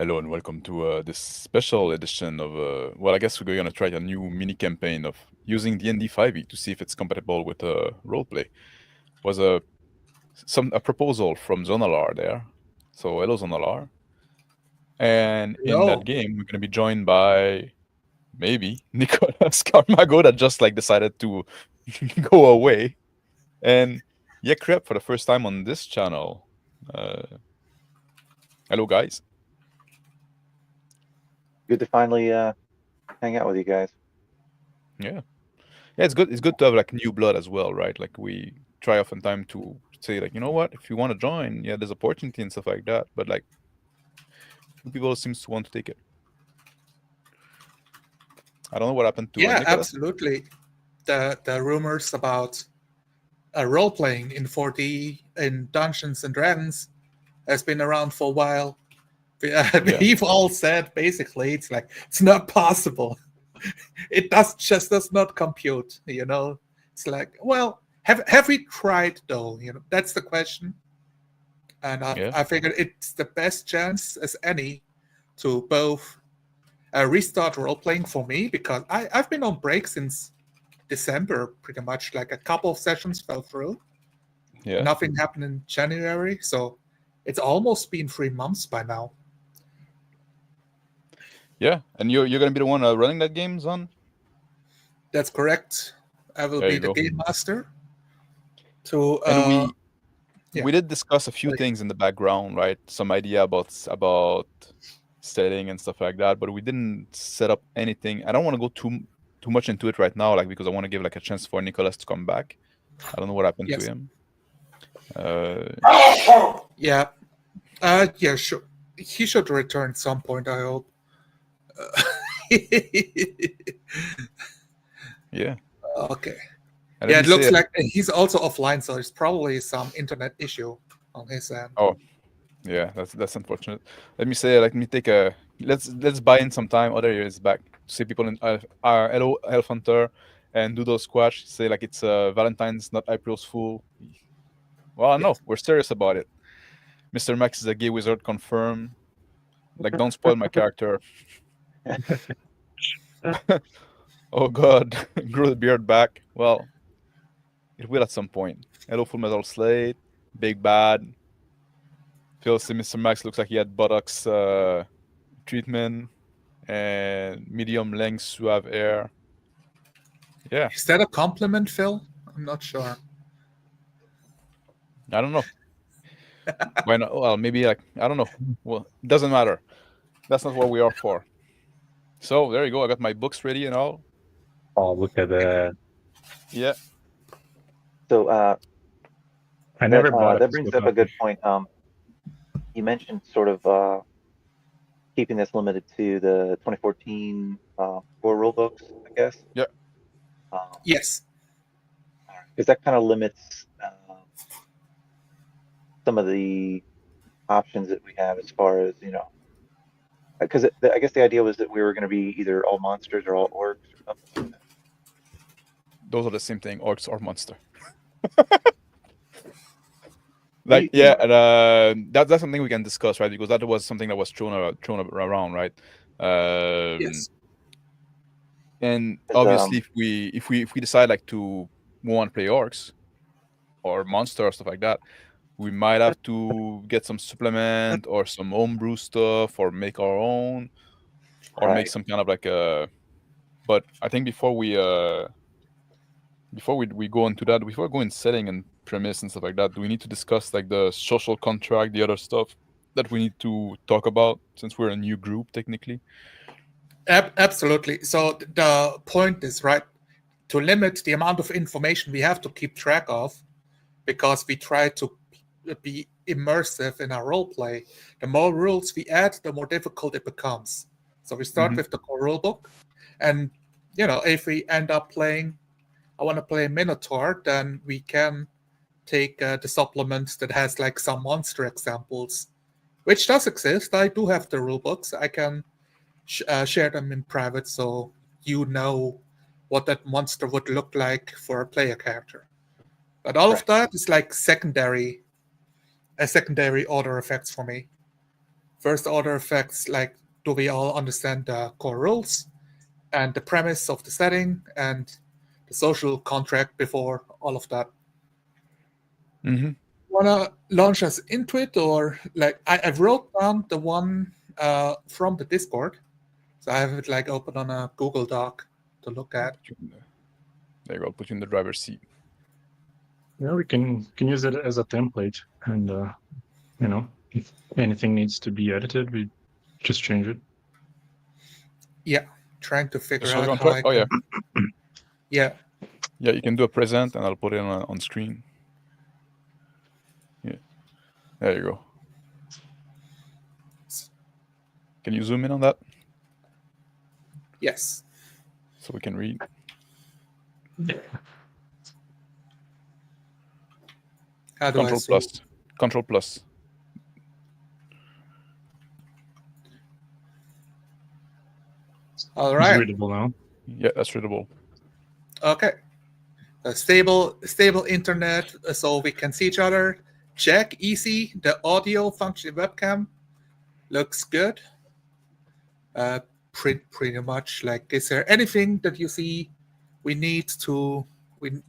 Hello and welcome to this special edition of, well, I guess we're going to try a new mini campaign of using D&D 5e to see if it's compatible with roleplay. Was a proposal from Zonalar there. So hello Zonalar. And in that Hello. game, we're going to be joined by maybe Nicolas Carmago that just like decided to go away. And yeah, crap for the first time on this channel. Uh, hello guys. Good to finally hang out with you guys. Yeah. Yeah, it's good. It's good to have like new blood as well, right? Like we try often time to say like, you know what, if you want to join, yeah, there's opportunity and stuff like that. But like, few people seems to want to take it. I don't know what happened to Yeah, Nicholas. absolutely. The rumors about role playing in 4D in Dungeons and Dragons has been around for a while. Yeah, We've all said basically it's not possible. It does not compute. It's like, well, have we tried though? That's the question. And yeah, I figured it's the best chance as any to both restart role playing for me, because I've been on break since December, pretty much. Like a couple of sessions fell through. yeah, Nothing happened in January, so it's almost been 3 months by now. yeah. And you're gonna be the one running that game, Zon. That's correct. I will There be you the go. game master. To And yeah, we did discuss a few like, things in the background, right? Some idea about setting and stuff like that, but we didn't set up anything. I don't want to go too much into it right now, like because I want to give like a chance for Nicholas to come back. I don't know what happened to yes, him. Uh, yeah, yeah, sure. He should return at some point, I hope. yeah. Okay. And let Yeah, me it looks say, like he's also offline, so there's probably some internet issue on his end. oh yeah, that's unfortunate. Let me take a let's buy in some time. Other years back to see people in our hello Elf Hunter and do those squash. Say like it's Valentine's, not April's Fool. Well, no, Yes. we're serious about it. Mr. Max is a gay wizard, confirm. Like, don't spoil my character. Oh God, grew the beard back. Well, it will at some point. Hello, Full Metal Slate, Big Bad. Feels Mr. Max looks like he had buttocks treatment and medium length suave air. Yeah, Is that a compliment, Phil? I'm not sure. I don't know. Why not? Well, maybe like I don't know. Well, it doesn't matter. That's not what we are for. So there you go. I got my books ready and all. Oh, look at that. Yeah. So I that never bought a that physical brings up a good copy. point. You mentioned sort of keeping this limited to the 2014 core rule books, I guess, Yeah. Yes. because that kind of limits some of the options that we have as far as because I guess the idea was that we were going to be either all monsters or all orcs or something like that. Those are the same thing. Orcs or monster. You, Like you yeah, know, and that's something we can discuss, right? Because that was something that was thrown around, right? Um, Yes. and 'cause, obviously, if we decide like to want to play orcs or monster or stuff like that, we might have to get some supplement or some homebrew stuff or make our own or make right. some kind of like a. But I think before we go into that, before going setting and premise and stuff like that, do we need to discuss like the social contract, the other stuff that we need to talk about since we're a new group technically? Absolutely. So the point is, right, to limit the amount of information we have to keep track of, because we try to be immersive in our role play. The more rules we add, the more difficult it becomes. So we start Hmm. with the core rule book, and if we end up playing, I want to play Minotaur, then we can take the supplement that has like some monster examples, which does exist. I do have the rule books. I can share them in private, so you know what that monster would look like for a player character. But all of Right. that is like secondary order effects for me. first order effects, like do we all understand the core rules and the premise of the setting and the social contract before all of that? Mm-hmm. Wanna launch us into it, or like I wrote down the one from the Discord, so I have it like open on a Google Doc to look at. There you go. Put you in the driver's seat. Yeah, we can use it as a template, and you know, if anything needs to be edited, we just change it. Yeah, trying to figure Social out how contract? I Oh, yeah. can. Yeah, Yeah, you can do a present, and I'll put it on screen. Yeah. There you go. Can you zoom in on that yes. so we can read? How do I Control zoom? plus. Control plus. All It's right. readable now. Yeah, that's readable. Okay. A stable internet, so we can see each other. Check easy. The audio function webcam looks good. Pretty much. Like, is there anything that you see we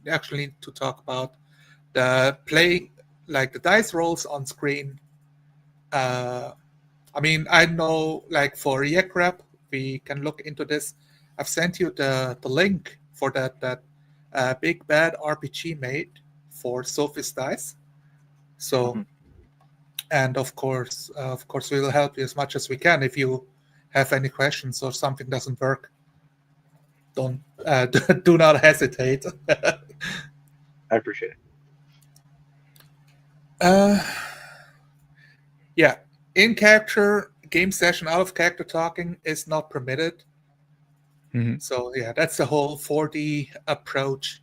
actually need to talk about? The play, like the dice rolls on screen. I mean, I know, like for Yekrep, we can look into this. I've sent you the link for that big bad RPG made for Sophie's Dice. So, Mhm. and of course, we will help you as much as we can. If you have any questions or something doesn't work, don't do not hesitate. I appreciate it. Yeah, in character game session, out of character talking is not permitted. Mm-hmm. So yeah, that's the whole 4D approach.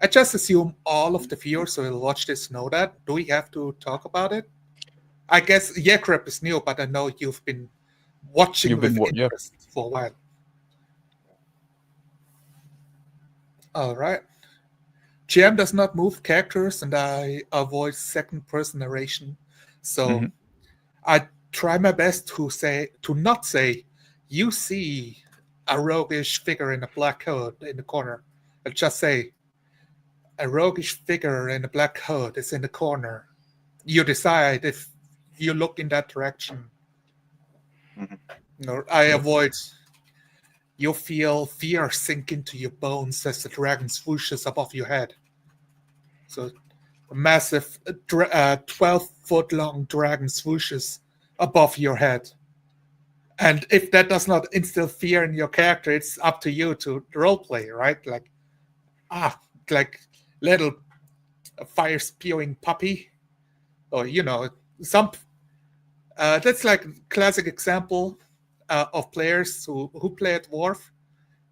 I just assume all of the viewers who will watch this know that. Do we have to talk about it? I guess Yekrep is new, but I know you've been watching with Yeah. interest for a while. All right. GM does not move characters, and I avoid second-person narration. So Mhm. I try my best to not say, "You see a roguish figure in a black coat in the corner." I just say, "A roguish figure in a black coat is in the corner. You decide if you look in that direction." Mhm. I avoid. You feel fear sink into your bones as the dragon swooshes above your head. So a massive 12-foot-long dragon swooshes above your head. And if that does not instill fear in your character, it's up to you to roleplay, right? Like little fire spewing puppy, or some. That's like classic example of players who play at dwarf,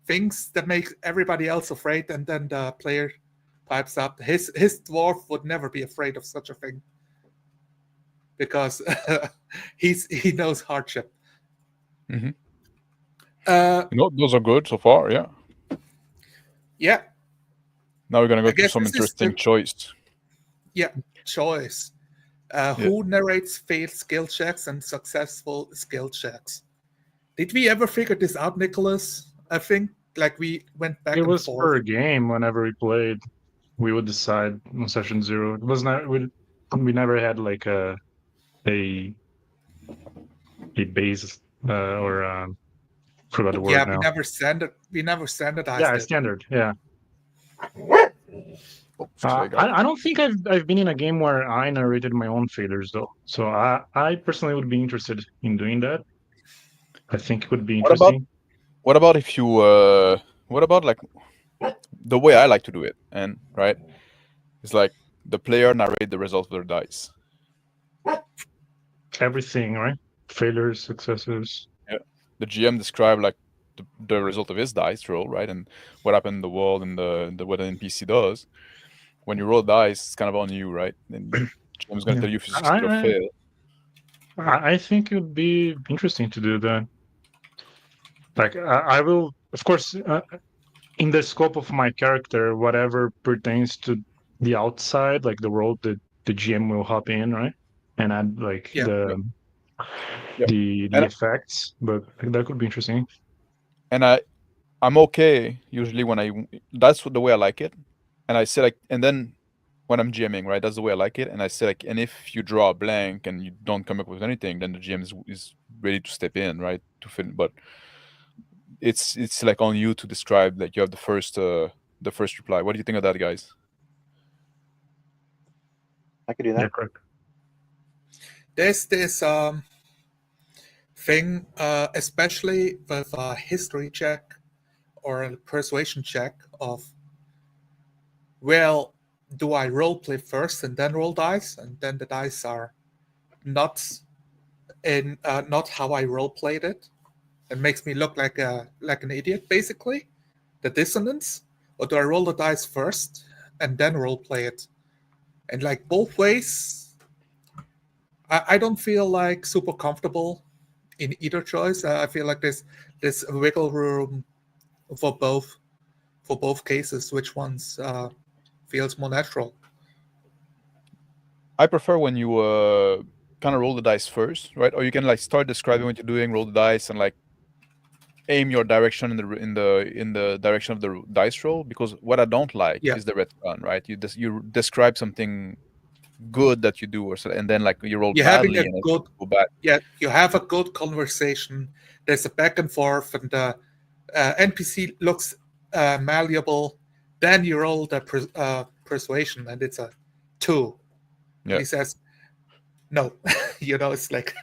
things that make everybody else afraid, and then the player pipes up. His dwarf would never be afraid of such a thing because he knows hardship. Mhm. Uh, Those are good so far. Yeah. yeah, Now we're gonna go I to guess some this is interesting the choice. choice. Who narrates failed skill checks and successful skill checks? Did we ever figure this out, Nicholas? I think like we went back It and was forth. per game. Whenever we played, we would decide on session 0. It was not we never had like a base or forgot the word Yeah, now. we never standardized Yeah, it. standard. Yeah. Excuse me, I don't think I've been in a game where I narrated my own failures though. So I personally would be interested in doing that. I think it would be What about interesting. what about if you what about like the way I like to do it, and right? It's like the player narrate the result of their dice. Everything, right? Failures, successes. Yeah. The GM describe like the result of his dice roll, right? And what happened in the world and the what an NPC does. When you roll dice, it's kind of on you, right? And GM's gonna Yeah. tell you if you succeed or fail. I think it would be interesting to do that. Like I will, of course, in the scope of my character, whatever pertains to the outside, like the world that the GM will hop in, right? And add like Yeah. Yep. the And effects, but that could be interesting. and I'm okay usually when that's the way I like it, and I say like, and then when I'm GMing, right, that's the way I like it, and I say like, and if you draw a blank and you don't come up with anything, then the GM is ready to step in, right, to fill. But it's like on you to describe that you have the first reply. What do you think of that, guys? I could do Yeah, that. correct. There's this thing, especially with a history check or a persuasion check of, well, do I role play first and then roll dice, and then the dice are not not how I role played it. It makes me look like an idiot, basically. The dissonance, or do I roll the dice first and then role play it? And like both ways, I don't feel like super comfortable in either choice. I feel like there's wiggle room for both cases. Which ones feels more natural? I prefer when you kind of roll the dice first, right? Or you can like start describing what you're doing, roll the dice, and like aim your direction in the direction of the dice roll. Because what I don't like Yeah, is the retcon, right? You describe something good that you do, or so, and then like you roll you're having badly a and it good go bad. yeah, you have a good conversation. There's a back and forth, and the NPC looks malleable. Then you roll the persuasion, and it's a 2. And Yeah, he says, "No." It's like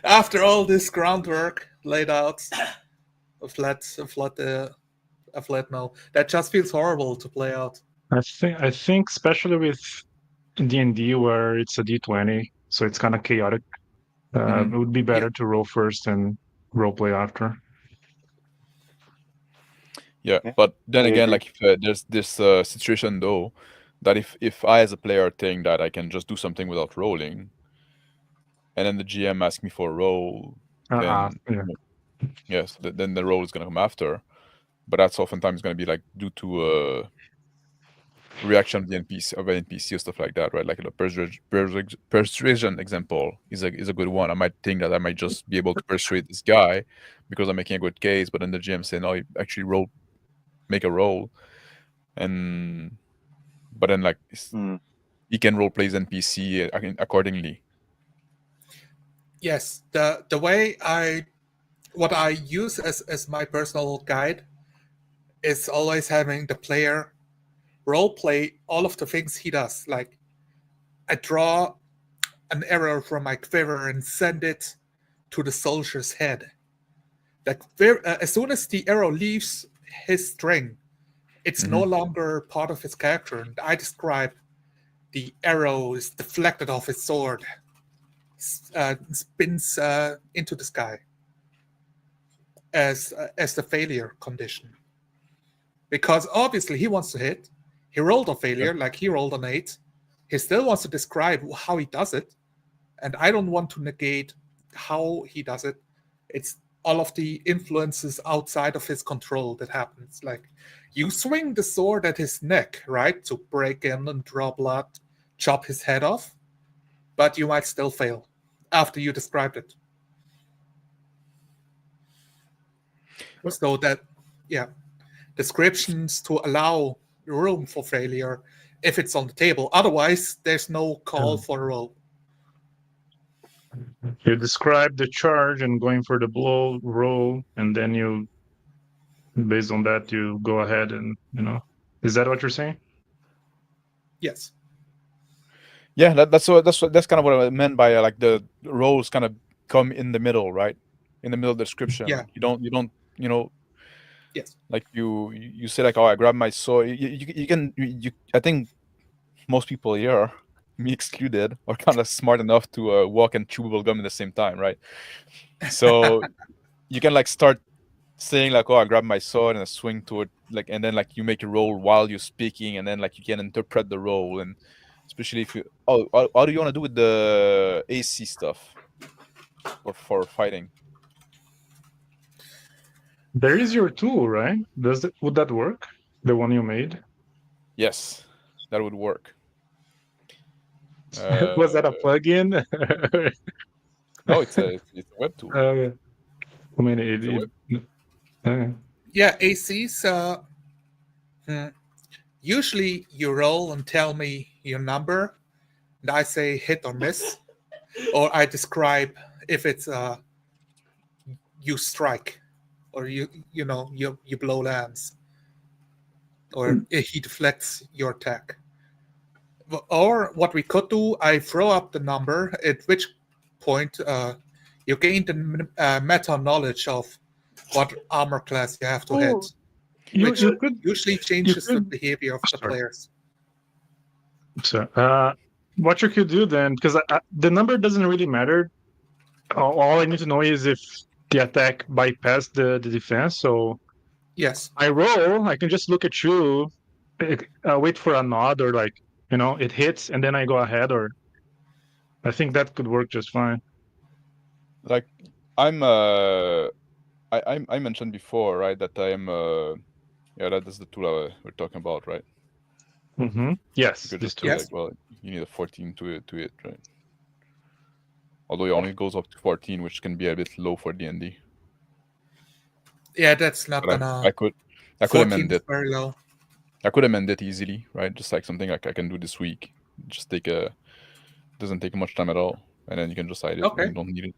after all this groundwork laid out, a flat no. That just feels horrible to play out. I think especially with D&D where it's a D20, so it's kind of chaotic. hmm It would be Yeah, better to roll first and role play after. yeah. Yeah, But I then again, agree. like if, there's this situation though, that if I as a player think that I can just do something without rolling, and then the GM asks me for a roll, then Yeah. yes, then the roll is gonna come after. But that's oftentimes gonna be like due to reaction of the NPC or stuff like that, right? Like the persuasion example is a good one. I might think that I might just be able to persuade this guy because I'm making a good case, but then the GM say no, you actually make a roll, and but then like Mm. he can role play his NPC accordingly. yes. The way what I use as my personal guide is always having the player role play all of the things he does. Like I draw an arrow from my quiver and send it to the soldier's head. Like as soon as the arrow leaves his string, it's no hmm longer part of his character. And I describe the arrow is deflected off his sword, spins into the sky as the failure condition. Because obviously he wants to hit. He rolled a Yeah. failure, like he rolled an 8. He still wants to describe how he does it, and I don't want to negate how he does it. It's all of the influences outside of his control that happens. Like you swing the sword at his neck, right, to break in and draw blood, chop his head off, but you might still fail after you described it. So that, yeah, descriptions to allow room for failure if it's on the table. Otherwise, there's no call for a roll. You describe the charge and going for the blow roll, and then you, based on that, you go ahead and Is that what you're saying? Yes. Yeah, that's kind of what I meant by like the roles kind of come in the middle, right? In the middle of the Yeah. description. You don't Yes. like you say like, oh, I grabbed my sword. You can I think most people here, me excluded, are kind of smart enough to walk and chew bubble gum at the same time, right? So you can like start saying like, oh, I grab my sword and I swing to it, like, and then like you make a roll while you're speaking, and then like you can interpret the roll, and especially if you, oh, how do you want to do with the AC stuff for fighting? There is your tool, right? Would that work? The one you made? Yes, that would work. Was that a Uh, plugin? No, it's a web tool. Yeah. I mean, It's a web. Yeah, ACs. Usually you roll and tell me your number, and I say hit or miss, or I describe if it's you strike, or you blow lands, or he deflects your attack. Or what we could do, I throw up the number, at which point you gain the meta knowledge of what armor class you have to hit, which you could usually changes the could- behavior of the sorry. players. So, what you could do then, because the number doesn't really matter. All I need to know is if the attack bypassed the defense. So Yes. I roll, I can just look at you, wait for a nod, or like, it hits, and then I go ahead, or I think that could work just fine. Like I mentioned before, right, that I am that is the tool we're talking about, right? Mm-hmm. Yes, You could this just tool. do like, well, you need a 14 to it, right? Although it only goes up to 14, which can be a bit low for D&D. Yeah, that's not But gonna. I could 14 amend is it. very low. I could amend it easily, right? Just like something like I can do this week. Just doesn't take much time at all, and then you can just hide it. Okay. And you don't need it.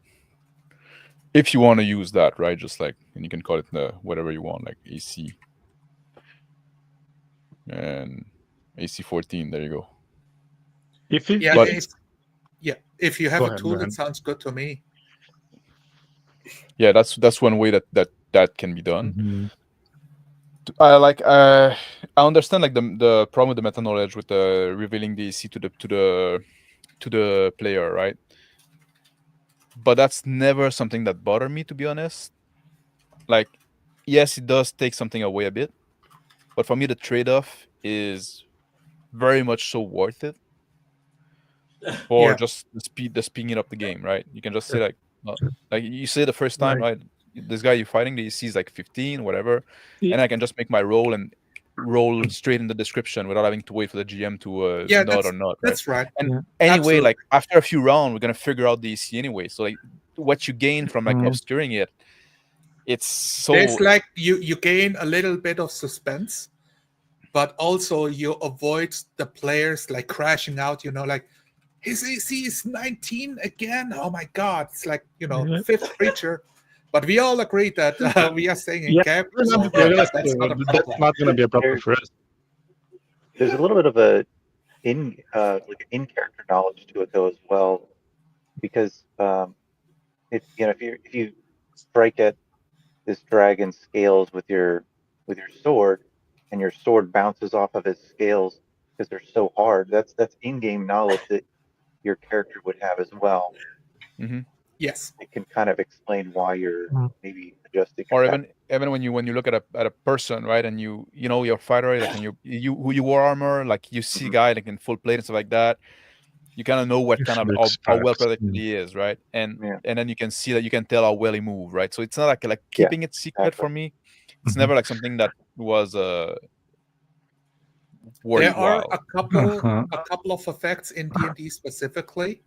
If you want to use that, right? Just like, and you can call it whatever you want, like AC. And AC 14, there you go. If it, Yeah, But- if you have Go a ahead, tool, go ahead. it sounds good to me. Yeah, that's one way that can be done. Mhm. I understand like the problem with the meta knowledge with revealing the AC to the player, right? But that's never something that bothered me, to be honest. Like, yes, it does take something away a bit, but for me the trade-off is very much so worth it for Yeah. just the speeding up the game, right? You can just say like you say the first time, right? This guy you're fighting, the AC is like 15, whatever, and I can just make my roll and roll straight in the description without having to wait for the GM to Yeah, nod or not, right? That's right. And Yeah. anyway, Absolutely. like after a few rounds, we're gonna figure out the AC anyway. So like what you gain from like Mhm. obscuring it, it's so There's like you gain a little bit of suspense, but also you avoid the players like crashing out. Like his AC is 19 again. Oh my god! It's like Yeah. fifth creature. But we all agree that we are staying in Yeah, camp. We're So not- we're not- that's not a that's problem. not going to be a problem for us. There's a little bit of a in character knowledge to it though as well, because if you strike at this dragon's scales with your sword, and your sword bounces off of his scales because they're so hard, that's in-game knowledge that your character would have as well. Yes. It can kind of explain why you're maybe adjusting. or your even when you look at a person, right, and you know your fighter, like, and you who you wore armor, like you see a guy like in full plate and stuff like that, you kind of know what You kind of should how well expect, protected he is, right? And Yeah. and then you can see that you can tell how well he moved, right? So it's not like Yeah, keeping it secret exactly. for me. It's Mhm. never like something that was There worthwhile. are a couple of effects in D&D specifically,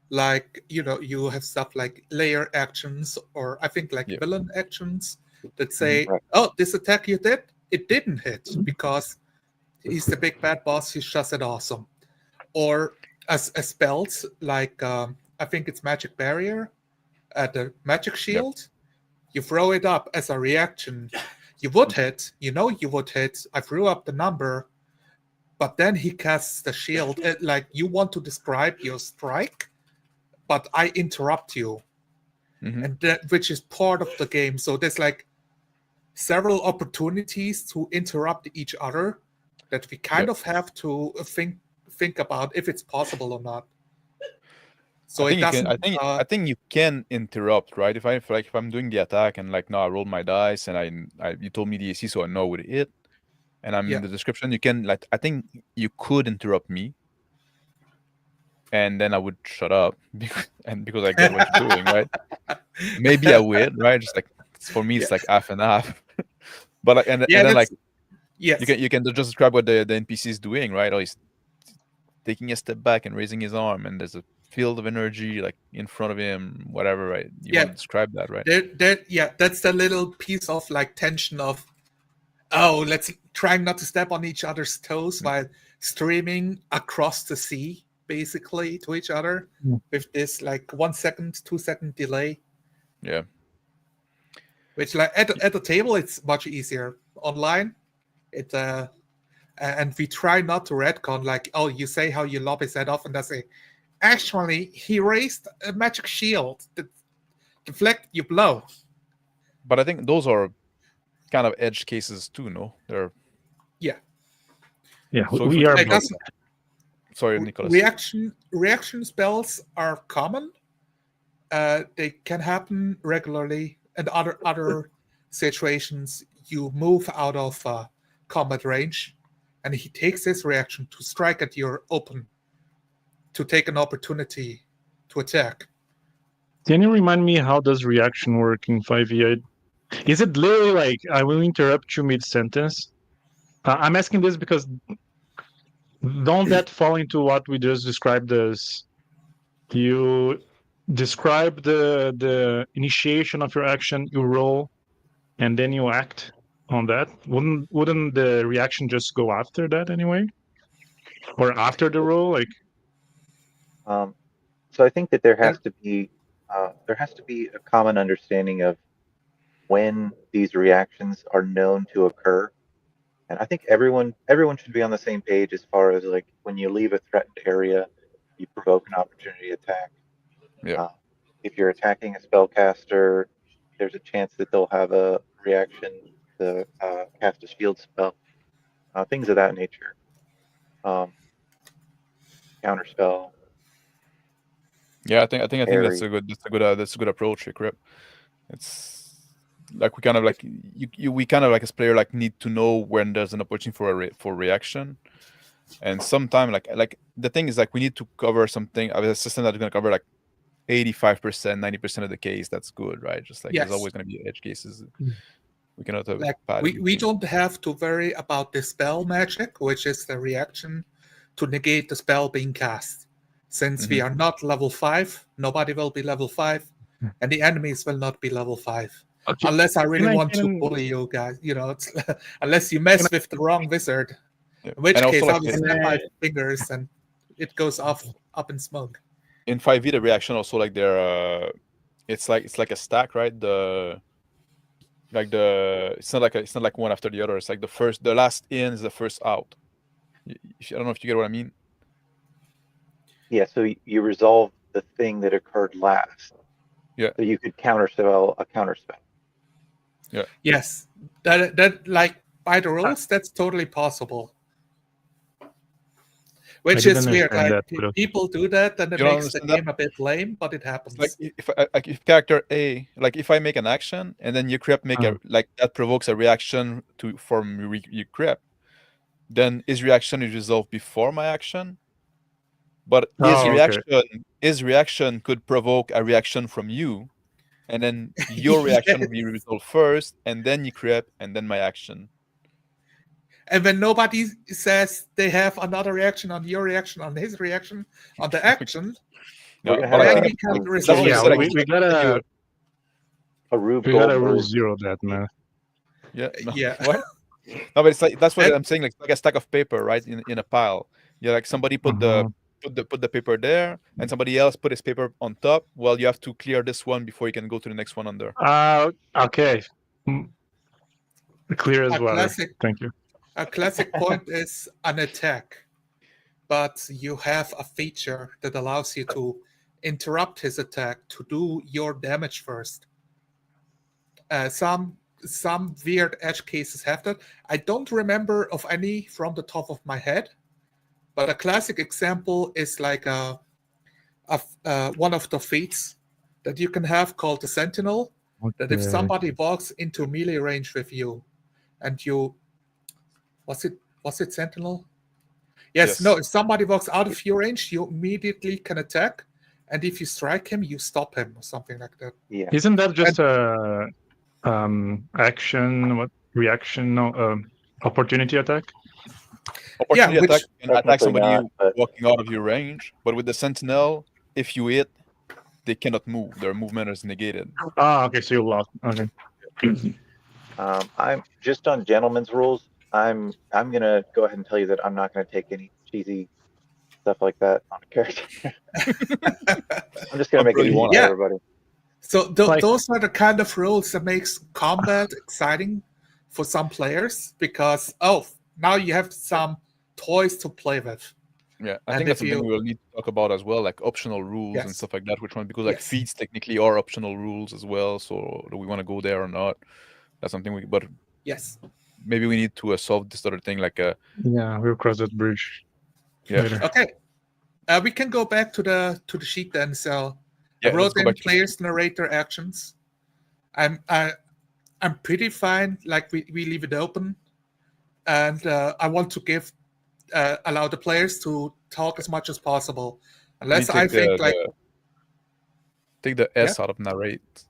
like you have stuff like layer actions, or I think like Yeah. villain actions that say, Right. oh, this attack you did, it didn't hit because he's the big bad boss. He's just at awesome. Or as spells like I think it's magic barrier, the magic shield. You throw it up as a reaction. You would hit. You would hit. I threw up the number, but then he casts the shield. Like you want to describe your strike, but I interrupt you, and which is part of the game. So there's like several opportunities to interrupt each other that we kind of have to think about if it's possible or not. So I think it doesn't. I think you can interrupt, right? If I'm doing the attack and like, no, I rolled my dice and I you told me the AC, so I know what it hit, and I'm in the description, you can, like, I think you could interrupt me, and then I would shut up because I get what you're doing, right? Maybe I would, right? Just like for me, it's like half and half. But like, and then like, yes, you can just describe what the NPC is doing, right? Or he's taking a step back and raising his arm, and there's a field of energy like in front of him, whatever, right? You Yeah. want to describe that, right? That's the little piece of like tension of, oh, let's trying not to step on each other's toes while streaming across the sea, basically, to each other with this like 1 second, 2 second delay. Yeah. Which like at the table it's much easier. Online, it and we try not to retcon like, oh, you say how you lob his head off, and I say, actually, he raised a magic shield that deflect your blow. But I think those are kind of edge cases too, no? They're Yeah. Yeah, So if we we- are Like, both. sorry, Nicholas. reaction spells are common. They can happen regularly, and other situations you move out of combat range, and he takes his reaction to strike at your open, to take an opportunity to attack. Can you remind me how does reaction work in 5e? Is it literally like I will interrupt you mid-sentence? I'm asking this because don't that fall into what we just described as you describe the initiation of your action, you roll, and then you act on that? Wouldn't the reaction just go after that anyway? Or after the roll? Like So I think that there has to be a common understanding of when these reactions are known to occur, and I think everyone should be on the same page as far as like when you leave a threatened area, you provoke an opportunity attack. Yeah. If you're attacking a spellcaster, there's a chance that they'll have a reaction to cast a shield spell, things of that nature. Counterspell. Yeah, I think that's Parry. a good approach, Crip. It's like we kind of like we kind of like as player like need to know when there's an opportunity for reaction, and sometime like the thing is like we need to cover something. I mean, a system that's going to cover like 85%, 90% of the case. That's good, right? Just like Yes. there's always going to be edge cases. We cannot have Like bad we things. don't have to worry about the spell magic, which is the reaction to negate the spell being cast. Since we are not level 5, nobody will be level 5, and the enemies will not be level 5. okay, Unless I really I want to can- bully you guys, it's, unless you mess with the wrong wizard. Yeah. In which And also, case, like, I'll just snap my fingers and it goes up in smoke. in 5e the reaction also like they're it's like a stack, right? It's not like one after the other. It's like the last in is the first out. I don't know if you get what I mean. Yeah, so you resolve the thing that occurred last. Yeah. So you could counterspell a counterspell. Yes, that like by the rules, that's totally possible. Which didn't is weird. understand Like that, but- people do that, and it You don't makes the understand that? game a bit lame, but it happens. Like if character A, like if I make an action and then you Crep make a like that provokes a reaction from you Crep, then his reaction is resolved before my action. But his reaction could provoke a reaction from you, and then your reaction will be resolved first, and then you Crep, and then my action. And when nobody says they have another reaction on your reaction, on his reaction, on the action, No, We're gonna but I have think we can that's what resolve you yeah, said, we gotta A Rube we gotta Goldberg. rule zero that, man. Yeah. No, Yeah. What? No, but it's like that's what And- I'm saying. Like, it's like a stack of paper, right? In a pile. Yeah, like somebody put the paper there, and somebody else put his paper on top. Well, you have to clear this one before you can go to the next one under. Okay. Clear as A water. classic- Thank you. A classic point is an attack, but you have a feature that allows you to interrupt his attack to do your damage first. Some weird edge cases have that. I don't remember of any from the top of my head, but a classic example is like one of the feats that you can have called the Sentinel. That if somebody walks into melee range with you, and you was it Sentinel? Yes. No, if somebody walks out of your range, you immediately can attack, and if you strike him, you stop him or something like that. Yeah. Isn't that just a action reaction opportunity attack? Opportunity which- attack can attack Technically somebody not, but- walking out of your range, but with the Sentinel, if you hit, they cannot move. Their movement is negated. Okay, so you lost. Okay. I'm just on gentleman's rules. I'm gonna go ahead and tell you that I'm not gonna take any cheesy stuff like that on a character. I'm just gonna make it You easy want for Yeah. everybody. So Like- those are the kind of rules that makes combat exciting for some players because now you have some toys to play with. Yeah, I And think that's if something you- we will need to talk about as well, like optional rules and Yes. stuff like that. Which one? Because like Yes. feats technically are optional rules as well. So do we want to go there or not? That's something we. But Yes. maybe we need to solve this other thing, like Yeah, we'll cross that bridge Yeah. later. Okay. We can go back to the sheet then. So yeah. I Let's wrote go in back to players narrator actions. I'm pretty fine. Like we leave it open, and I want to give allow the players to talk as much as possible, unless I think like take the S out of narrate.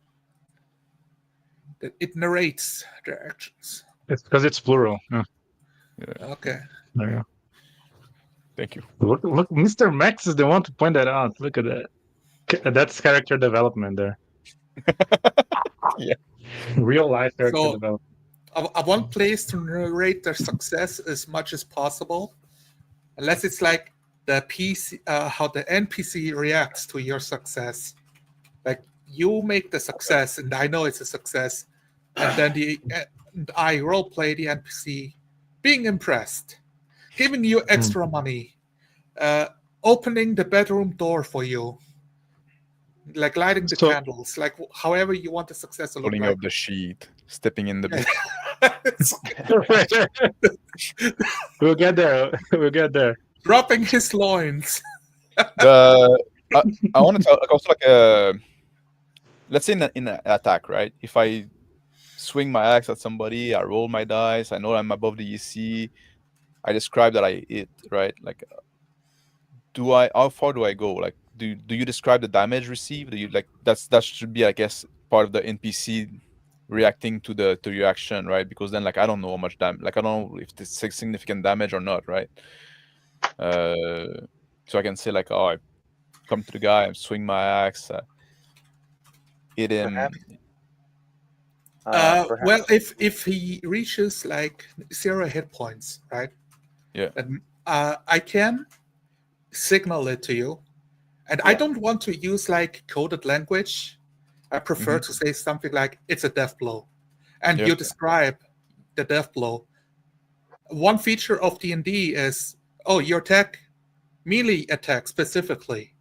it narrates their actions. It's because it's plural. Yeah. Okay. There you go. Thank you. Look, Mr. Max is the one to point that out. Look at that. That's character development there. Yeah. Real life character So- development. I want players to narrate their success as much as possible, unless it's like the PC, how the NPC reacts to your success. Like you make the success, and I know it's a success, and then and I roleplay the NPC being impressed, giving you extra money, opening the bedroom door for you, like lighting the So- candles, like however you want the success to look Pulling like. up the sheet, stepping in the bed. We'll get there. We'll get there. Dropping his loins. I want to tell like also like let's say in an attack, right? If I swing my axe at somebody, I roll my dice, I know I'm above the EC, I describe that I hit, right? Like how far do I go? Like do you describe the damage received? Do you like that should be, I guess, part of the NPC reacting to your action, right? Because then like I don't know how much damage, like I don't know if it's significant damage or not, right? So I can say like, oh, I come to the guy, I swing my axe, hit him. Perhaps. Well, if he reaches like 0 hit points, right? Yeah. Then I can signal it to you, and I Yeah. don't want to use like coded language. I prefer to say something like "it's a death blow," and Yeah. you describe the death blow. One feature of D&D is your attack, melee attack specifically,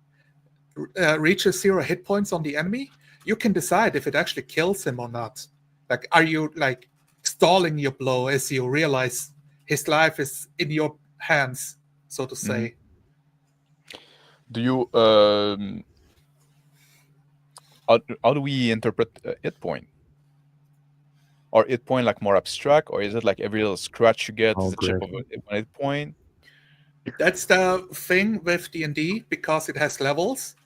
reaches 0 hit points on the enemy. You can decide if it actually kills him or not. Like, are you like stalling your blow as you realize his life is in your hands, so to say? Do you how do we interpret hit point? Or hit point like more abstract, or is it like every little scratch you get is a chip of a hit point? That's the thing with D&D, because it has levels.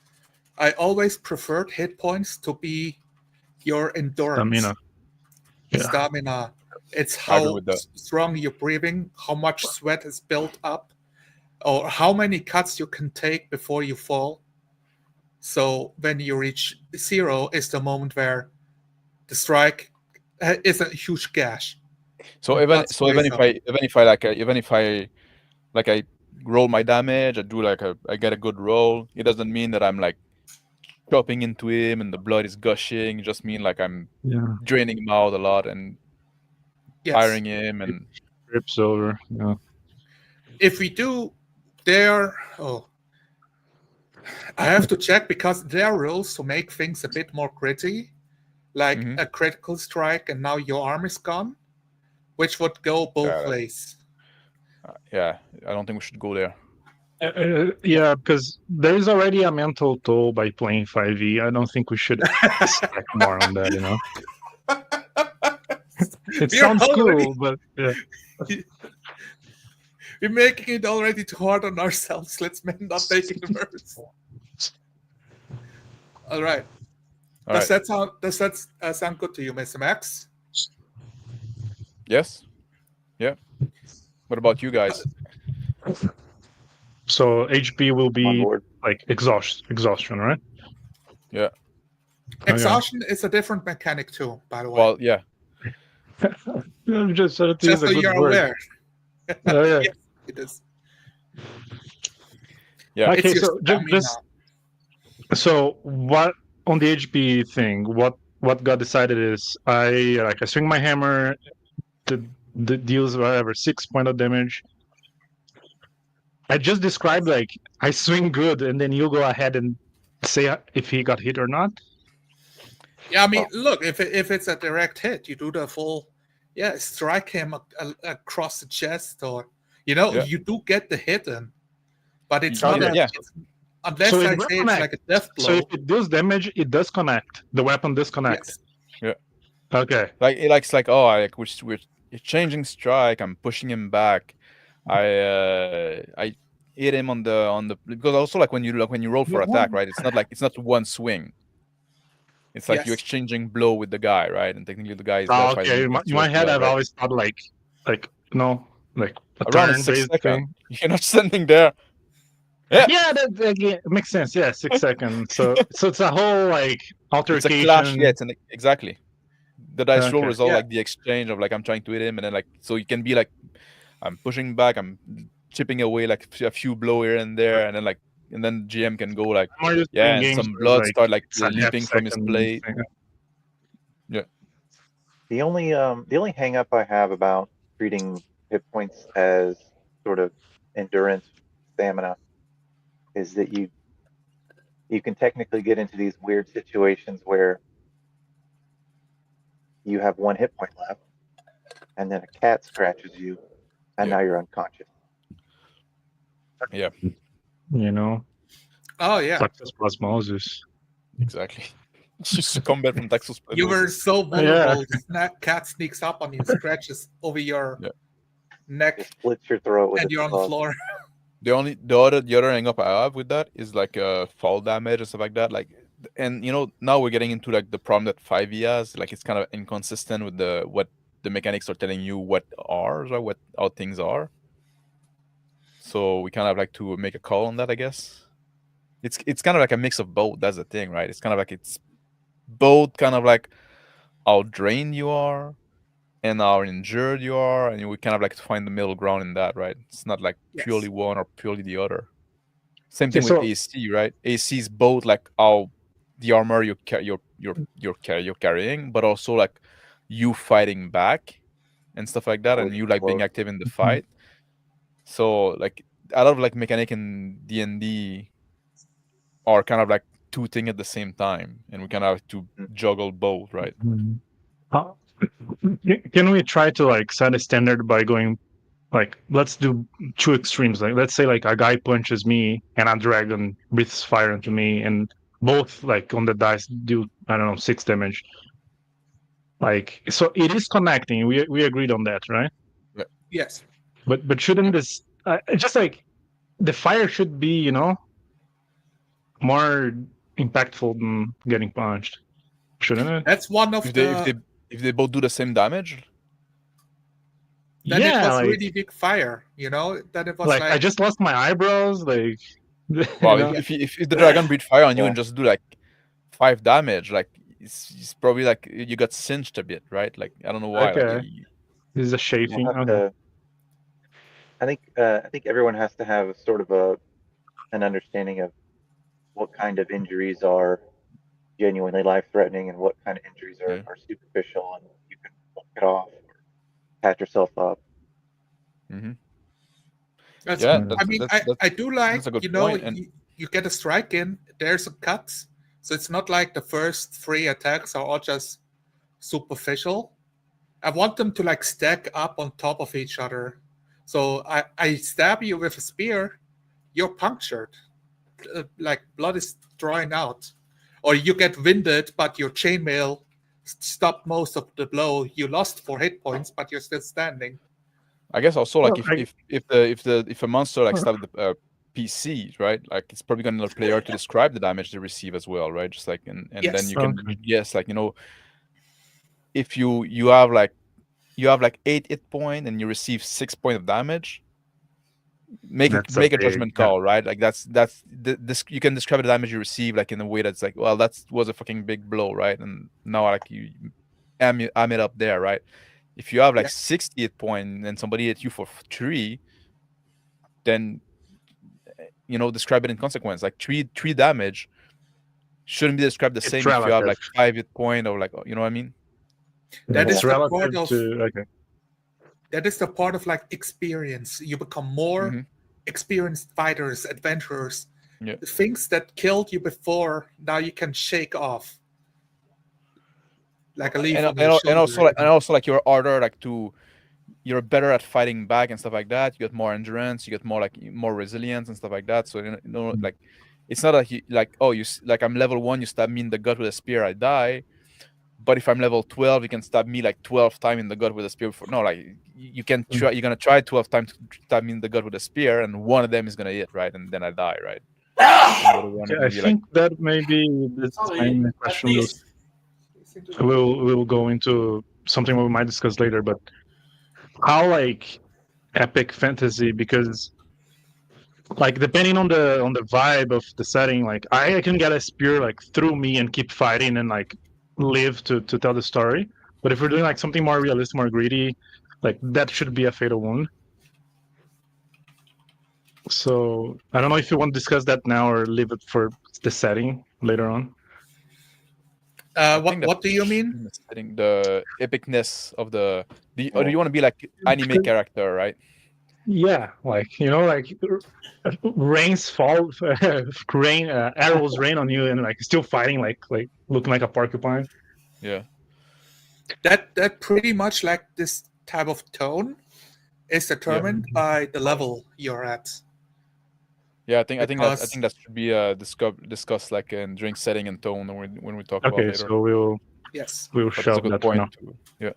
I always preferred hit points to be your endurance, Stamina. Yeah. stamina. It's I agree how with that. strong you're breathing, how much sweat is built up, or how many cuts you can take before you fall. So when you reach 0 is the moment where the strike is a huge gash. So The even blood if I roll my damage, I do like I get a good roll. It doesn't mean that I'm like chopping into him and the blood is gushing. It just mean like I'm Yeah. draining him out a lot and Yes. tiring him and Trips over. Yeah. If we do there, I have to check, because there are rules to make things a bit more gritty, like a critical strike and now your arm is gone, which would go both ways. yeah, I don't think we should go there. Yeah, because there is already a mental toll by playing 5e. I don't think we should stack more on that, you know? It We are sounds already- cool, but yeah. We're making it already too hard on ourselves. Let's not make it worse. All right. All Does right. that sound good to you, Mr. Max? Yes. Yeah. What about you guys? So HP will on be board. like exhaustion, right? Yeah. Exhaustion is a different mechanic too, by the way. Well, yeah. I'm just trying to use Just a so good you're word. aware. Oh, yeah. Yes, it is. Yeah. Okay, It's your so just stamina. so what on the HP thing? What got decided is I swing my hammer, the deals whatever 6 point of damage. I just described like I swing good, and then you go ahead and say if he got hit or not. Yeah, I mean, look, if it's a direct hit, you do the full, strike him across the chest, or Yeah. you do get the hit in, but it's Yeah, not a yeah. unless So it I will say it's connect. like a death So blow. if it deals damage, it does connect. The weapon disconnect. Yes. Okay. Like it likes like we're changing strike. I'm pushing him back. I hit him on the because also like when you roll for attack, right? It's not one swing. It's like you're Yes. exchanging blow with the guy, right? And technically the guy is Oh, there fighting okay. against In you my as head, well, I've right? always thought like like a Around a turn-based 6 second. thing. You're not standing there. Yeah. Yeah, that yeah, makes sense. Yeah, 6 seconds. So it's a whole like It's a clash. altercation. Yeah, exactly. The dice roll Okay. is all Yeah. like the exchange of like I'm trying to hit him, and then like so you can be like I'm pushing back, I'm chipping away like a few blow here and there, and then GM can go like I'm used to yeah, in and games some where blood like start like it's a leaping from his half-second plate. thing. The only hang up I have about treating hit points as sort of endurance stamina is that you can technically get into these weird situations where you have one hit point left and then a cat scratches you and Yeah. now you're unconscious. Yeah, You know, Oh yeah. toxoplasmosis. exactly. Just combat from Texas. You were so Yeah. vulnerable. Cat sneaks up on you, scratches over your Yeah. neck, It splits your throat with and its you're on the claws. floor. The other hang up I have with that is like fall damage and stuff like that. Like, and now we're getting into like the problem that 5e has. Like it's kind of inconsistent with what the mechanics are telling you what are or what how things are. So we kind of like to make a call on that, I guess. It's kind of like a mix of both. That's the thing, right? It's kind of like it's both kind of like how drained you are and how injured you are, and we kind of like to find the middle ground in that, right? It's not like Yes. purely one or purely the other. Same Okay, thing with so AC, right? AC is both like how the armor you're carrying, but also like you fighting back and stuff like that, and you like being active in the fight. So like a lot of like mechanic in D&D are kind of like two things at the same time, and we kind of have to juggle both, right? uh, can we try to like set a standard by going like let's do two extremes. Like let's say like a guy punches me and a dragon breathes fire into me, and both like on the dice do I don't know 6 damage. Like so, it is connecting. We agreed on that, right? Yes. But shouldn't this just like the fire should be more impactful than getting punched, shouldn't it? That's one of If the. they both do the same damage, Then it Yeah, was like really big fire. That it was like like I just lost my eyebrows. Like well, know? if the dragon breathe fire on you Yeah. and just do like 5 damage, like it's probably like you got cinched a bit, right? Like I don't know why. Okay. Like This is a chafing. You'll have Okay. to, I think everyone has to have sort of an understanding of what kind of injuries are genuinely life-threatening and what kind of injuries Yeah. are superficial and you can walk it off or patch yourself up. mm-hmm. that's, Yeah, I mean, I do like that's a good point. And you get a strike in. There's a cut, so it's not like the first 3 attacks are all just superficial. I want them to like stack up on top of each other. So I stab you with a spear, you're punctured, like blood is drawing out, or you get winded, but your chainmail stopped most of the blow. You lost 4 hit points, but you're still standing. I guess also like Well, if a monster like stab the PC, right? Like it's probably gonna the player to describe the damage they receive as well, right? Just like and then Yes. you can Okay. guess like if you have like 8 hit point and you receive 6 point of damage, make That's a big, judgment yeah. call, right? Like this you can describe the damage you receive like in a way that's like, well, that was a fucking big blow, right? And now like you am it up there, right? If you have like Yeah. 60 hit point and somebody hit you for 3, then describe it in consequence. Like three damage shouldn't be described the It's same if you have relative. like 5 hit point or like, you know what I mean? That It's is the relative part of to okay. that is the part of like experience. You become more Mhm. experienced fighters, adventurers. Yeah. The things that killed you before, now you can shake off. Like a leaf And on your shoulder. also like you're harder like you're better at fighting back and stuff like that. You get more endurance, you get more resilience and stuff like that. So like it's not like, oh, like I'm level 1, you stab me in the gut with a spear, I die. But if I'm level 12, you can stab me like 12 times in the gut with a spear. No, like you can try. You're gonna try 12 times to stab me in the gut with a spear, and one of them is gonna hit, right, and then I die, right? I think that maybe this same question will go into something we might discuss later. But how like epic fantasy, because like depending on the vibe of the setting, like I can get a spear like through me and keep fighting and like live to tell the story. But if we're doing like something more realistic, more greedy, like that should be a fatal wound. So I don't know if you want to discuss that now or leave it for the setting later on. What do you mean? Setting the epicness of or do you want to be like anime character, right? Yeah, like like rains fall, arrows rain on you, and like still fighting, like looking like a porcupine. Yeah. That pretty much like this type of tone is determined by the level you're at. Yeah, I think that should be discussed like in during setting and tone when we talk about Okay, later. so we'll Yes. we'll But that's a shove good that for now. point too. Yeah.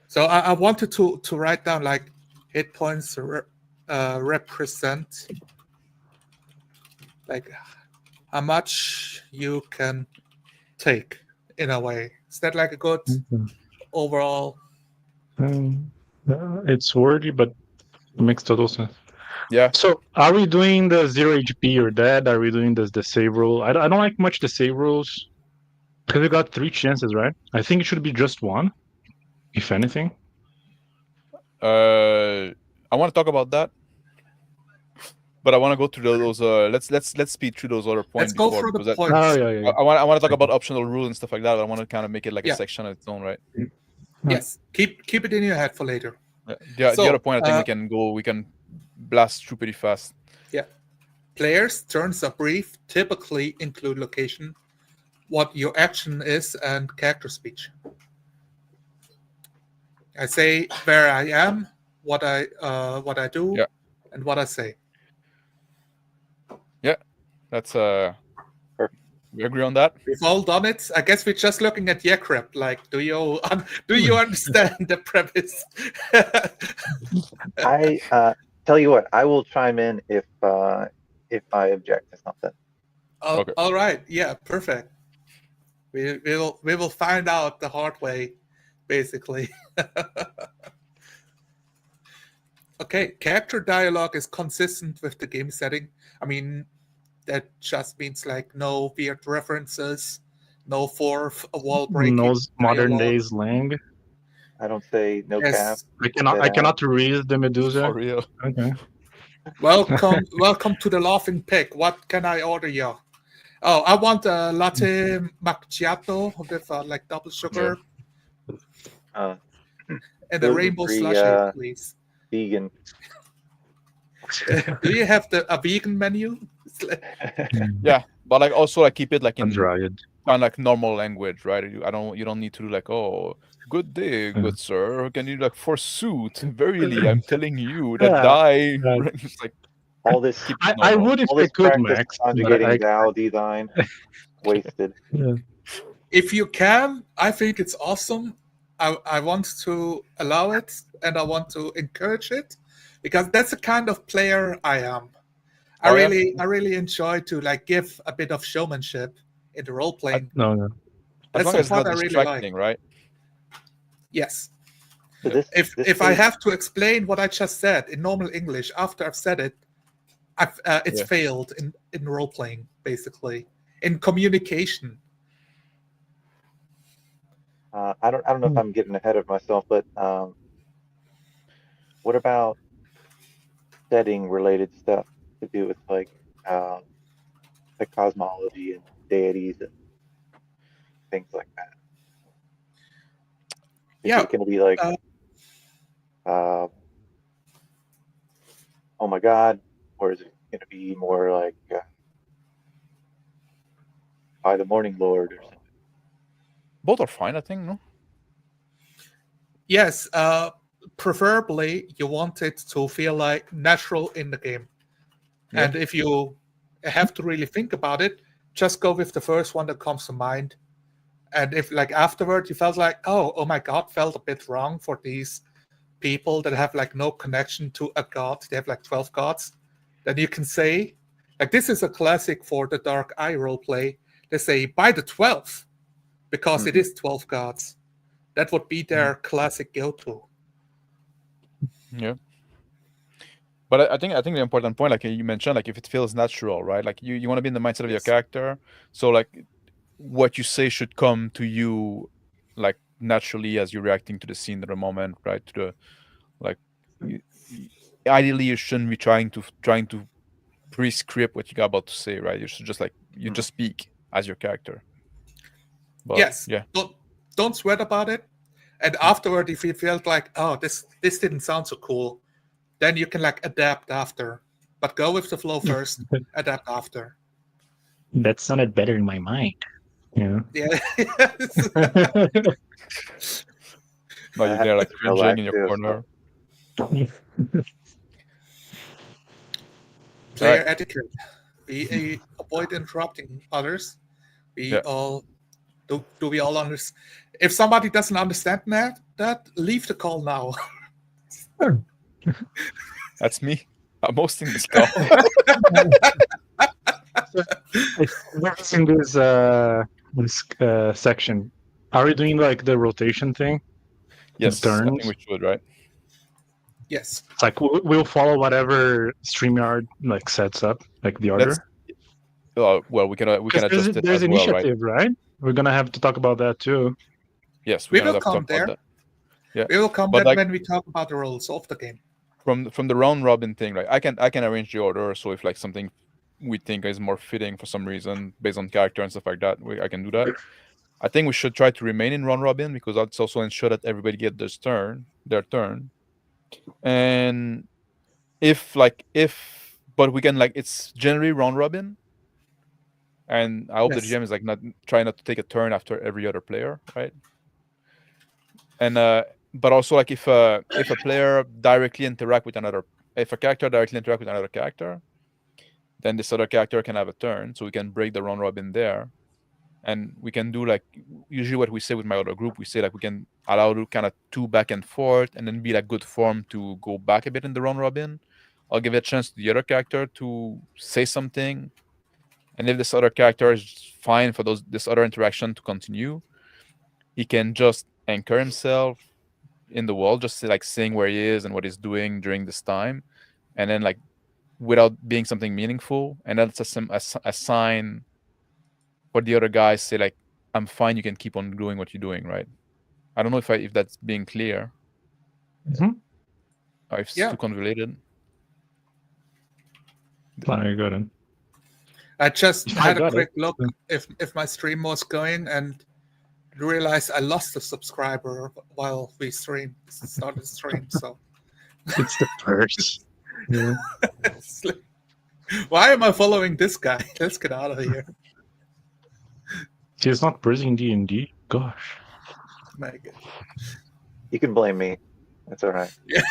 So I wanted to write down like hit points represent like how much you can take in a way. Is that like a good overall? It's wordy, but it makes total sense. Yeah. So are we doing the 0 HP or dead? Are we doing the save rule? I don't like much the save rules because we got 3 chances, right? I think it should be just 1, if anything. I want to talk about that, but I want to go through those. Let's speed through those other points. Let's go through the points. Oh yeah. I want to talk about optional rules and stuff like that. I want to kind of make it like a section of its own, right? Yes, keep it in your head for later. The other point, I think we can blast through pretty fast. Yeah. Players' turns are brief, typically include location, what your action is, and character speech. I say where I am, what I do, and what I say. Yeah, that's we agree on that. We've all done it. I guess we're just looking at Yakrep. Like, do you understand the premise? I tell you what, I will chime in if I object to something. Okay. All right. Yeah. Perfect. We will find out the hard way, basically. Okay. Character dialogue is consistent with the game setting. I mean, that just means like no weird references, no fourth wall breaking. No modern day slang. I don't say no cap. I cannot read the Medusa. For real. Okay. Welcome to the Laughing Pig. What can I order you? Oh, I want a latte macchiato with like double sugar. And a rainbow slushy, please. Vegan. Do you have a vegan menu? Yeah, but like also like keep it like in kind of like normal language, right? You don't need to do like, oh, good day, good sir. Can you like forsooth, verily, I'm telling you that die. It's like all this. I would if I could, Max. Conjugating thou, thee, thine. Wasted. Yeah. If you can, I think it's awesome. I want to allow it and I want to encourage it because that's the kind of player I am. I really enjoy to like give a bit of showmanship in the role playing. No. As long as it's not distracting, right? Yes. So this, If I have to explain what I just said in normal English after I've said it, it's Yeah. failed in role playing, basically, in communication. I don't know if I'm getting ahead of myself, but what about setting related stuff to do with like the cosmology and deities and things like that? Is Yeah. it going to be like, uh, oh my God, or is it going to be more like by the Morning Lord or something? Both are fine, I think. No. Yes. Preferably, you want it to feel like natural in the game. Yeah. And if you have to really think about it, just go with the first one that comes to mind. And if like afterward you felt like, oh my God, felt a bit wrong for these people that have like no connection to a god, they have like 12 gods, then you can say, like, this is a classic for the Dark Eye roleplay. They say by the 12th, because it is 12 gods. That would be their classic go-to. Yeah. But I think the important point, like you mentioned, like if it feels natural, right? Like you want to be in the mindset of your Yes. character. So like what you say should come to you like naturally as you're reacting to the scene at the moment, right? To the like ideally you shouldn't be trying to pre-script what you're about to say, right? You should just like you just speak as your character. But Yes. yeah. Don't sweat about it. And afterward, if you felt like, oh, this didn't sound so cool, then you can like adapt after. But go with the flow first, adapt after. That sounded better in my mind. Yeah. Yeah. No, you're there like That's cringing in your relaxed, corner. Player Alright. etiquette. Avoid interrupting others. Yeah. Do we all understand? If somebody doesn't understand that leave the call now. That's me. I'm hosting this call. In this section, are we doing like the rotation thing? Yes, I think Turns? we should, right? Yes. It's like we'll follow whatever StreamYard like sets up, like the order. Well, we can adjust it There's as well, right? initiative, right? We're gonna have to talk about that too. Yes, We we're gonna will have to come talk there. about that. Yeah, We will come but then like when we talk about the rules of the game. from the round robin thing, right? I can arrange the order, so if like something we think is more fitting for some reason based on character and stuff like that, I can do that. I think we should try to remain in round robin because that's also ensure that everybody get their turn. And but we can like it's generally round robin. And I hope the Yes. GM is like not to take a turn after every other player, right? And but also like if a player directly interact with another, if a character directly interact with another character, then this other character can have a turn, so we can break the round robin there, and we can do like usually what we say with my other group, we say like we can allow to kind of 2 back and forth, and then be like good form to go back a bit in the round robin. I'll give a chance to the other character to say something, and if this other character is fine for this other interaction to continue, he can just anchor himself in the world, just like saying where he is and what he's doing during this time, and then like without being something meaningful, and that's a sign for the other guys say like, I'm fine, you can keep on doing what you're doing, right? I don't know if that's being clear. Or if it's too convoluted. Very good. I just I had a got quick it. look if my stream was going and realized I lost a subscriber while we started the stream. So It's the first. Yeah. it's like, why am I following this guy? Let's get out of here. He's not praising D&D. Gosh. My God. You can blame me. That's all right. Yeah.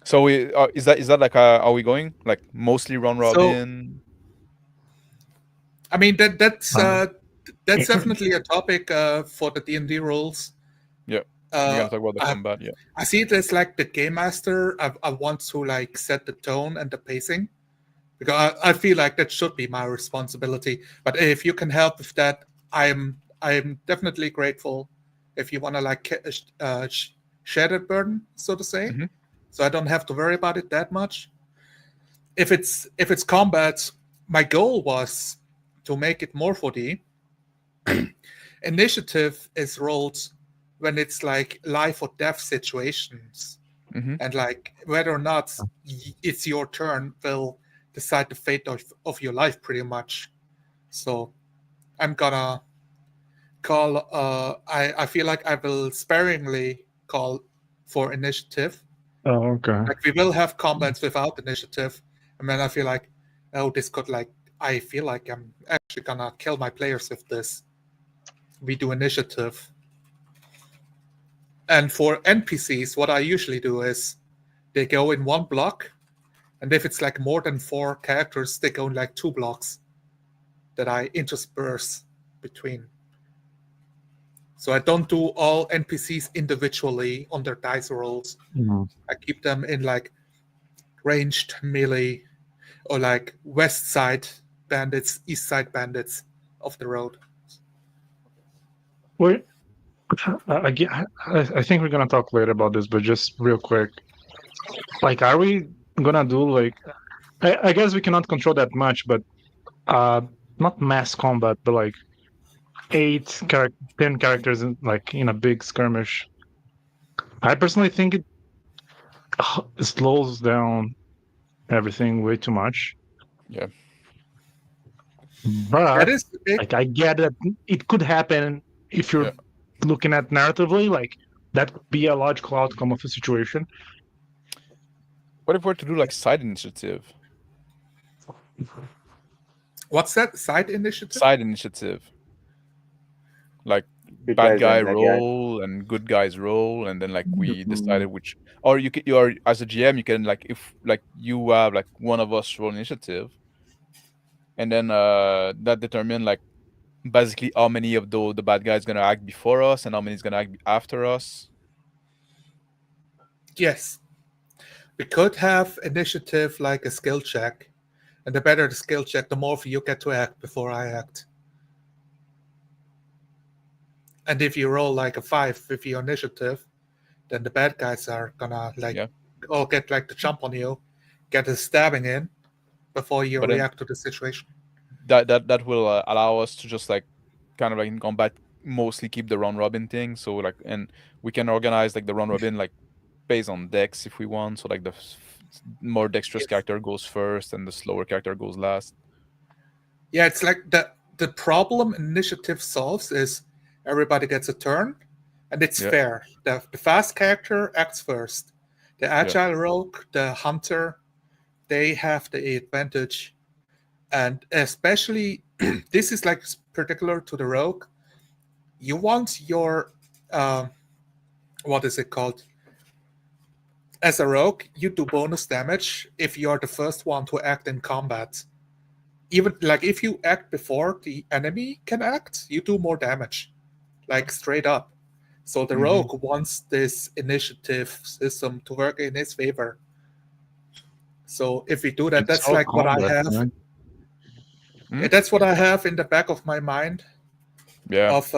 So we is that like are we going like mostly round robin? I mean that's definitely a topic for the D&D rules. Yeah, we're gonna talk about the combat. Yeah, I see it as like the game master. I want to like set the tone and the pacing, because I feel like that should be my responsibility. But if you can help with that, I'm I'm definitely grateful if you want to like share that burden, so to say. Mhm. So I don't have to worry about it that much. If it's combat, my goal was to make it more 4D. Initiative is rolled when it's like life or death situations, Mhm. and like whether or not it's your turn will decide the fate of your life pretty much. So I'm gonna call. I feel like I will sparingly call for initiative. Oh, okay. Like we will have combats without initiative, and then I feel like, oh, this could like. I feel like I'm actually gonna kill my players with this. We do initiative. And for NPCs, what I usually do is they go in one block, and if it's like more than 4 characters, they go in like 2 blocks that I intersperse between. So I don't do all NPCs individually on their dice rolls. Mhm. I keep them in like ranged melee or like west side bandits, east side bandits of the road. Wait, I think we're gonna talk later about this, but just real quick, like, are we gonna do like? I guess we cannot control that much, but uh, not mass combat, but like 10 characters in like in a big skirmish. I personally think it slows down everything way too much. Yeah. That But is the big. like, I get that it could happen if you're Yeah. looking at narratively, like that could be a logical outcome of a situation. What if we're to do like side initiative? What's that? Side initiative? Side initiative. Like Good bad guys guy and bad guys. roll and good guys roll, and then like we Mm. decided which, or you are as a GM, you can like, if like you have like one of us roll initiative, and then that determine like basically how many of the bad guys gonna act before us and how many is gonna act after us. Yes. We could have initiative like a skill check. And the better the skill check, the more you get to act before I act. And if you roll like a 5 with your initiative, then the bad guys are gonna like Yeah. all get like the jump on you, get a stabbing in before you But then react to the situation. that will allow us to just like kind of like in combat mostly keep the round robin thing. So like, and we can organize like the round robin like based on dex if we want. So like the more dexterous Yes. character goes first and the slower character goes last. Yeah, it's like the problem initiative solves is everybody gets a turn, and it's Yeah. fair. The fast character acts first. The agile rogue, the hunter, they have the advantage. And especially, this is like particular to the rogue. You want your, what is it called? As a rogue, you do bonus damage if you're the first one to act in combat. Even like if you act before the enemy can act, you do more damage, like straight up. So the Mhm. rogue wants this initiative system to work in his favor. So if we do that, It's that's all like what I combat, have. man. Hmm? That's what I have in the back of my mind Yeah. of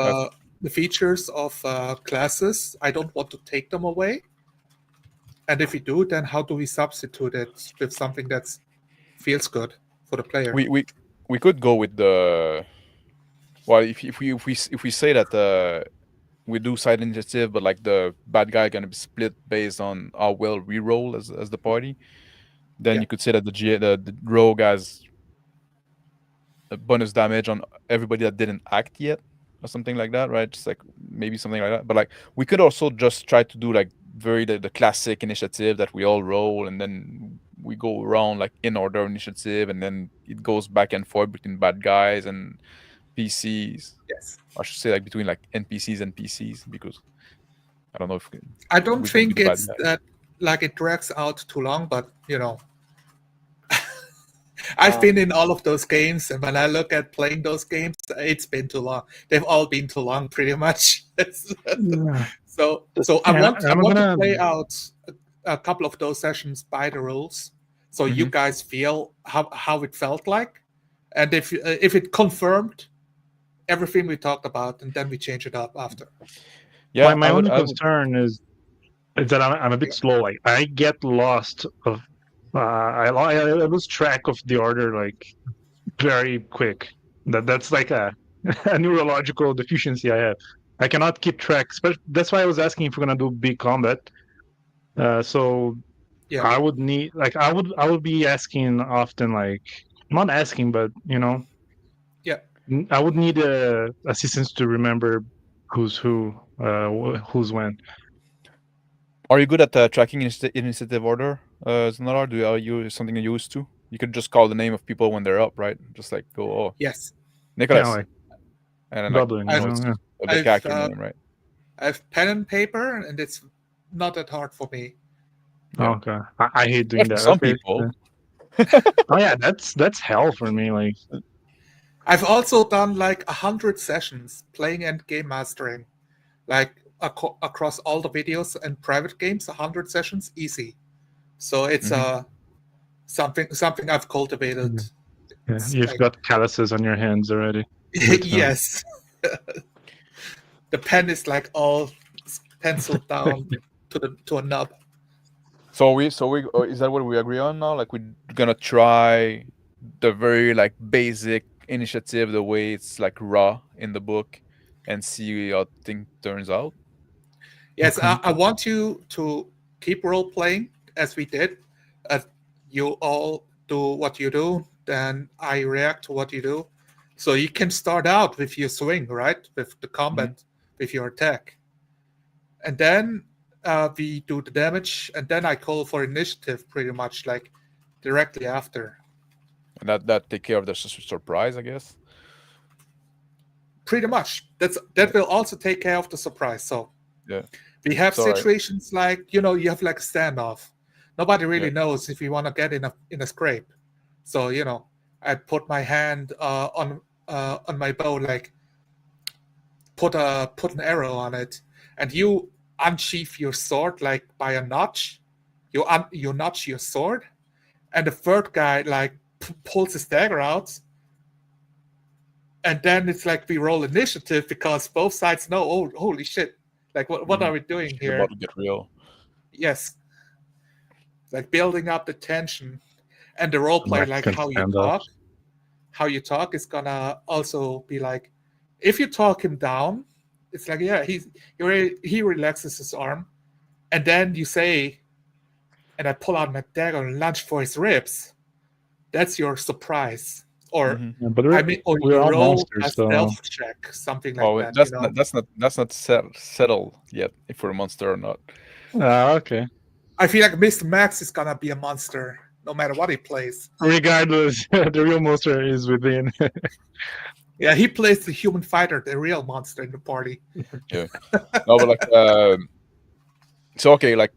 the features of classes. I don't want to take them away. And if we do, then how do we substitute it with something that feels good for the player? We could go with the, well, if we say that we do side initiative, but like the bad guy gonna be split based on how well we roll as the party, then Yeah. you could say that the rogue has a bonus damage on everybody that didn't act yet, or something like that, right? Just like maybe something like that. But like we could also just try to do like the classic initiative that we all roll, and then we go around like in order initiative, and then it goes back and forth between bad guys and PCs. Yes. I should say like between like NPCs and PCs, because I don't know if I don't we can be think the bad it's guy. that like it drags out too long, but I've been in all of those games, and when I look at playing those games, it's been too long. They've all been too long, pretty much. Yeah. So I And want I'm to gonna. play out a couple of those sessions by the rules, so you guys feel how it felt like, and if it confirmed everything we talked about, and then we change it up after. Yeah, my I would. only I would. concern is that I'm a bit slow. Like I get lost of I lose track of the order like very quick. That's like a a neurological deficiency I have. I cannot keep track. But that's why I was asking if we're gonna do big combat. So Yeah. I would need like I would be asking often, like not asking, but Yeah. I would need assistance to remember who's who, who's when. Are you good at tracking initiative order, Zanara? Are you something you used to? You could just call the name of people when they're up, right? Just like go, oh, Yes. Nicholas, Yeah, like and then doubling. like, You know, the I've, character name, right? I have pen and paper, and it's not that hard for me. yeah. Yeah. Okay, I hate Yeah, doing for that. some Okay. people. Oh yeah, that's hell for me. Like I've also done like 100 sessions playing and game mastering, like across all the videos and private games. 100 sessions, easy. So it's something I've cultivated. yeah, It's you've like, got calluses on your hands already. But, yes, the pen is like all penciled down to a nub. So is that what we agree on now? Like we're gonna try the very like basic initiative, the way it's like raw in the book, and see how thing turns out. Yes, Okay. I want you to keep role playing as we did. You all do what you do, then I react to what you do. So you can start out with your swing, right? With the combat, with your attack. And then we do the damage, and then I call for initiative pretty much like directly after. And that take care of the surprise, I guess. Pretty much. That will also take care of the surprise. So Yeah. we have It's all right. situations like, you have like a standoff. Nobody really Yeah. knows if you want to get in a scrape. So, I put my hand on my bow, like put an arrow on it, and you unsheath your sword like by a notch. You notch your sword, and the third guy like pulls his dagger out, and then it's like we roll initiative because both sides know, oh, holy shit, like what are we doing Shit here? about to get real. Yes, like building up the tension, and the role play, like Mexican standoffs. how you talk is gonna also be like, if you talk him down, it's like, yeah, he relaxes his arm, and then you say, and I pull out my dagger and lunge for his ribs. That's your surprise, or Yeah, but or we're you all roll monsters, a so stealth check, something like Oh, that. that's not settled yet if we're a monster or not. okay. I feel like Mr. Max is gonna be a monster no matter what he plays. Regardless, the real monster is within. Yeah, he plays the human fighter, the real monster in the party. Yeah. No, but like so okay, like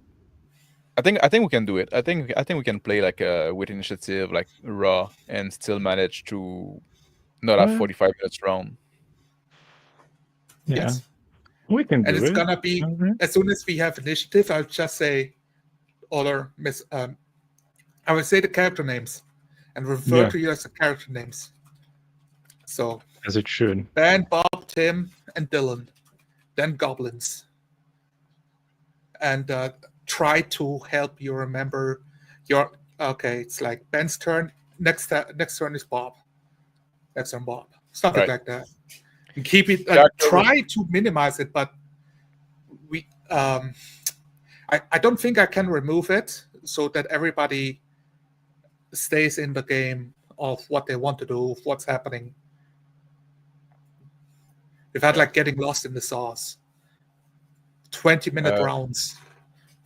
I think we can do it. I think we can play like with initiative, like raw, and still manage to not have Yeah. 45 minutes round. Yeah, Yes. we can And do it's it. gonna be, Okay. as soon as we have initiative, I'll just say other I will say the character names and refer Yeah. to you as the character names. So As it should. Ben, Bob, Tim, and Dylan. Then goblins. And try to help you remember your, okay, it's like Ben's turn, next turn is Bob. Next turn Bob. Something Right. like that. And keep it, Character- try to minimize it, but we I don't think I can remove it so that everybody stays in the game of what they want to do, of what's happening. We've had like getting lost in the sauce. 20-minute rounds,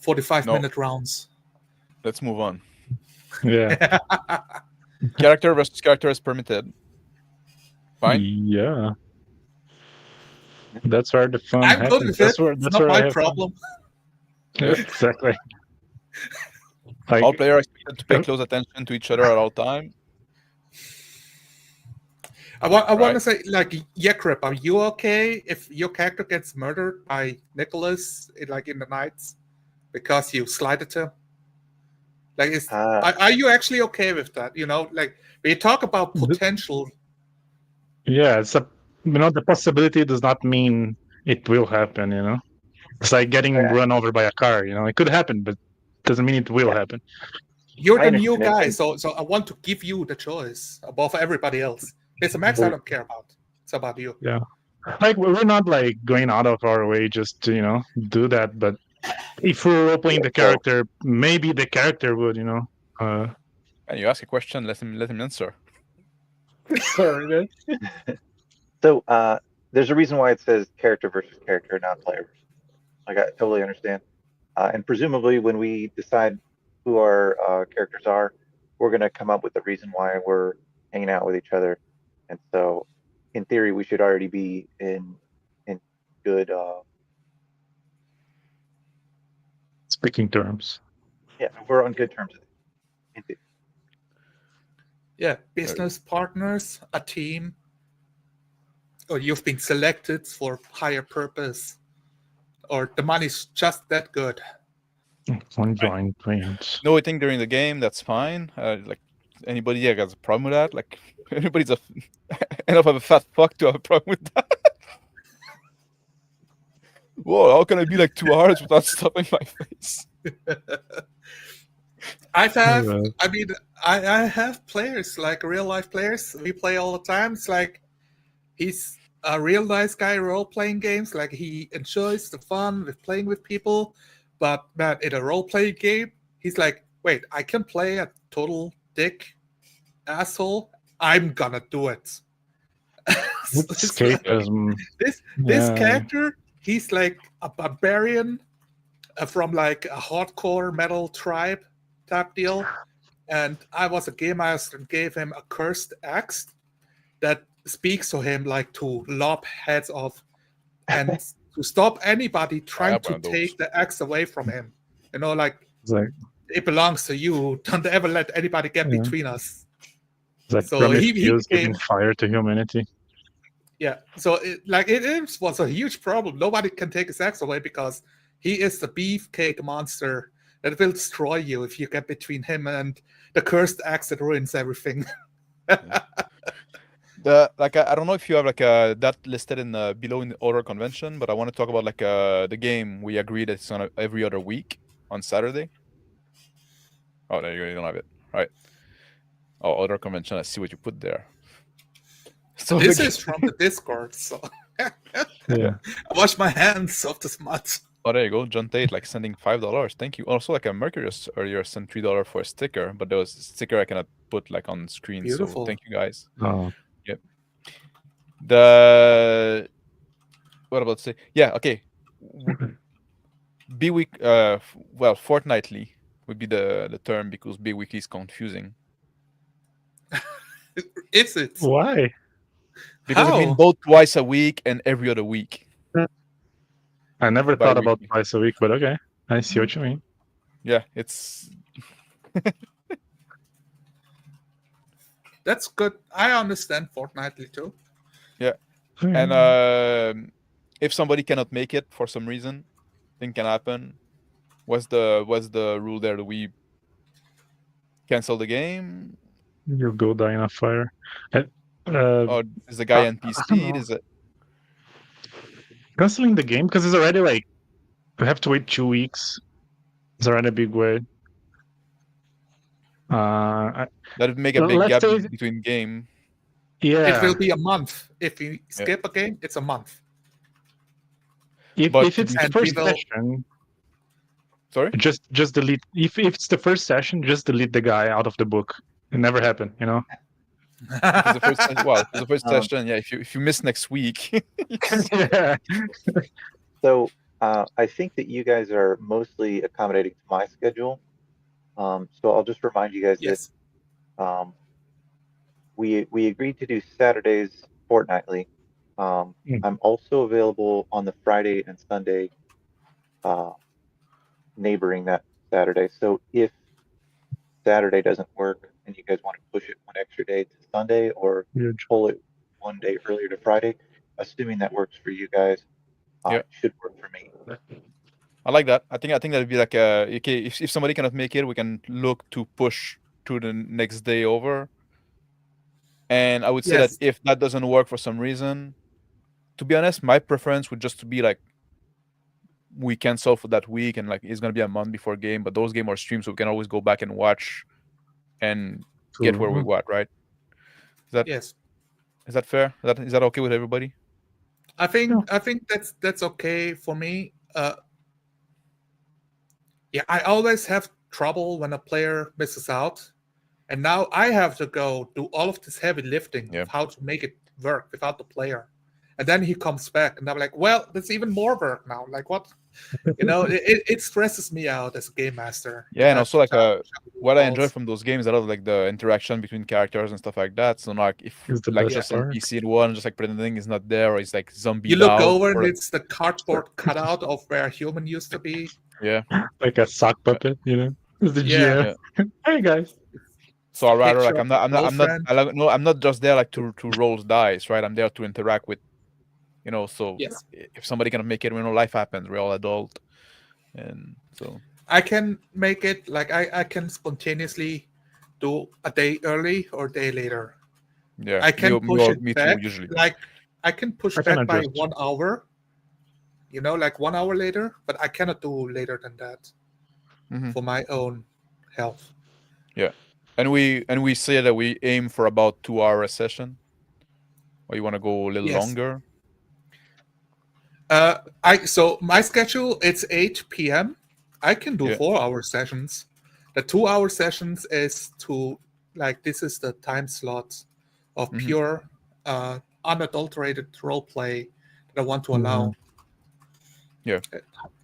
45-minute rounds. Let's move on. Yeah. Character versus character is permitted. Fine. Yeah. That's where the fun I'm happens. good with That's it. where It's that's not where I my have fun. problem. Yeah, exactly. Like, All players are expected to pay close attention to each other at all time. I want Right. to say, like, Yekrip, are you okay if your character gets murdered by Nicholas in the nights because you slighted him? Like, are you actually okay with that? Like, when you talk about potential. yeah, the possibility does not mean it will happen. It's like getting Right. run over by a car. It could happen, but doesn't mean it will Yeah. happen. You're I the new understand guy, it. so I want to give you the choice above everybody else. It's a Max I don't care about. It's about you. Yeah, like we're not like going out of our way just to do that, but if we're role playing the So- character, maybe the character would. And you ask a question, let him answer. Sorry, man. So there's a reason why it says character versus character, not player versus. Like I totally understand. And presumably, when we decide who our characters are, we're going to come up with a reason why we're hanging out with each other. And so, in theory, we should already be in good. Speaking terms. Yeah, we're on good terms. In theory. Yeah, business partners, a team, or you've been selected for higher purpose, or the money's just that good. Conjoined twins. No eating during the game, that's fine. Like anybody here has a problem with that? Like anybody's enough of a fat fuck to have a problem with that. Whoa, how can I be like 2 hours without stuffing my face? I Alright. mean, I have players, like real life players. We play all the time. It's like he's a real nice guy role playing games. Like he enjoys the fun with playing with people. But man, in a role playing game, he's like, wait, I can play a total dick asshole. I'm gonna do it. It's It's like, escapism. this Yeah. character, he's like a barbarian from like a hardcore metal tribe type deal. And I was a game master and gave him a cursed axe that speaks to him like to lob heads off and to stop anybody trying have to one of those. take the axe away from him. Like It's like it belongs to you. Don't ever let anybody get Yeah. between us. it's like So he Prometheus became, giving fire to humanity. yeah. So was a huge problem. Nobody can take his axe away because he is the beefcake monster that will destroy you if you get between him and the cursed axe that ruins everything. I don't know if you have like that listed in below in the order convention, but I want to talk about like the game we agreed it's on every other week on Saturday. Oh, there you go. You don't have it. All right. Oh, order convention. I see what you put there. So This the is from the Discord, so Yeah. I wash my hands of the smut. Oh, there you go. John Tate, like sending $5. Thank you. Also, like a Mercurius earlier sent $3 for a sticker, but there was a sticker I cannot put like on screen. Beautiful. So thank you guys. Oh, The what about to say? Yeah, okay. B-week well, fortnightly would be the term because B-weekly is confusing. Is it? why? Because it means How? both twice a week and every other week. I never thought about Bi-weekly. twice a week, but okay. I see what you mean. Yeah, it's That's good. I understand fortnightly too. and if somebody cannot make it for some reason, thing can happen. What's the rule there? Do we cancel the game? You go die in a fire. And, Or is the guy I NP don't speed? know. Is it canceling the game because it's already like we have to wait 2 weeks. It's already a big wait. that would make a big Let's gap say- between game? Yeah. It will be a month. If you skip a game, it's a month. But if it's the and we first will- session, Sorry? just delete. If it's the first session, just delete the guy out of the book. It never happened, you know. If it's the first well, if it's the first Um, session, yeah. If you miss next week, Yeah. So I think that you guys are mostly accommodating to my schedule. So I'll just remind you guys Yes. that we agreed to do Saturdays fortnightly. I'm also available on the Friday and Sunday, neighboring that Saturday. So if Saturday doesn't work and you guys want to push it one extra day to Sunday or Huge. pull it one day earlier to Friday, assuming that works for you guys, Yeah. should work for me. I like that. I think that'd be like okay. If somebody cannot make it, we can look to push to the next day over. And I would say Yes. that if that doesn't work for some reason, to be honest, my preference would just to be like we cancel for that week and like it's gonna be a month before game, but those game are streamed, so we can always go back and watch and get where we True. what, right? Yes, Is that fair? Is that okay with everybody? I Yeah. think that's okay for me. Yeah, I always have trouble when a player misses out, and now I have to go do all of this heavy lifting Yeah. of how to make it work without the player, and then he comes back, and I'm like, well, that's even more work now. Like what? It stresses me out as a game master. Yeah, and also like juggle what I enjoy balls. from those games is a lot of like the interaction between characters and stuff like that. So like if Is the like best just part. NPC in one, just like pretending is not there, or it's like You zombied look out, over, and or like, it's the cardboard cutout of where a human used to be. yeah, Like a sock puppet, It's the Yeah. GM. yeah. Hey guys. So I rather like Picture of your girlfriend. I'm not just there like to roll dice, right? I'm there to interact with, So Yes. if somebody cannot make it, life happens. We're all adult, and so I can make it like I can spontaneously do a day early or a day later. yeah, I can push it me too back. usually. Like I can push I can back by adjust. 1 hour, like 1 hour later, but I cannot do later than that Mhm. for my own health. Yeah, and we say that we aim for about 2 hour a session, or you want to go a little Yes. longer. So my schedule it's 8 p.m. I can do Yeah. 4-hour sessions. The 2-hour sessions is this is the time slot of Mhm. pure unadulterated role play that I want to Mhm. allow. Yeah.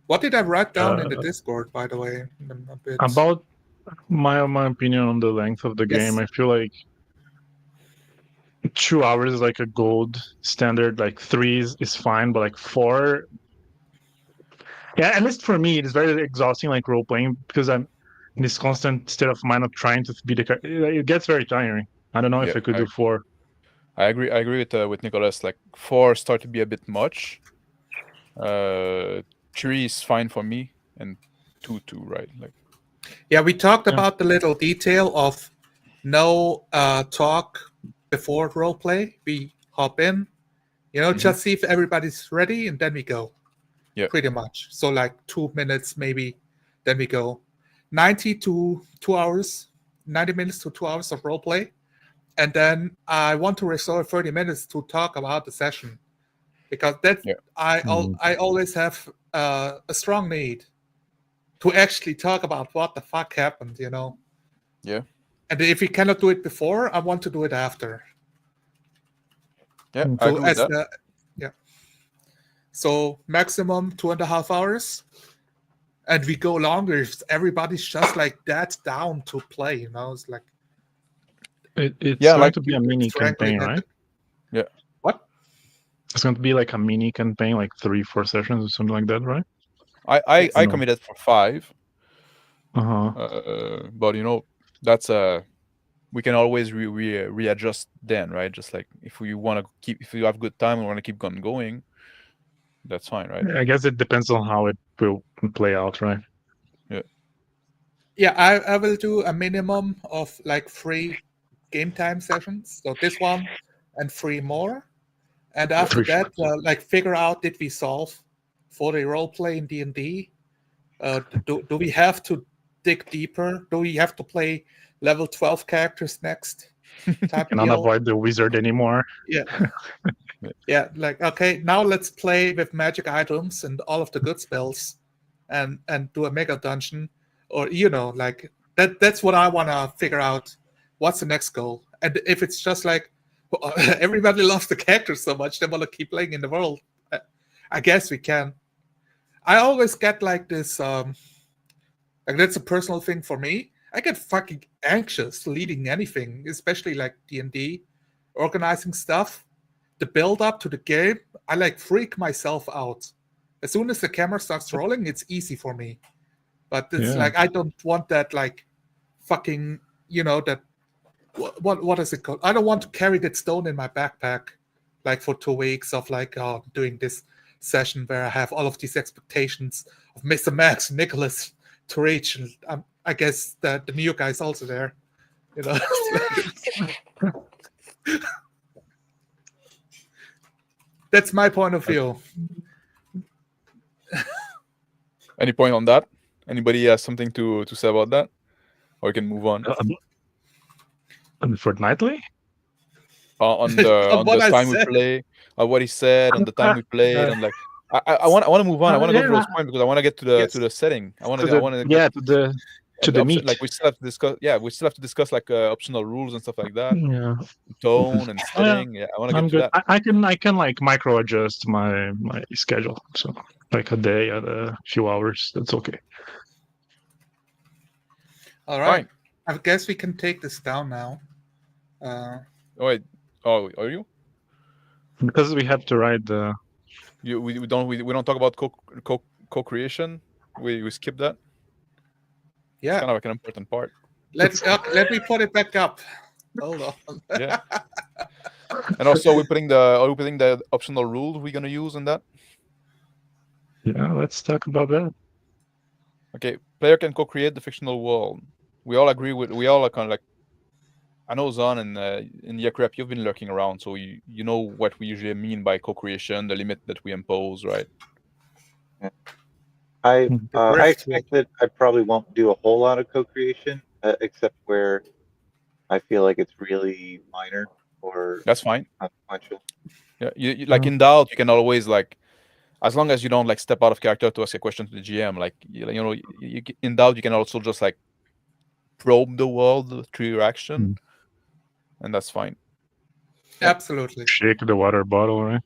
What did I write down in the Discord, by the way? I'm a bit... About my opinion on the length of the Yes. game, I feel like 2 hours is like a gold standard. Like 3 is fine, but like 4, yeah, at least for me, it is very exhausting. Like role playing because I'm in this constant state of mind of trying to be the. It gets very tiring. I don't know if Yeah, I could do 4. I agree with Nicholas. Like 4 start to be a bit much. 3 is fine for me, and 2 too, right? Like Yeah, we talked Yeah. about the little detail of no talk before role play. We hop in, just see if everybody's ready, and then we go. Yeah. Pretty much. So like 2 minutes maybe, then we go. 90 to 2 hours, 90 minutes to 2 hours of role play, and then I want to reserve 30 minutes to talk about the session, because I always have a strong need to actually talk about what the fuck happened, Yeah. And if we cannot do it before, I want to do it after. Yeah, I agree with that. So maximum 2.5 hours, and we go longer if everybody's just like that down to play. It's like It's Yeah, going like to be a mini strangling campaign, at right? Yeah. What? It's going to be like a mini campaign, like 3-4 sessions or something like that, right? I Yes. No. committed for 5. Uh-huh. But that's we can always readjust then, right? Just like if we want to if you have good time and want to keep going, that's fine, right? I guess it depends on how it will play out, right? Yeah, I will do a minimum of like 3 game time sessions. So this one and 3 more. And after Three that, like figure out, did we solve for the role play in D&D? Do we have to dig deeper? Do we have to play level 12 characters next? Type Cannot deal? avoid the wizard anymore. Yeah. Yeah, like okay, now let's play with magic items and all of the good spells and do a mega dungeon, or like that's what I want to figure out. What's the next goal? And if it's just like everybody loves the characters so much they want to keep playing in the world, I guess we can. I always get like this like that's a personal thing for me. I get fucking anxious leading anything, especially like D&D, organizing stuff. The build up to the game, I like freak myself out. As soon as the camera starts rolling, it's easy for me. But it's like I don't want that like fucking that what is it called? I don't want to carry that stone in my backpack like for 2 weeks of like doing this session where I have all of these expectations of Mr. Max, Nicholas to reach, and I guess the new guy's also there. That's my point of view. Any point on that? Anybody has something to say about that? Or we can move on. Fortnightly? On the On on what the I time we said. play, what he said, on the time we played, and like I want to move on. I want to go through those points because I want to get to the Yes. to the setting. I want to to the get to the option, meat. like we still have to discuss. Yeah, we still have to discuss like optional rules and stuff like that, Yeah, tone and setting. Yeah, I want to get I'm to good. that. I can like micro adjust my schedule. So like a day at a few hours. That's okay. All right. Fine. I guess we can take this down now. Oh wait. Oh, are you? Because we have to write the. We don't talk about co-creation. We skip that. It's Yeah. kind of like an important part. Let me put it back up. Hold on. Yeah. And also, are we putting the optional rules we're gonna use in that? Yeah, let's talk about that. Okay, player can co-create the fictional world. We all are kind of like. I know Zon and Yakrep, you've been lurking around, so you know what we usually mean by co-creation, the limit that we impose, right? I Driftwood. expect that I probably won't do a whole lot of co-creation, except where I feel like it's really minor or That's fine. consequential. Yeah, you like in doubt, you can always like, as long as you don't like step out of character to ask a question to the GM, like in doubt, you can also just like probe the world through your action, and that's fine. Absolutely. Shake the water bottle, right?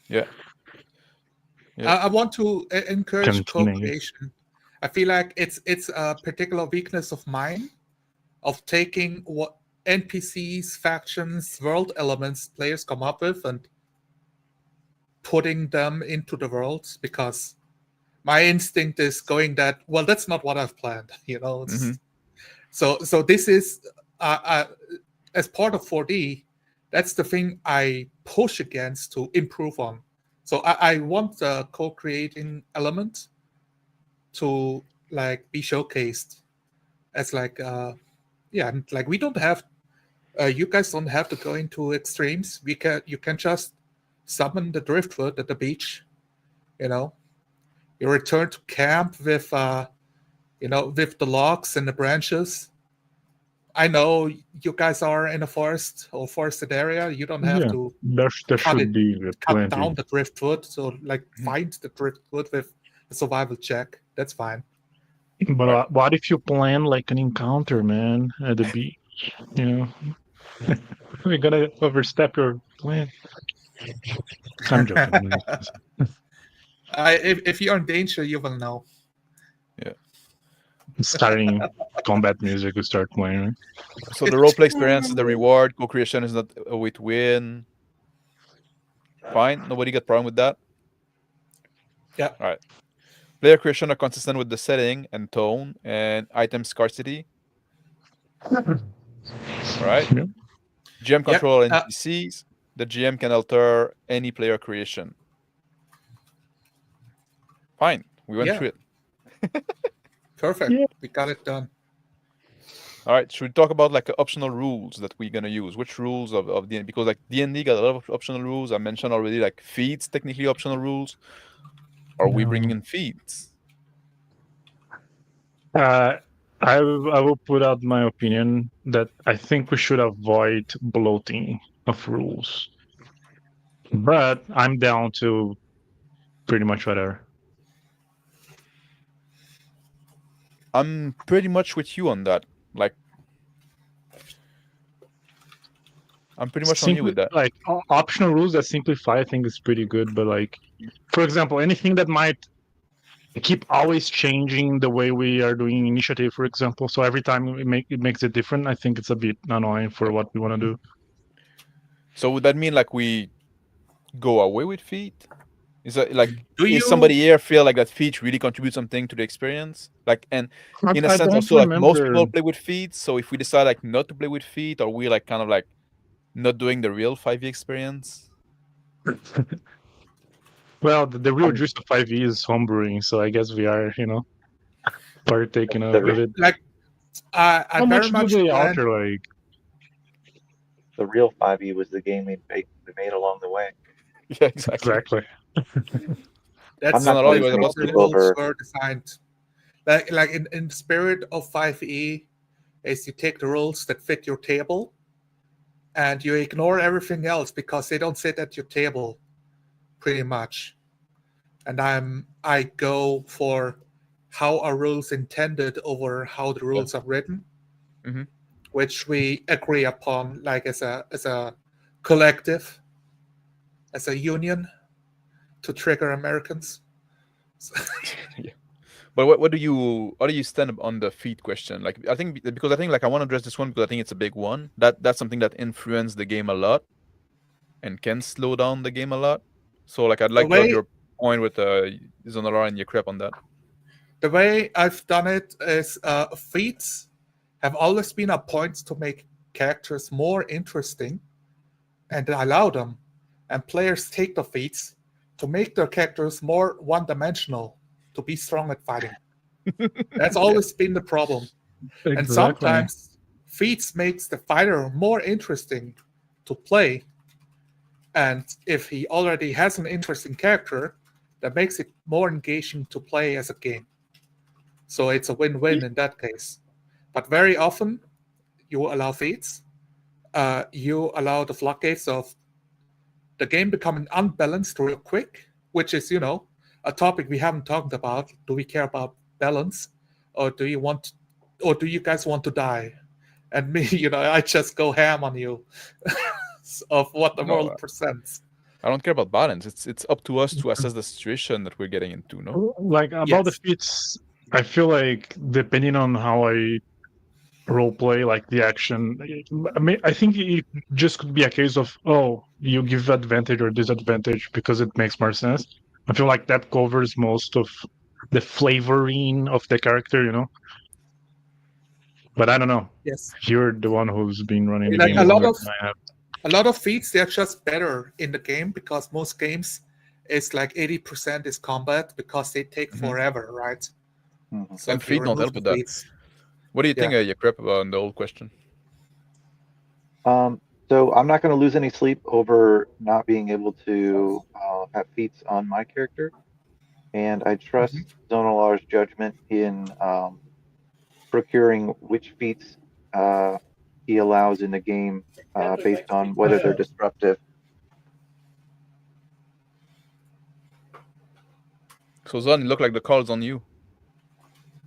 Yeah. Yeah. I want to encourage Cantina. co-creation. I feel like it's a particular weakness of mine, of taking what NPCs, factions, world elements players come up with and putting them into the worlds, because my instinct is going that, well, that's not what I've planned, Mhm. So this is as part of 4D, that's the thing I push against to improve on. So I want the co-creating element to like be showcased as like and like we don't have you guys don't have to go into extremes. You can just summon the driftwood at the beach, you return to camp with with the logs and the branches. I know you guys are in a forest or forested area. You don't have to There should be cut plenty. down the driftwood. So like find the driftwood with a survival check. That's fine. But what if you plan like an encounter, man, at the beach? We're gonna overstep your plan. I'm joking. If you're in danger, you will know. Yeah. Starting combat music will start playing. Right? So the roleplay experience is the reward. Co-creation is not a way to win. Fine. Nobody got problem with that. Yeah. All right. Player creation are consistent with the setting and tone and item scarcity. All right. Yeah. GM control NPCs. The GM can alter any player creation. Fine. We went through it. Perfect. Yeah. We got it done. All right. Should we talk about like optional rules that we're gonna use? Which rules of D&D? Because like D&D got a lot of optional rules. I mentioned already like feats, technically optional rules. Are we bringing in feats? I will put out my opinion that I think we should avoid bloating of rules. But I'm down to pretty much whatever. I'm pretty much with you on that. Like, I'm pretty much on you with that. Like optional rules that simplify, I think is pretty good. But like, for example, anything that might keep always changing the way we are doing initiative, for example. So every time it makes it different. I think it's a bit annoying for what we want to do. So would that mean like we go away with feat? Is that like Is somebody here feel like that feat really contributes something to the experience? Like, and in a sense also like most people play with feats. So if we decide like not to play with feat, are we like kind of like not doing the real 5e experience? Well, the real juice of 5e is homebrewing, so I guess we are, partaking of it. Like, I How very much do they plan. alter? Like, The real 5e was the game we made along the way. Yeah, exactly. Exactly. That's I'm not Not how all going you to are make about the to. people rules over. were designed. Like in the spirit of 5e, is you take the rules that fit your table, and you ignore everything else because they don't sit at your table, pretty much. And I go for how are rules intended over how the rules are written, Mhm. which we agree upon, like as a collective, as a union, to trigger Americans. Yeah. But what do you stand up on the feet question? Like I think because I think like I want to address this one because I think it's a big one. That's something that influenced the game a lot and can slow down the game a lot. So like I'd The like to have way your point with Zonalar and your crap on that. the way I've done it is feats have always been a point to make characters more interesting and allow them, and players take the feats to make their characters more one-dimensional, to be strong at fighting. That's Yeah. always been the problem. And Exactly. sometimes feats makes the fighter more interesting to play, and if he already has an interesting character, that makes it more engaging to play as a game. So it's a win-win in that case. But very often you allow feats, you allow the floodgates of the game becoming unbalanced real quick, which is, a topic we haven't talked about. Do we care about balance, or do you guys want to die? And me, I just go ham on you of what the No, world presents. I don't care about balance. It's up to us to assess the situation that we're getting into. No. Like about the Yes. feats, I feel like depending on how I role play, like the action, I mean, I think it just could be a case of, oh, you give advantage or disadvantage because it makes more sense. I feel like that covers most of the flavoring of the character, But I don't know. Yes. You're the one who's been running the Like game a lot longer of than I have. a lot of feats, they're just better in the game because most games is like 80% is combat because they take Mhm. forever, right? Mhm. So And if you feet don't remove help the with that. feats, What do you think, yeah. your crap about the old question? So I'm not going to lose any sleep over not being able to have feats on my character, and I trust Zonalar's judgment in procuring which feats he allows in the game based on whether they're disruptive. So Zan, it look like the call's on you.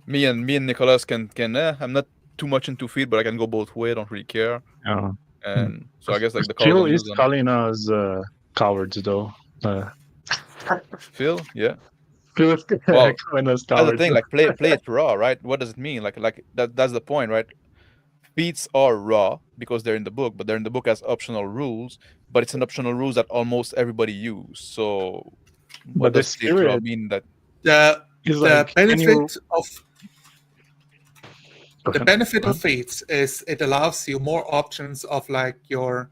Me and Nicholas can. I'm not too much into feet, but I can go both way. I don't really care. Uh, And so I guess like the call's Phil on you, is Zan. calling us cowards, though. Phil, yeah. Phil is Well, calling us that's the cowards. thing. Like play it raw, right? What does it mean? Like that's the point, right? Feats are raw because they're in the book, but they're in the book as optional rules. But it's an optional rules that almost everybody use. So what But the does play it raw spirit mean? That The is the like, can you? benefit of Go the ahead. benefit of feats is it allows you more options of like your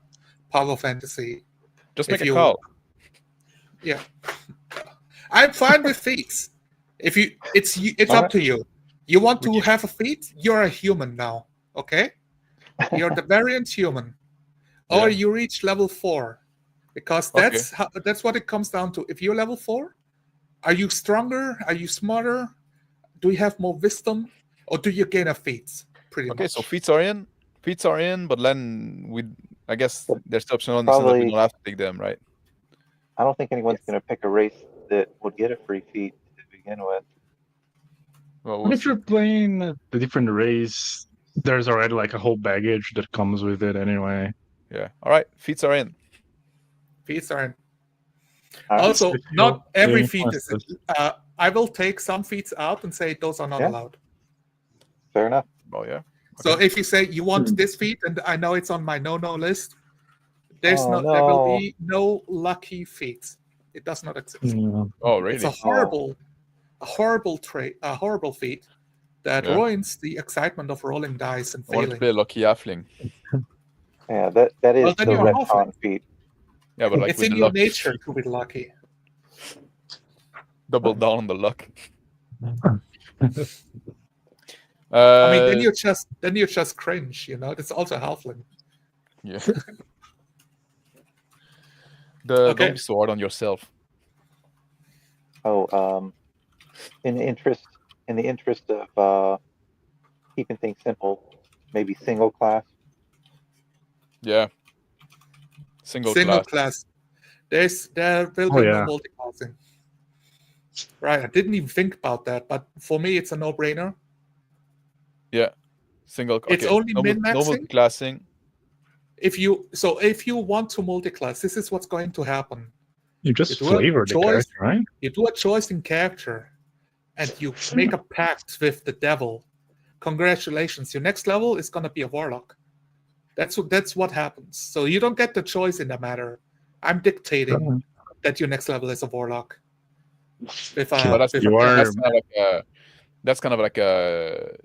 power fantasy. just make If a you, call. yeah, I'm fine with feats. If you, it's All up right. to you. You want Would to you? have a feat? You're a human now, okay? You're the variant human, or Yeah. you reach level 4, because Okay. that's what it comes down to. If you're level 4, are you stronger? Are you smarter? Do you have more wisdom, or do you gain a feat? Pretty Okay. So much. feats are in. Feats are in, but then I guess But they're still optional in the sense that we probably, don't have to take them, right? I don't think anyone's Yes. going to pick a race that would get a free feat to begin with. Well, What we'll if see. you're playing the different race? There's already like a whole baggage that comes with it anyway. Yeah. All right. Feats are in. Feats are in. All right. Also, If not you every feat influence is. this. I will take some feats out and say those are not Yeah. allowed. Fair enough. Oh yeah. So Okay. if you say you want this feat, and I know it's on my no list, there Oh will no. be no lucky feat. It does not exist. Yeah. Oh It's a really? horrible trait, a horrible feat that Yeah. ruins the excitement of rolling dice and I wanted to failing. play a lucky halfling. Yeah, that Well, is then the you're a halfling. retcon feat. Yeah, but like It's with in the your luck, nature to be lucky. double down on the luck. I mean, then Uh, you just cringe. That's also halfling. yeah. Don't Okay. be so hard on yourself. Oh, in the interest of keeping things simple, maybe single class. Yeah. Single Single class. class. There will Oh be no yeah. multiclassing. Right. I didn't even think about that, but for me, it's a no-brainer. Yeah. Single. It's Okay. only No min-maxing. multiclassing. If you want to multiclass, this is what's going to happen. You just do a flavor the choice. character, right? You do a choice in character, and you make a pact with the devil. Congratulations, your next level is gonna be a warlock. That's what happens. So you don't get the choice in the matter. I'm dictating that your next level is a warlock. With But a You are that's kind of like a. That's kind of like a.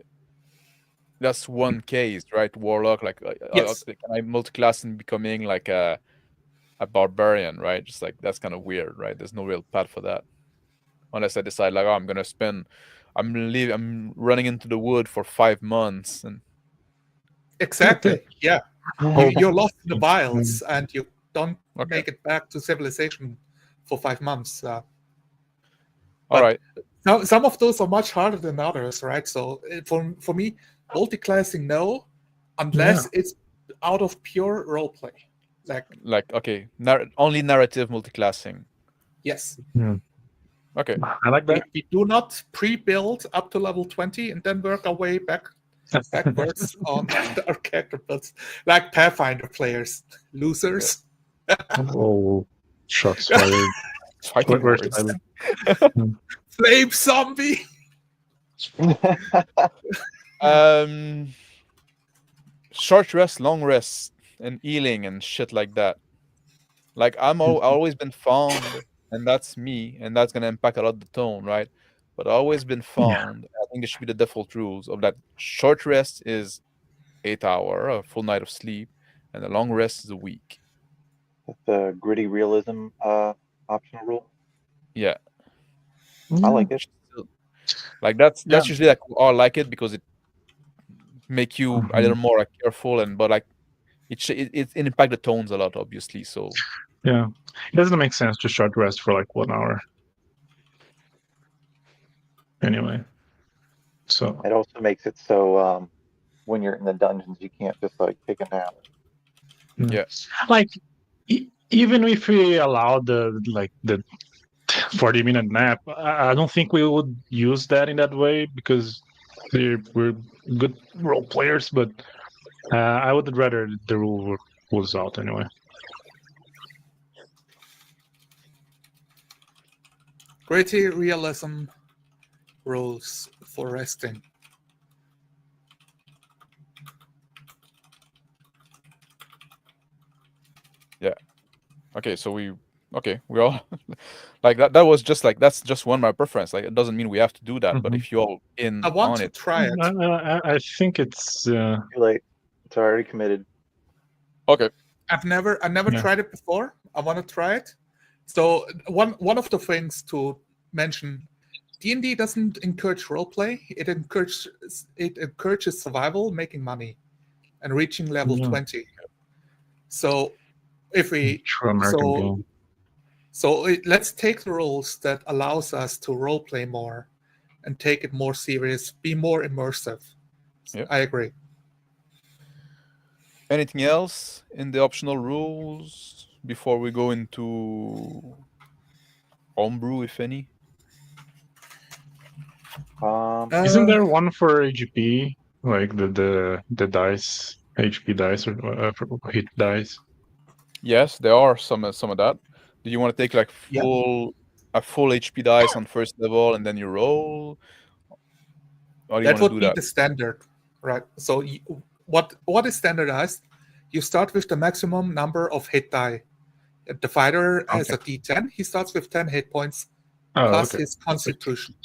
That's one case, right? Warlock, like Yes. can I multiclass and becoming like a barbarian, right? Just like that's kind of weird, right? There's no real path for that, unless I decide like, oh, I'm running into the wood for 5 months, and Exactly. Yeah. You're lost in the wilds, and you don't Okay. make it back to civilization for 5 months. all But- right, Now, some of those are much harder than others, right? So for me, multiclassing no, unless it's out of pure roleplay. like okay, only narrative multiclassing. Yes, Okay, I like that. we do not pre-build up to level 20 and then work our way backwards on our character builds, like Pathfinder players, losers. Oh, shots fired. fighting Where's words. Tyler? Flame zombie. Short rest, long rest, and healing and shit like that. Like always been found, and that's me, and that's gonna impact a lot the tone, right? But always been found. I think there should be the default rules of that. Short rest is 8 hour, a full night of sleep, and the long rest is a week. The gritty realism optional rule. Yeah, I like it. like that's Yeah. usually like I like it because it make you a little more like careful, and but like it impact the tones a lot, obviously. So Yeah, it doesn't make sense to short rest for like 1 hour. Anyway, so It also makes it so when you're in the dungeons, you can't just like take a nap. Yeah. like even if we allow the 40-minute nap, I don't think we would use that in that way because we're good role players. But I would rather the rule was out anyway. Gritty realism rules for resting. okay, so we all like that. That was just like that's just one my preference. Like it doesn't mean we have to do that, but if you're all in I want on to it, try it. I think it's Too late. It's already committed. okay. I've never Yeah. tried it before. I want to try it. So one of the things to mention, D&D doesn't encourage roleplay. It encourages survival, making money, and reaching level Yeah. 20. So if we true American game. let's take the rules that allows us to roleplay more and take it more serious, be more immersive. Yep. I agree. Anything else in the optional rules before we go into homebrew, if any? Isn't there one for HP, like the dice, HP dice or hit dice? Yes, there are some of that. Do you want to take like Yeah. a full HP dice on first level and then you roll? Or do you That want to would do be that? the standard, right? So what is standardized? You start with the maximum number of hit die. The fighter has a D10. He starts with 10 hit points plus his constitution.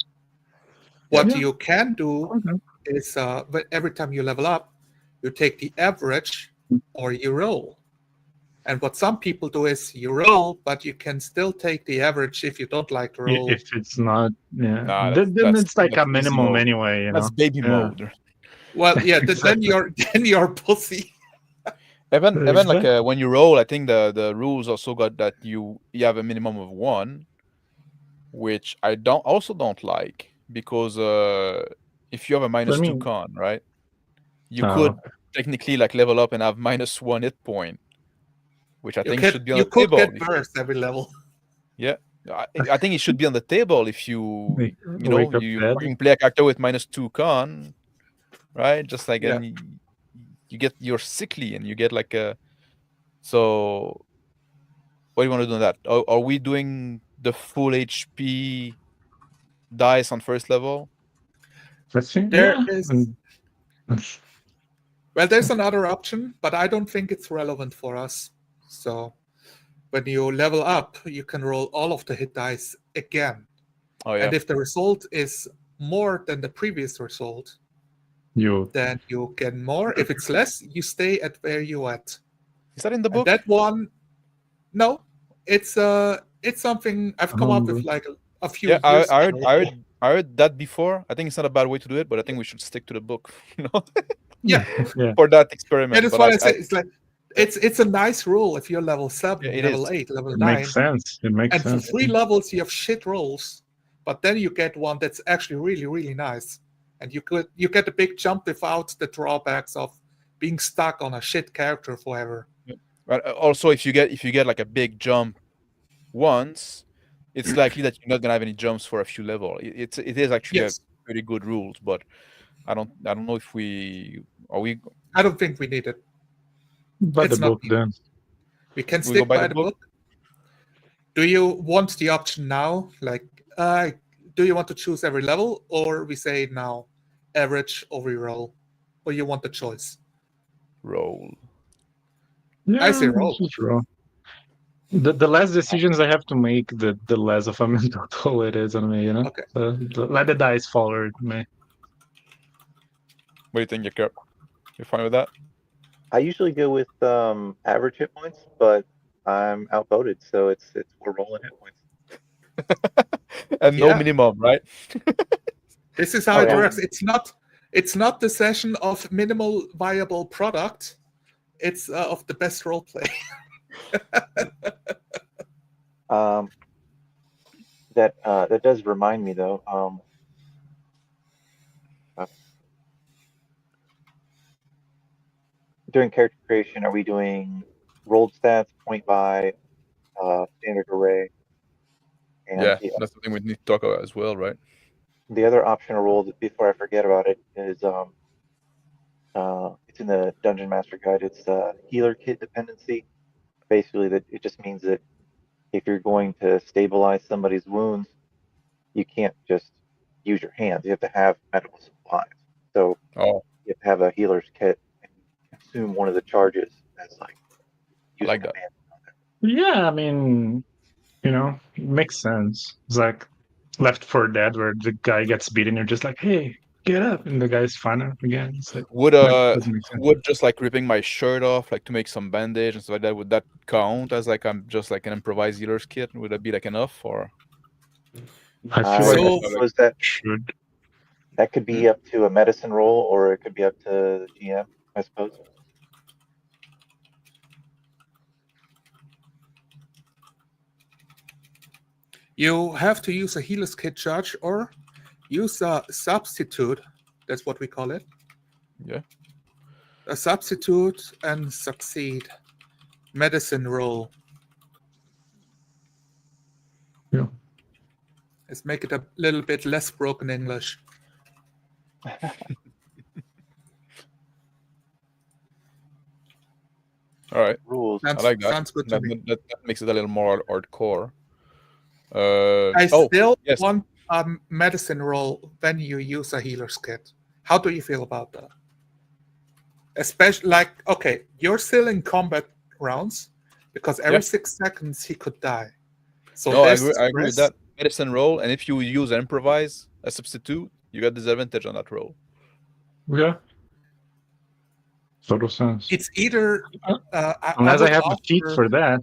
What you can do is every time you level up, you take the average or you roll. And what some people do is you roll, but you can still take the average if you don't like to roll. If it's not, Nah, then it's like that's a easy minimum mode. anyway. You That's know? baby Yeah. mode. Well, yeah, Exactly. then you're pussy. Even Is like that- when you roll, I think the rules also got that you have a minimum of 1, which I don't like because if you have a minus 2 mean- con, right? You Oh, could technically like level up and have -1 hit point, which I think should be on You the could table. get burst every level. Yeah, I think it should be on the table if you wake up you dead. fucking play a character with -2 con, right? just like Yeah. and you're sickly and you get like a. So what do you want to do on that? Are we doing the full HP dice on first level? Let's see. There Yeah. is- and- Well, there's another option, but I don't think it's relevant for us. So when you level up, you can roll all of the hit dice again. Oh yeah, And if the result is more than the previous result, you then you get more. If it's less, you stay at where you at. is that in the And book? that one, no, it's something I've come up with like a few Yeah, years ago. I heard that before. I think it's not a bad way to do it, but I think we should stick to the book, Yeah. yeah. for that experiment. Yeah, that's But what I say. It's like it's a nice rule if you're level 7, Yeah, it level is. 8, level It 9. makes sense. It makes And for sense. 3 levels you have shit rolls, but then you get one that's actually really, really nice. And you get a big jump without the drawbacks of being stuck on a shit character forever. But also, if you get like a big jump once, it's likely that you're not gonna have any jumps for a few levels. It is actually Yes. a pretty good rules, but I don't know if are we I don't think we need it. But It's the not book then. We can We go stick by by the the book? book. Do you want the option now? Like, do you want to choose every level, or we say now, average or reroll, or you want the choice? roll? Yeah, I say let's roll. just roll. The less decisions I have to make, the less of a mental toll it is on me, you know? Okay. So let the dice follow me. What do you think, Jacob? You fine with that? I usually go with average hit points, but I'm outvoted, so we're rolling hit points. And no Yeah. minimum, right? This is how Oh, it yeah. works. It's not the session of minimal viable product. It's of the best role play. That does remind me though. During character creation, are we doing rolled stats, point buy, standard array? And Yeah, that's something we need to talk about as well, right? the other optional rule, before I forget about it, is it's in the Dungeon Master Guide. It's healer kit dependency. Basically, that it just means that if you're going to stabilize somebody's wounds, you can't just use your hands. You have to have medical supplies. So Oh, you have to have a healer's kit and consume one of the charges as like I like that. Yeah, I mean, you know, it makes sense. It's like Left 4 Dead where the guy gets beaten, you're just like, hey, get up, and the guy's fine again. It's like, Would that doesn't make sense. would just like ripping my shirt off, like to make some bandage and stuff like that, would that count as like I'm just like an improvised healer's kit? Would that be like enough, or I I feel like So- suppose that should. that could be up to a medicine roll, or it could be up to the GM, I suppose. You have to use a healer's kit charge or use a substitute. That's what we call it. Yeah. A substitute and succeed. Medicine roll. Yeah. Let's make it a little bit less broken English. all right? Rules. I like that. Sounds good to me. That makes it a little more hardcore. I still yes. want a medicine roll when you use a healer's kit. How do you feel about that? Especially, like, okay, you're still in combat rounds because every 6 seconds he could die. So No, I there's agree with stress. that. Medicine roll, and if you use improvise, a substitute, you got disadvantage on that roll. Yeah. Total sense. It's either Unless I would have a cheat offer- for that.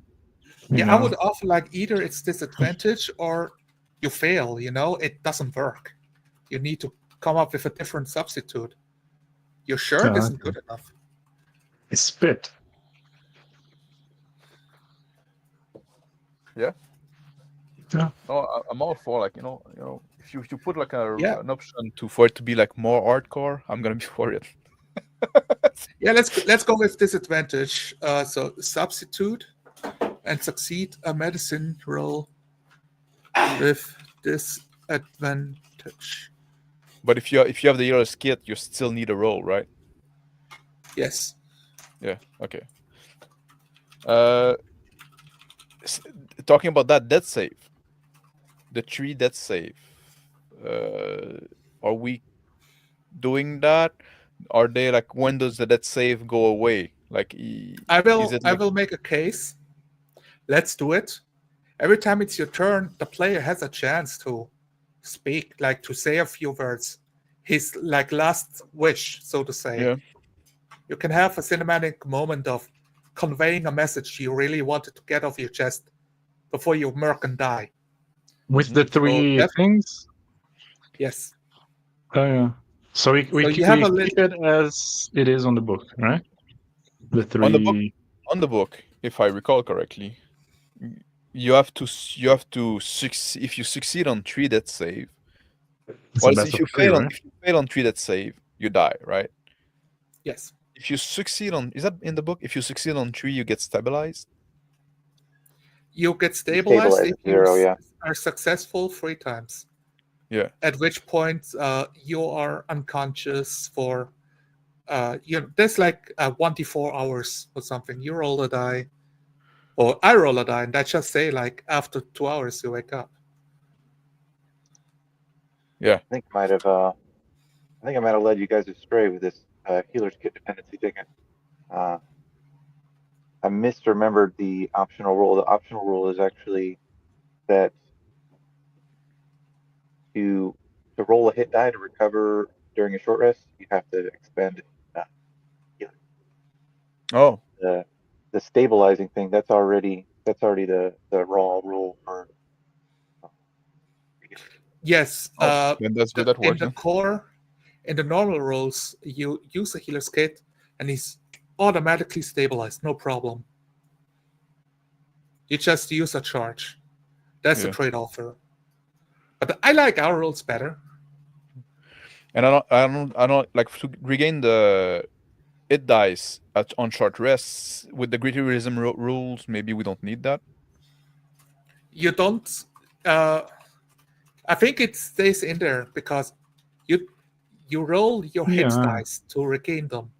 you Yeah, know. I would offer like either it's disadvantage or you fail. You know, it doesn't work. You need to come up with a different substitute. Your shirt Yeah, isn't okay. good enough. Spit. Yeah. Yeah. No, I'm all for like if you put like Yeah. an option for it to be like more hardcore, I'm gonna be for it. Yeah, let's go with disadvantage. So substitute and succeed a medicine roll with disadvantage. But if you have the healer's kit, you still need a roll, right? Yes. Yeah. Okay. Uh, s- Talking about that death save, the 3 death save. Are we doing that? Are they like, when does the death save go away? Like, I is will it I like will make a case. Let's do it. Every time it's your turn, the player has a chance to speak, like to say a few words. His like last wish, so to say. yeah? You can have a cinematic moment of conveying a message you really wanted to get off your chest before you murk and die. With the Mhm. three def- things. Yes. Oh yeah. So we So you keep, have we a keep little. it as it is on the book, right? The On the book, three. if I recall correctly, you have to succeed. If you succeed on 3 death save, It's a well, so best of three, right? if you fail on 3 death save, you die, right? Yes. If you succeed on, is that in the book? If you succeed on 3, you get stabilized. You get You stabilized stabilize if at you 0, yeah. are successful 3 times. Yeah. At which point you are unconscious for there's like 1 to 4 hours or something. You roll a die, or I roll a die, and I just say like after 2 hours you wake up. Yeah. I think I might have led you guys astray with this healer's kit dependency thing. I misremembered the optional rule. The optional rule is actually that to roll a hit die to recover during a short rest, you have to expend healing. Oh, The stabilizing thing, that's already the raw rule for healing. Yes, then that's good. That in works the then. core, in the normal rolls, you use a healer's kit, and he's automatically stabilized, no problem. You just use a charge. That's the Yeah. trade-off there. But I like our rolls better. And I don't like to regain the it dies on short rests with the gritty realism rules. Maybe we don't need that. You don't. Uh, I think it stays in there because you roll your hit Yeah. dice to regain them,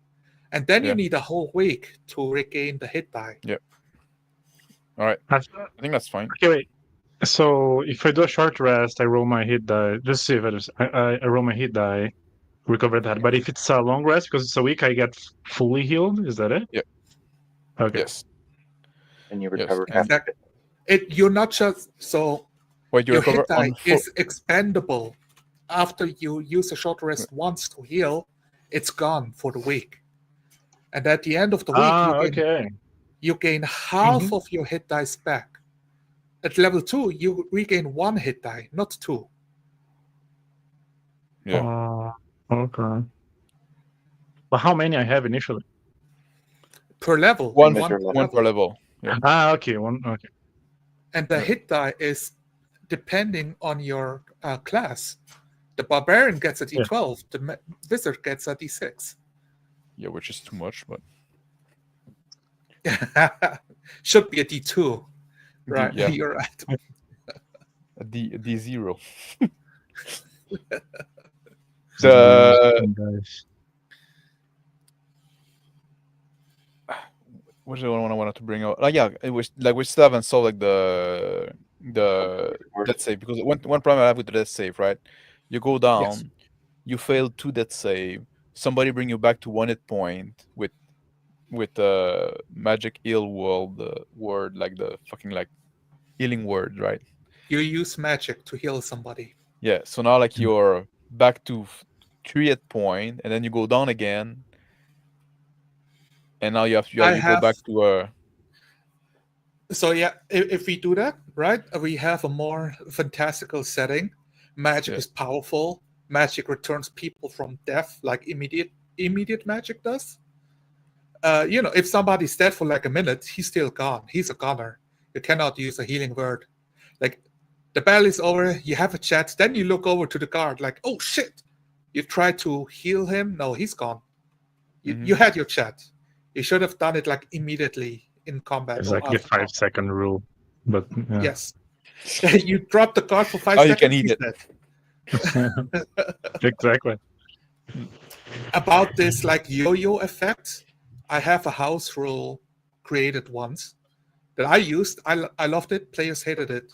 and then you Yeah. need a whole week to regain the hit die. Yeah. All right. I, I think that's fine. okay, wait. So if I do a short rest, I roll my hit die. Just see if I roll my hit die, recover that. But if it's a long rest because it's a week, I get fully healed. Is that it? Yeah. Okay. Yes. And you Yes. recover And after it. You're not just so wait, you your recover hit die on full. is expendable after you use a short rest once to heal. It's gone for the week, and at the end of the week Okay. you gain half of your hit dice back. At level 2, you regain 1 hit die, not 2. Yeah. Okay. But how many I have initially? Per level. One One per one per level. Yeah. Okay. One. Okay. And the Yeah. hit die is depending on your class. The barbarian gets a d12, the wizard gets a d6. Yeah, which is too much, but Should be a d2. Right, yeah. you're right. A D0. These The guys. what's the one I wanted to bring out? Yeah, it was like we still haven't solved like the death save, because one problem I have with the death save, right? You go down, Yes. you fail 2 death save, somebody bring you back to 1 hit point with magic heal world word, like the fucking like healing word, right? You use magic to heal somebody. Yeah, so now like you're back to 3 hit point, and then you go down again, and now you go back to So yeah, if we do that, right, we have a more fantastical setting. Magic Yeah. is powerful. Magic returns people from death, like immediate magic does. If somebody's dead for like a minute, he's still gone. He's a goner. You cannot use a healing word. Like, the battle is over, you have a chat, then you look over to the guard, like, oh shit! You try to heal him, no, he's gone. You had your chat. You should have done it like immediately in combat. It's or like the after combat. 5-second rule, but yeah. Yes. You drop the guard for 5 Oh, you seconds, can eat he's it. dead. Exactly. About this like yo-yo effect, I have a house rule created once that I used. I loved it. Players hated it.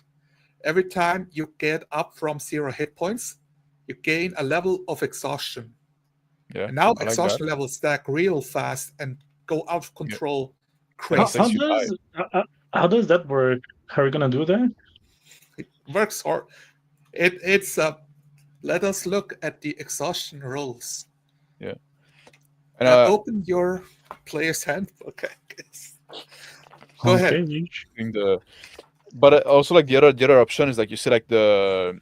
Every time you get up from 0 hit points, you gain a level of exhaustion. Yeah. And now I like exhaustion that. levels stack real fast and go out of control. And How, it Crazy. makes how you does how does that work? How are we gonna do that? It works hard. It's let us look at the exhaustion rules. Yeah. And Open your player's handbook, I guess. Go ahead. Okay. doing the, but also like the other option is like you say like the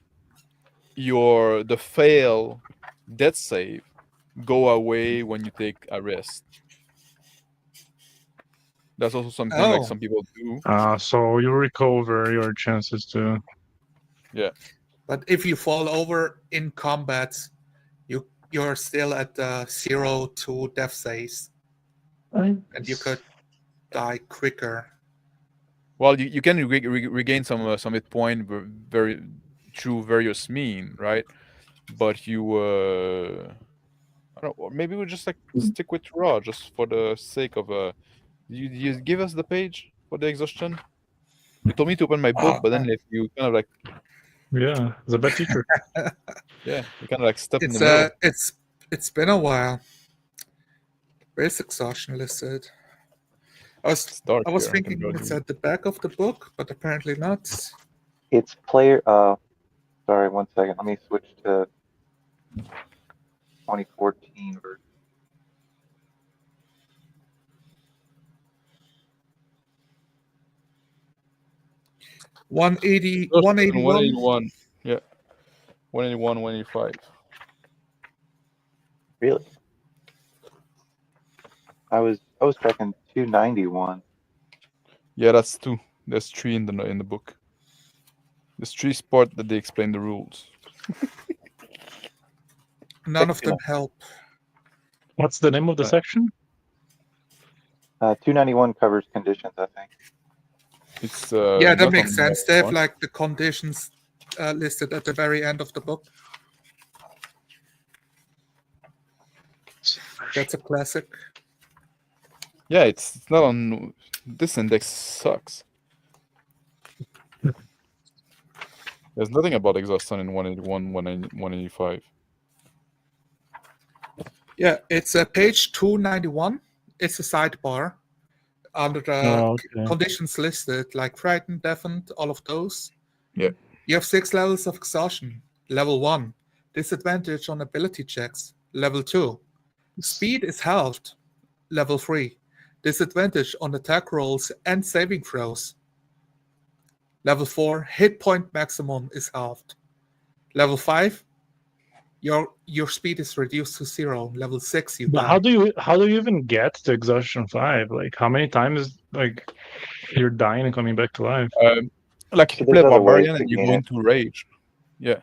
fail death save go away when you take a rest. That's also something like Oh. some people do. So you recover your chances to. Yeah. But if you fall over in combat, you're still at 0 to death saves, and you could die quicker. Well, you can regain some hit point very through various mean, right? But you I don't know, or maybe we just like stick with raw just for the sake of you give us the page for the exhaustion. You told me to open my book, but then if you kind of like Yeah, it's a bad teacher. yeah, you kind of like step in the middle. It's been a while. Where's exhaustion listed? I was dark I was here, I can thinking barely it's read. at the back of the book, but apparently not. It's player. Sorry, 1 second. Let me switch to 2014 version. 180, Just 181. 181. Yeah. 181, 185. Really? I was checking 291. Yeah, that's 2. There's 3 in the book. There's 3 spots that they explain the rules. None of them help. What's the name of the section? 291 covers conditions, I think. It's Yeah, that not makes on sense. They have one. like the conditions listed at the very end of the book. That's a classic. Yeah, it's not on this index. Sucks. There's nothing about exhaustion in 181, 185. Yeah, it's page 291. It's a sidebar under the conditions listed, like frightened, deafened, all of those. Yeah. You have 6 levels of exhaustion. Level 1, disadvantage on ability checks. Level 2, speed is halved. Level 3, disadvantage on attack rolls and saving throws. Level 4, hit point maximum is halved. Level 5, your speed is reduced to 0. Level 6, you But die. how do you even get to exhaustion 5? Like how many times like you're dying and coming back to life? Like So you play there's other ways barbarian to and you gain go it. into rage. Yeah.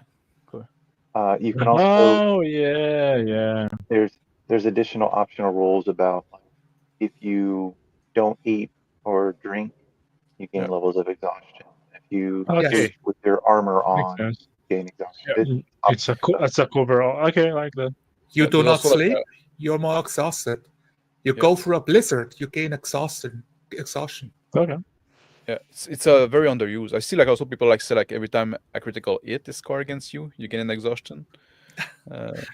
You can also Oh yeah. there's additional optional rules about if you don't eat or drink, you gain Yeah. levels of exhaustion. If you Okay. sleep with your armor Makes on, sense. you gain exhaustion. Yeah. It's a coverall. Okay, I like that. You do there's not also, like, sleep, you're more exhausted. You Yeah. go through a blizzard, you gain exhaustion. Okay. Yeah, it's very underused. I see like also people like say like every time a critical hit is scored against you, you gain an exhaustion.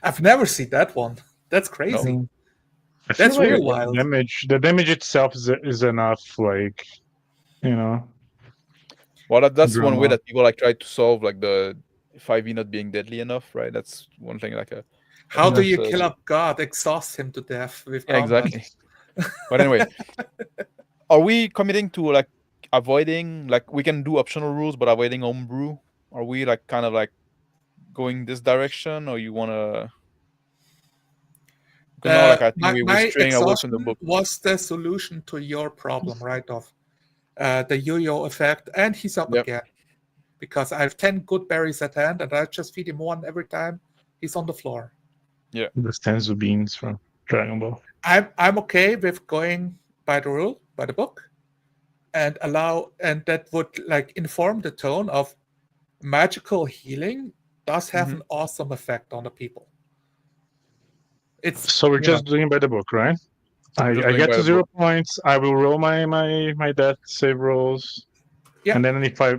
I've never seen that one. That's crazy. No. I feel That's like real wild. the damage itself is enough, like, you know. Well, that's one way Drama. that people like try to solve like the 5e not being deadly enough, right? That's one thing. Like a How do you that's, kill up God? Exhaust him to death with yeah, combat. exactly. But anyway, are we committing to like avoiding like we can do optional rules but avoiding homebrew? Are we like kind of like going this direction, or you wanna? Because now, like I think we're My straying away from the exhaustion book. was the solution to your problem, right off. the yo-yo effect, and he's up Yep. again. Because I have 10 good berries at hand, and I just feed him one every time he's on the floor. Yeah. The Stenzu beans from Dragon Ball. I'm okay with going by the rule, by the book, and that would like inform the tone of magical healing does have an awesome effect on the people. It's So we're you just know, doing by the book, right? I doing get by to the 0 book. points. I will roll my death save rolls. Yeah. And then if I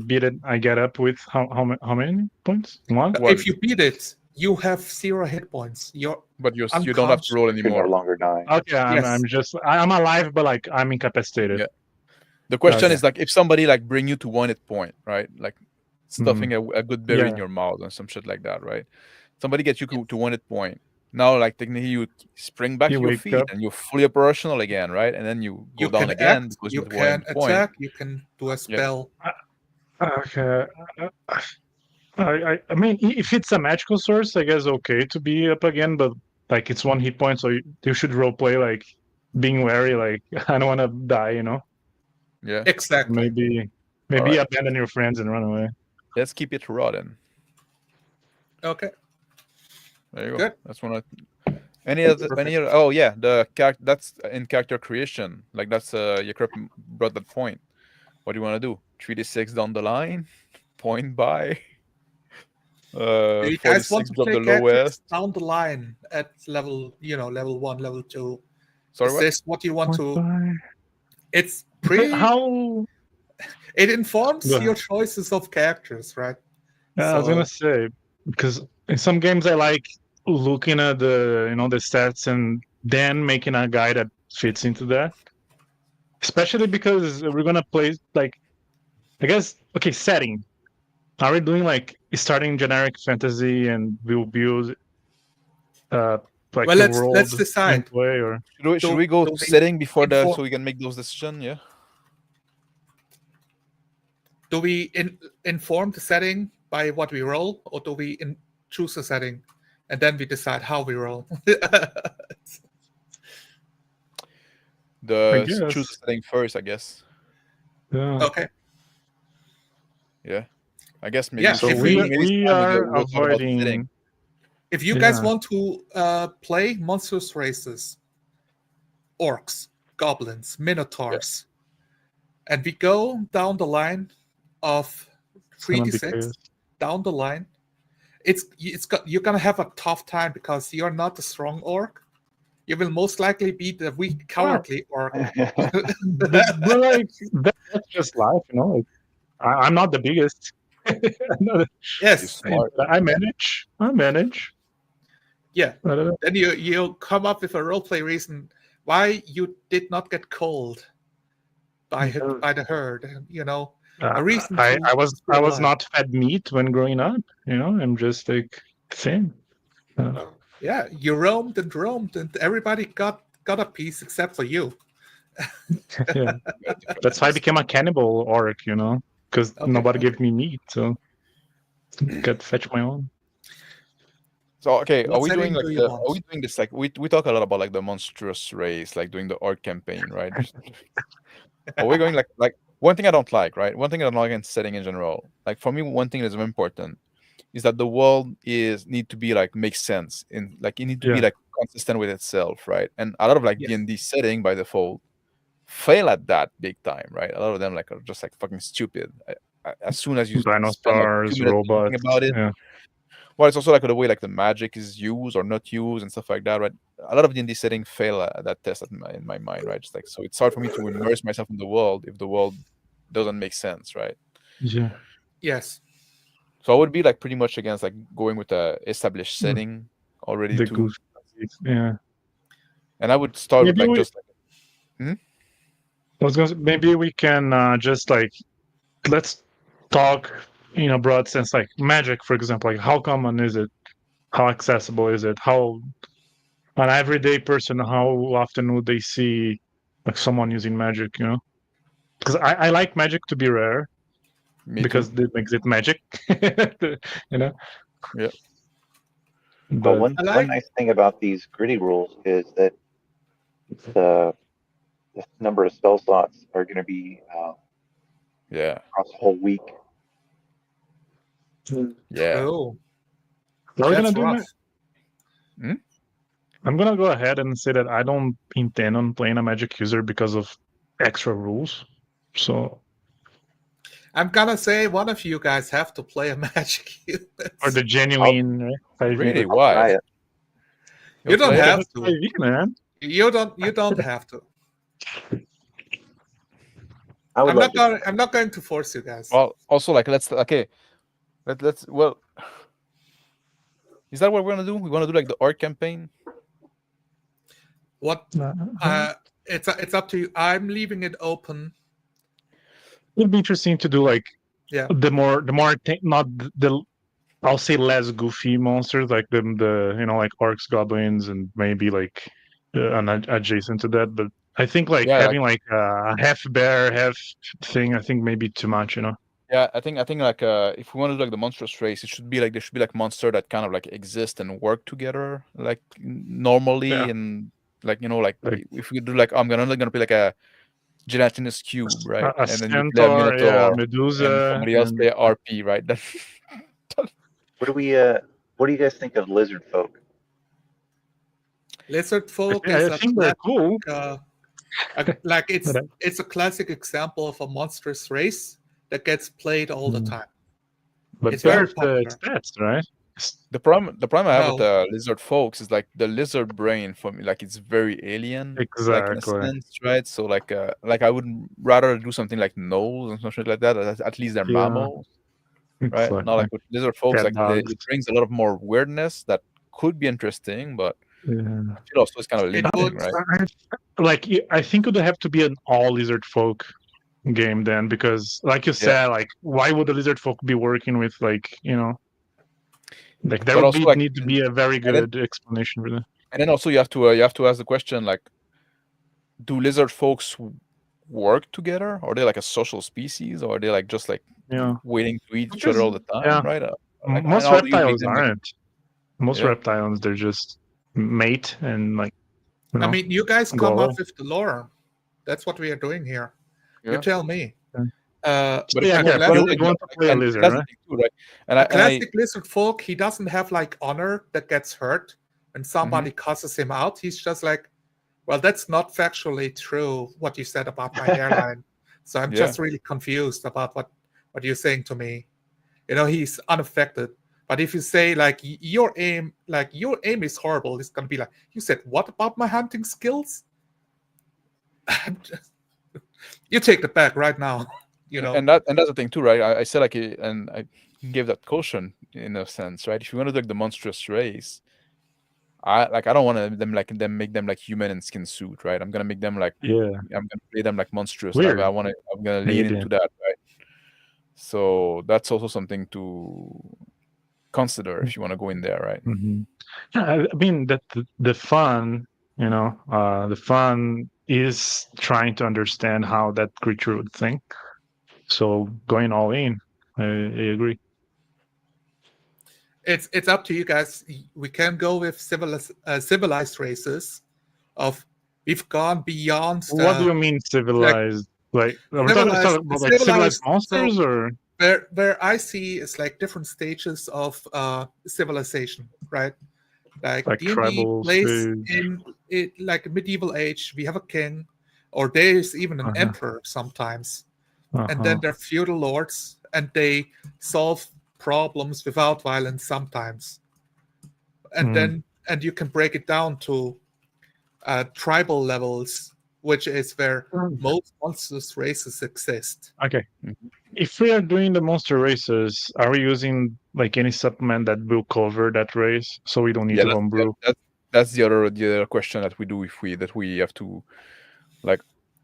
beat it, I get up with how many points? One. if you beat it, you have 0 hit points. But you don't have to roll You're no anymore. longer dying. Okay, Yes. I'm alive, but like I'm incapacitated. Yeah. The question Okay. is like if somebody like bring you to 1 hit point, right? Like stuffing a good berry in Yeah. your mouth and some shit like that, right? Somebody gets you to 1 hit point. Now, like technically, you spring back You to your wake feet up. and you're fully operational again, right? And then you go You down can again act, because you you're to 1 can hit point. attack, you can do a spell. Okay. I mean, if it's a magical source, I guess okay to be up again, but like it's 1 hit point, so you should role play like being wary. Like I don't want to die, you know. Yeah. Exactly. Maybe Alright. abandon your friends and run away. Let's keep it raw then. Okay. There you go. Good. That's one. Any other? Oh yeah, the that's in character creation. Like that's your brought that point. What do you want to do? 3d6 down the line, point by. Do you guys 46 want to drop play the characters lowest. down the line at level, level 1, level 2? Sorry, Is what? this what you want to? Bye. It's pretty. How? It informs Go ahead. your choices of characters, right? I was gonna say because in some games I like looking at the the stats and then making a guy that fits into that. Especially because we're gonna play like I guess setting. Are we doing like starting generic fantasy and we'll build like Well, the let's world decide. gameplay or Should we go do we setting before that inform- so we can make those decisions? Yeah. Do we inform the setting by what we roll, or do we choose a setting and then we decide how we roll? I guess. Choose the setting first, I guess. Yeah. Okay. Yeah. I guess maybe Yeah, So if we maybe are we'll talk about the setting. avoiding. If you guys Yeah. want to play monstrous races, orcs, goblins, minotaurs, and we go down the line of gonna be 3d6 chaos. down the line, you're gonna have a tough time because you're not a strong orc. You will most likely be the weak, cowardly orc. But like that's just life, you know. Like, I'm not the biggest. You're Yes, smart. I manage. yeah. I don't know. Then you come up with a roleplay reason why you did not get cold by the herd. A reason. I was stay alive. not fed meat when growing up. You know, I'm just like thin. Yeah, you roamed, and everybody got a piece except for you. Yeah, that's why I became a cannibal orc. You know, because nobody gave me meat, so got to fetch my own. So okay, What are we setting doing like do you want? are we doing this like we talk a lot about like the monstrous race, like doing the orc campaign, right? Are we going like one thing I don't like, right? One thing I don't like in setting in general. Like for me, one thing that's very important is that the world need to be like make sense in like it need to be Yeah. like consistent with itself, right? And a lot of like Yes. D&D setting by default fail at that big time, right? A lot of them like are just like fucking stupid. As soon as you spend like 2 Dinosaurs, minutes robots. thinking about it, Yeah. well, it's also like the way like the magic is used or not used and stuff like that, right? A lot of D&D setting fail at that test in my mind, right? Just like so, it's hard for me to immerse myself in the world if the world doesn't make sense, right? Yeah. Yes. So I would be like pretty much against like going with a established setting already The too, goose. Yeah. and I would start with Maybe like we- just like I was gonna say, maybe we can just like let's talk in a broad sense, like magic, for example. Like how common is it? How accessible is it? How an everyday person, how often would they see like someone using magic? You know, because I like magic to be rare me because too. it makes it magic. You know. Yeah. Well, But one nice thing about these gritty rules is that the number of spell slots are going to be Yeah. across the whole week. Yeah. Oh, What are we that's gonna do, rough. man? Hmm? I'm gonna go ahead and say that I don't intend on playing a magic user because of extra rules. So, I'm gonna say one of you guys have to play a magic unit. or the genuine 5e. Really? I'll Why? try it. You don't play it? have Because to. it's 5e, man. You don't have to. I would I'm love not to. going. I'm not going to force you guys. Well, also like let's well, is that what we're gonna do? We want to do like the art campaign. What? It's up to you. I'm leaving it open. It'd be interesting to do like Yeah. the more not the I'll say less goofy monsters like the like orcs, goblins, and maybe like adjacent to that. But I think like Yeah, having like a half bear, half thing, I think maybe too much. Yeah, I think like if we want to do like the monstrous race, it should be like there should be like monster that kind of like exist and work together like normally Yeah. and like like Like- if we do like I'm gonna play like a gelatinous cube, right? A And then you play a centaur, minotaur yeah, and Medusa, somebody else and play RP, right? What do you guys think of lizard folk? Lizard folk I is a think they're cool. like it's But it's a classic example of a monstrous race that gets played all the Mm. time. But It's very there's the popular. stats, right? The problem I have with No. the lizard folks is like the lizard brain for me, like it's very alien, like in a Exactly. sense, right? So like I would rather do something like gnolls and something like that. At least they're Yeah. mammals, right? Exactly. Not like with lizard folks, Cat like dogs. it brings a lot of more weirdness that could be interesting, but Yeah. I feel also it's kind of It limiting, would- right? Like I think it would have to be an all lizard folk game then, because like you said, like why would the lizard folk be working with like like there But would also, like, need to be a very and then- good explanation for that. And then also you have to ask the question like, do lizard folks work together? Are they like a social species, or are they like just like Yeah. waiting to eat each Because- other all the time, yeah. right? Like, Most how do you make reptiles them, like- aren't. Most Yeah. reptiles, they're just mate and like. I mean, you guys go come up along. with the lore. That's what we are doing here. Yeah. You tell me. Yeah. But Yeah, if okay, we're you like, want to play a lizard, that's right? the thing too, right? And a classic lizard folk, he doesn't have like honor that gets hurt and somebody Mm-hmm. cusses him out. He's just like, well, that's not factually true what you said about my hairline. So I'm Yeah. just really confused about what you're saying to me. He's unaffected. But if you say like your aim is horrible, it's gonna be like, you said what about my hunting skills? You take the back right now. and that's the thing too, right? I said like, and I gave that caution in a sense, right? If you want to do like the monstrous race, I don't want to make them like human in skin suit, right? I'm gonna make them like Yeah. I'm gonna play them like monstrous. Weird. I'm gonna lean Alien. into that, right? So that's also something to consider if you want to go in there, right? Mhm. Yeah, I mean that the fun, the fun is trying to understand how that creature would think. So going all in, I agree. It's up to you guys. We can go with civilized races. We've gone beyond. What do you mean civilized? Like are we talking civilized- about like civilized civilized, monsters or? Where I see is like different stages of civilization, right? Like D&D tribal plays stage. in it like medieval age. We have a king, or there is even an emperor sometimes, and then there are feudal lords, and they solve problems without violence sometimes. And then you can break it down to tribal levels, which is where most monstrous races exist. Okay. Mhm. If we are doing the monster races, are we using like any supplement that will cover that race, so we don't need to homebrew? That's the other question that we do if we have to like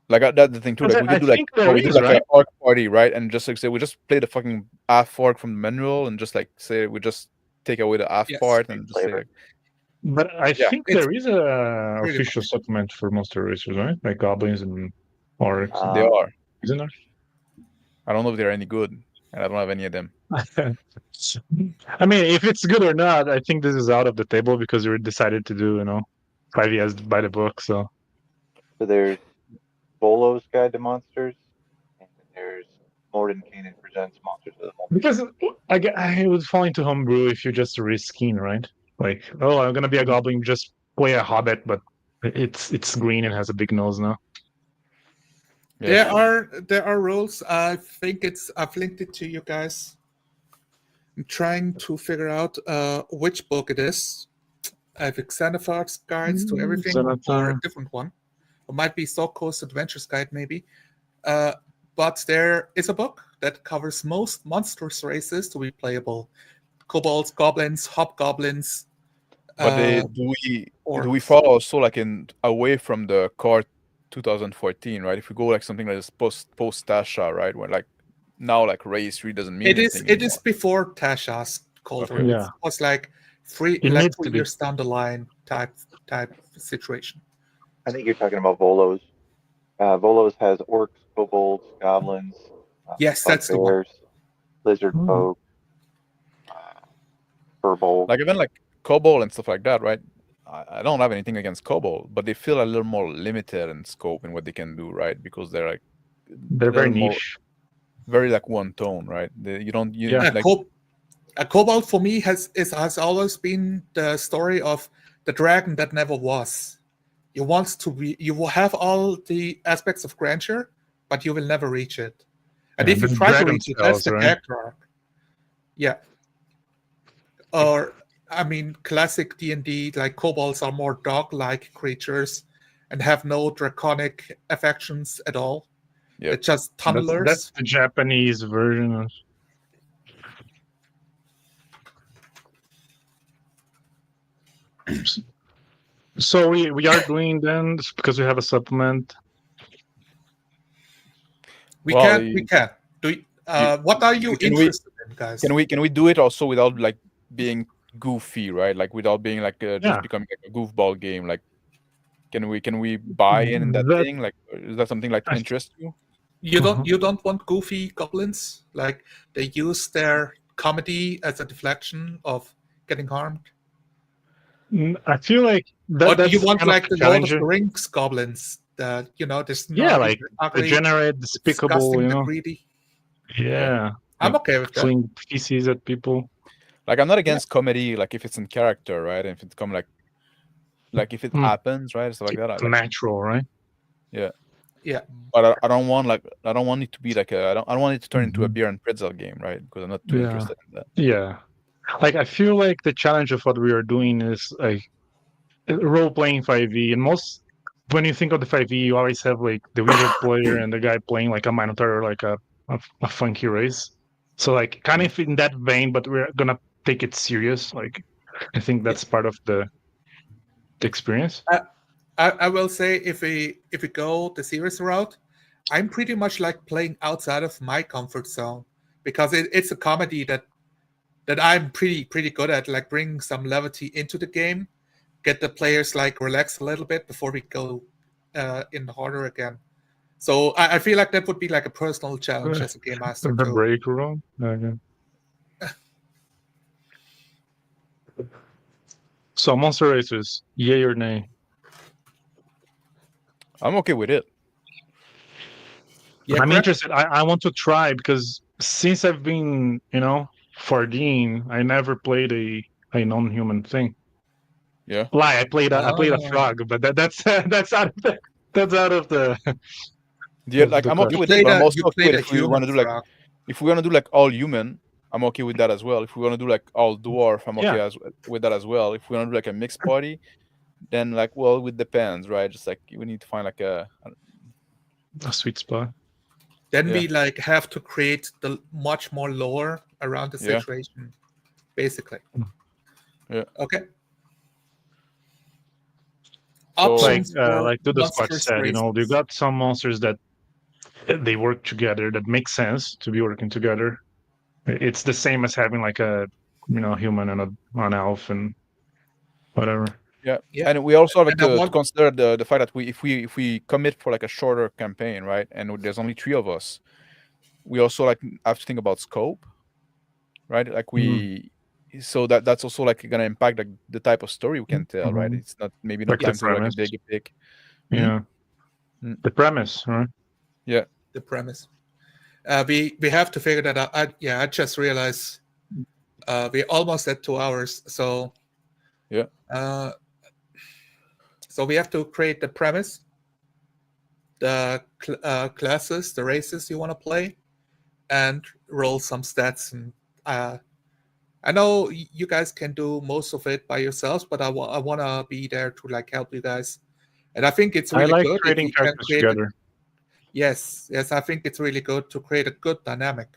that's the thing too. Like we could do like we do like an orc party, right? And just like say we just play the fucking half orc from the manual and just like say we just take away the half part and just say like, But I think it's there is a pretty official supplement for monster racers, right? Like goblins and orcs. they are. Isn't there? I don't know if they're any good, and I don't have any of them. I mean, if it's good or not, I think this is out of the table because we decided to do, 5 years by the book. So So there's Volo's Guide to Monsters, and there's Mordenkainen Presents Monsters of the Multiverse. Because I would fall into homebrew if you just reskin, right? Like, oh, I'm gonna be a goblin, just play a hobbit, but it's green and has a big nose now. Yeah. There are rules. I've linked it to you guys. I'm trying to figure out which book it is. I have Xenophar's Guides to Everything or a Xenophar. different one. It might be Soul Coast Adventures Guide, maybe. But there is a book that covers most monstrous races to be playable: kobolds, goblins, hobgoblins. But do we fall also like in away from the core 2014, right? If we go like something like this post Tasha, right? Where like now like race really doesn't mean anything It is anymore. before Tasha's Cold War. Okay. Yeah. It was like It like needs 3 to be. years down the line type situation. I think you're talking about Volo's. Volo's has orcs, kobolds, goblins, Yes, that's the one. bugbears, lizard Mhm. folk, furbolg. Like even like Kobold and stuff like that, right? I don't have anything against Kobold, but they feel a little more limited in scope in what they can do, right? Because they're like They're very little more- niche. very like one tone, right? You don't Yeah. like A kobold for me has always been the story of the dragon that never was. You will have all the aspects of grandeur, but you will never reach it. And Yeah, if you the try to dragon reach it, that's spells, the right? character arc. Yeah. Or I mean, classic D&D, like kobolds are more dog-like creatures and have no draconic affections at all. Yep. It's just tunnelers. That's the Japanese version of. So we are doing then because we have a supplement. we Well, can. What are you can we- interested in, guys? can we do it also without like being goofy, right? Like without being like just Yeah. becoming like a goofball game. Like can we buy in that That- thing? Like is that something like I- interests you? You Uh-huh. don't want goofy goblins? Like they use their comedy as a deflection of getting harmed? I feel like Or do that's you want kind of like the Lord of the challenging. Rings goblins that they're snotty, Yeah, like they're ugly, degenerate, despicable, disgusting, you they're know. greedy? Yeah, I'm like okay with that. fling feces at people. Like I'm not against comedy, like if it's in character, right? And if it's come like if it Hmm. happens, right? Stuff like that. It's natural, right? Yeah. But I don't want it to be like I don't want it to turn into a Mhm. beer and pretzel game, right? Because I'm not too Yeah. interested in that. Yeah. Like I feel like the challenge of what we are doing is like role playing 5e, and most when you think of the 5e, you always have like the wizard player and the guy playing like a minotaur, like a funky race. So like kind of in that vein, but we're gonna take it serious. Like I think that's part of the experience. I will say if we go the serious route, I'm pretty much like playing outside of my comfort zone because it's a comedy that I'm pretty good at, like bringing some levity into the game, get the players like relax a little bit before we go in harder again. So I feel like that would be like a personal challenge as a game master The too. break room. Okay. So monster races, yay or nay? I'm okay with it. Yeah, I'm correct? interested. I want to try because since I've been, 14, I never played a non-human thing. Yeah. Lie, I played a Oh. frog, but that's that's out of the. Yeah, Of like the I'm okay You with it, played but I'm a also you okay played with a if we want human to do like frog. if we're gonna do like all human, I'm okay with that as well. If we want to do like all dwarf, I'm okay Yeah. with that as well. If we want to do like a mixed party, then like well, it depends, right? Just like we need to find like a Sweet spot. Then Yeah. we like have to create the much more lore around the Yeah. situation, basically. Yeah. Okay. So- Options for Like Duda Squatch monstrous said, you races. got some monsters that they work together that makes sense to be working together. It's the same as having like a human and an elf and whatever. Yeah. Yeah. And we also have And I to want- consider the fact that if we commit for like a shorter campaign, right? And there's only 3 of us, we also like have to think about scope, right? Like so that's also like gonna impact like the type of story we can tell, right? Mhm. It's not maybe Like not the time to do like a premise. big epic. Yeah. The premise, right? The premise. We have to figure that out. I just realized we're almost at 2 hours. So Yeah. So we have to create the premise, the classes, the races you want to play, and roll some stats. And I know you guys can do most of it by yourselves, but I want to be there to like help you guys. And I think it's I really like good if creating you can characters create. together. Yes, I think it's really good to create a good dynamic.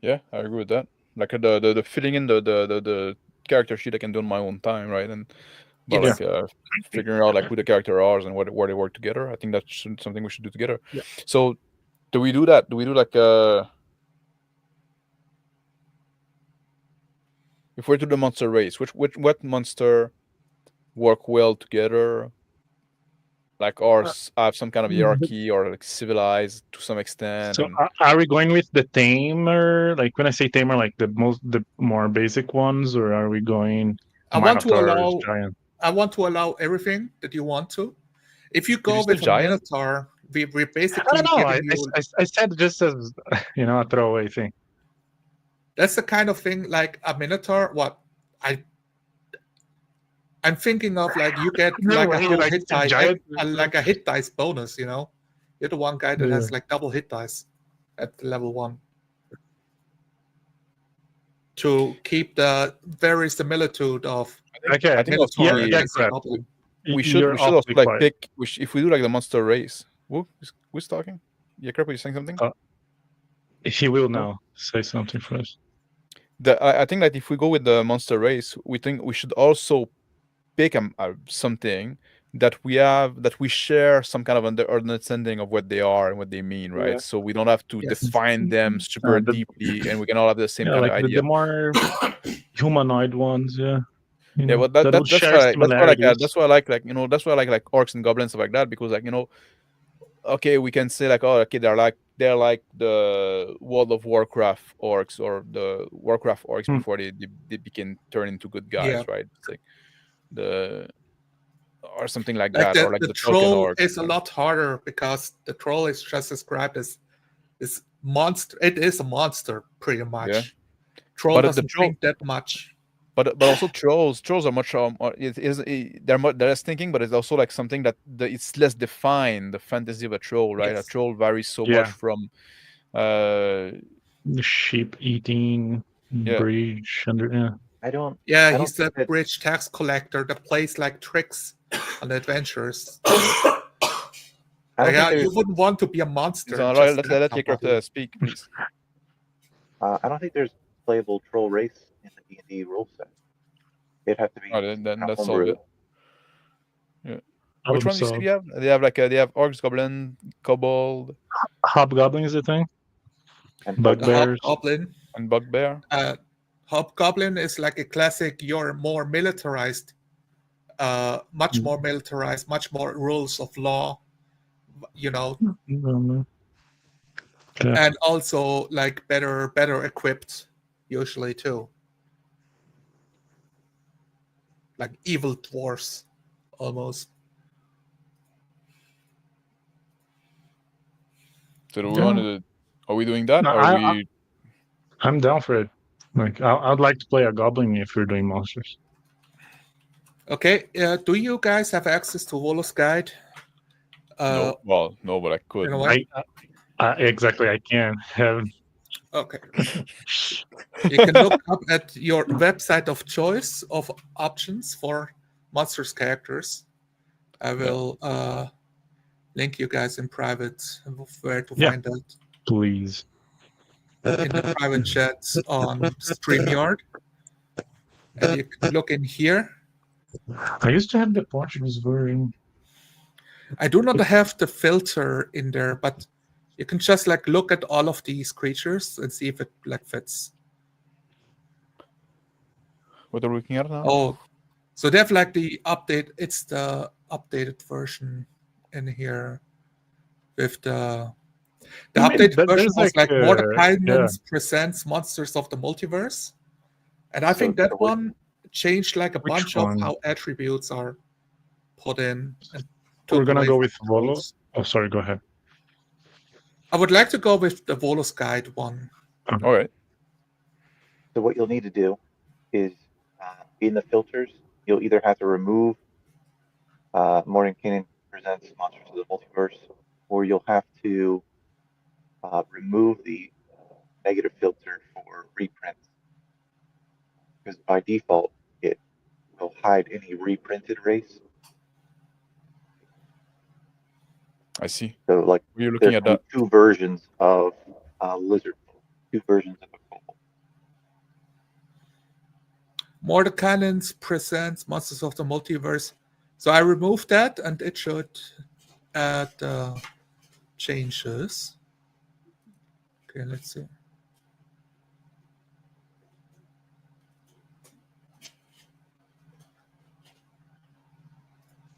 Yeah, I agree with that. Like the filling in the character sheet I can do on my own time, right? And but Yes. like figuring out like who the character are and where they work together. I think that's something we should do together. Yeah. So do we do that? Do we do like if we're to the monster race, what monster work well together? Like or have some kind of hierarchy or like civilized to some extent. So And are we going with the tamer? Like when I say tamer, like the more basic ones, or are we going I want to Minotaurs, allow. giant? I want to allow everything that you want to. If you you go say with a giant? Minotaur, we're I basically don't know. giving you. I said just as a throwaway thing. That's the kind of thing like a Minotaur. What I'm thinking of, like you get No like a way, whole like, hit a die, giant- like a hit dice bonus. You're the one guy that has Yeah. like double hit dice at level 1 to keep the verisimilitude of Okay, I think also Minotaur we- against a correct. goblin. we should You're also awfully like quiet. pick if we do like the monster race. Who's talking? Yeah, Crap, are you saying something? He will now say something first. I think that if we go with the monster race, we think we should also pick something that we share some kind of understanding of what they are and what they mean, right? Yeah. So we don't have to Yes. define them super the- deeply, and we can all have the same Yeah, kind like of the idea. more humanoid ones, yeah. Yeah, but that'll share similarities. that's why I like that's why I like orcs and goblins stuff like that, because like okay, we can say like, oh, okay, they're like the World of Warcraft orcs or the Warcraft orcs before they became turn into good guys, Yeah. right? It's like the or something like Like that, or like the the Tolkien troll orcs. is a lot harder because the troll is just described as this monster. It is a monster, pretty much. Yeah. Troll But the doesn't troll- think that much. But also trolls are much they're less thinking, but it's also like something that it's less defined, the fantasy of a troll, right? Yes. A troll varies so Yeah. much from The sheep eating Yeah. bridge under. Yeah. I don't. Yeah, I don't he's the think that- bridge tax collector that plays like tricks on adventures. I don't think You there's. wouldn't want to be a monster. So, just let's let let somebody. Jacob speak, please. I don't think there's playable troll race in the D&D rule set. It'd have to be. Oh, then that's homebrew. solved it. Which ones do you say you have? They have they have orcs, goblin, kobold, Hobgoblin is the thing. And The Bugbears. Hobgoblin. and bugbear. Hobgoblin is like a classic. You're more militarized, much more militarized, much more rules of law. Yeah. And also like better equipped, usually too. Like evil dwarfs, almost. So do we want to? Are we doing that? No, or are we? I'm down for it. Like I'd like to play a goblin if you're doing monsters. Okay. Do you guys have access to Wolo's Guide? No. Well, no, but I could. You know what? Exactly. I can have. Okay. You can look up at your website of choice of options for monsters characters. I will link you guys in private where to Yeah. find that Please. in the private chats on StreamYard. And you can look in here. I used to have the Portuguese version. I do not have the filter in there, but you can just like look at all of these creatures and see if it like fits. What are we looking at now? Oh, so they have like the update. It's the updated version in here with the I mean, updated version there's was like Mordecai yeah. presents Monsters of the Multiverse, and I So- think that so what- one changed like a Which bunch one? of how attributes are put in. And We're took gonna away go from with the Volo. rules. Oh, sorry. Go ahead. I would like to go with the Volus Guide one. All right. So what you'll need to do is in the filters, you'll either have to remove Mordenkainen Presents Monsters of the Multiverse, or you'll have to remove the negative filter for reprints, because by default it will hide any reprinted race. I see. So like Were you looking there's at that? two versions of lizard, two versions of a kobold. Mordenkainen Presents Monsters of the Multiverse. So I removed that, and it should add changes. Okay, let's see.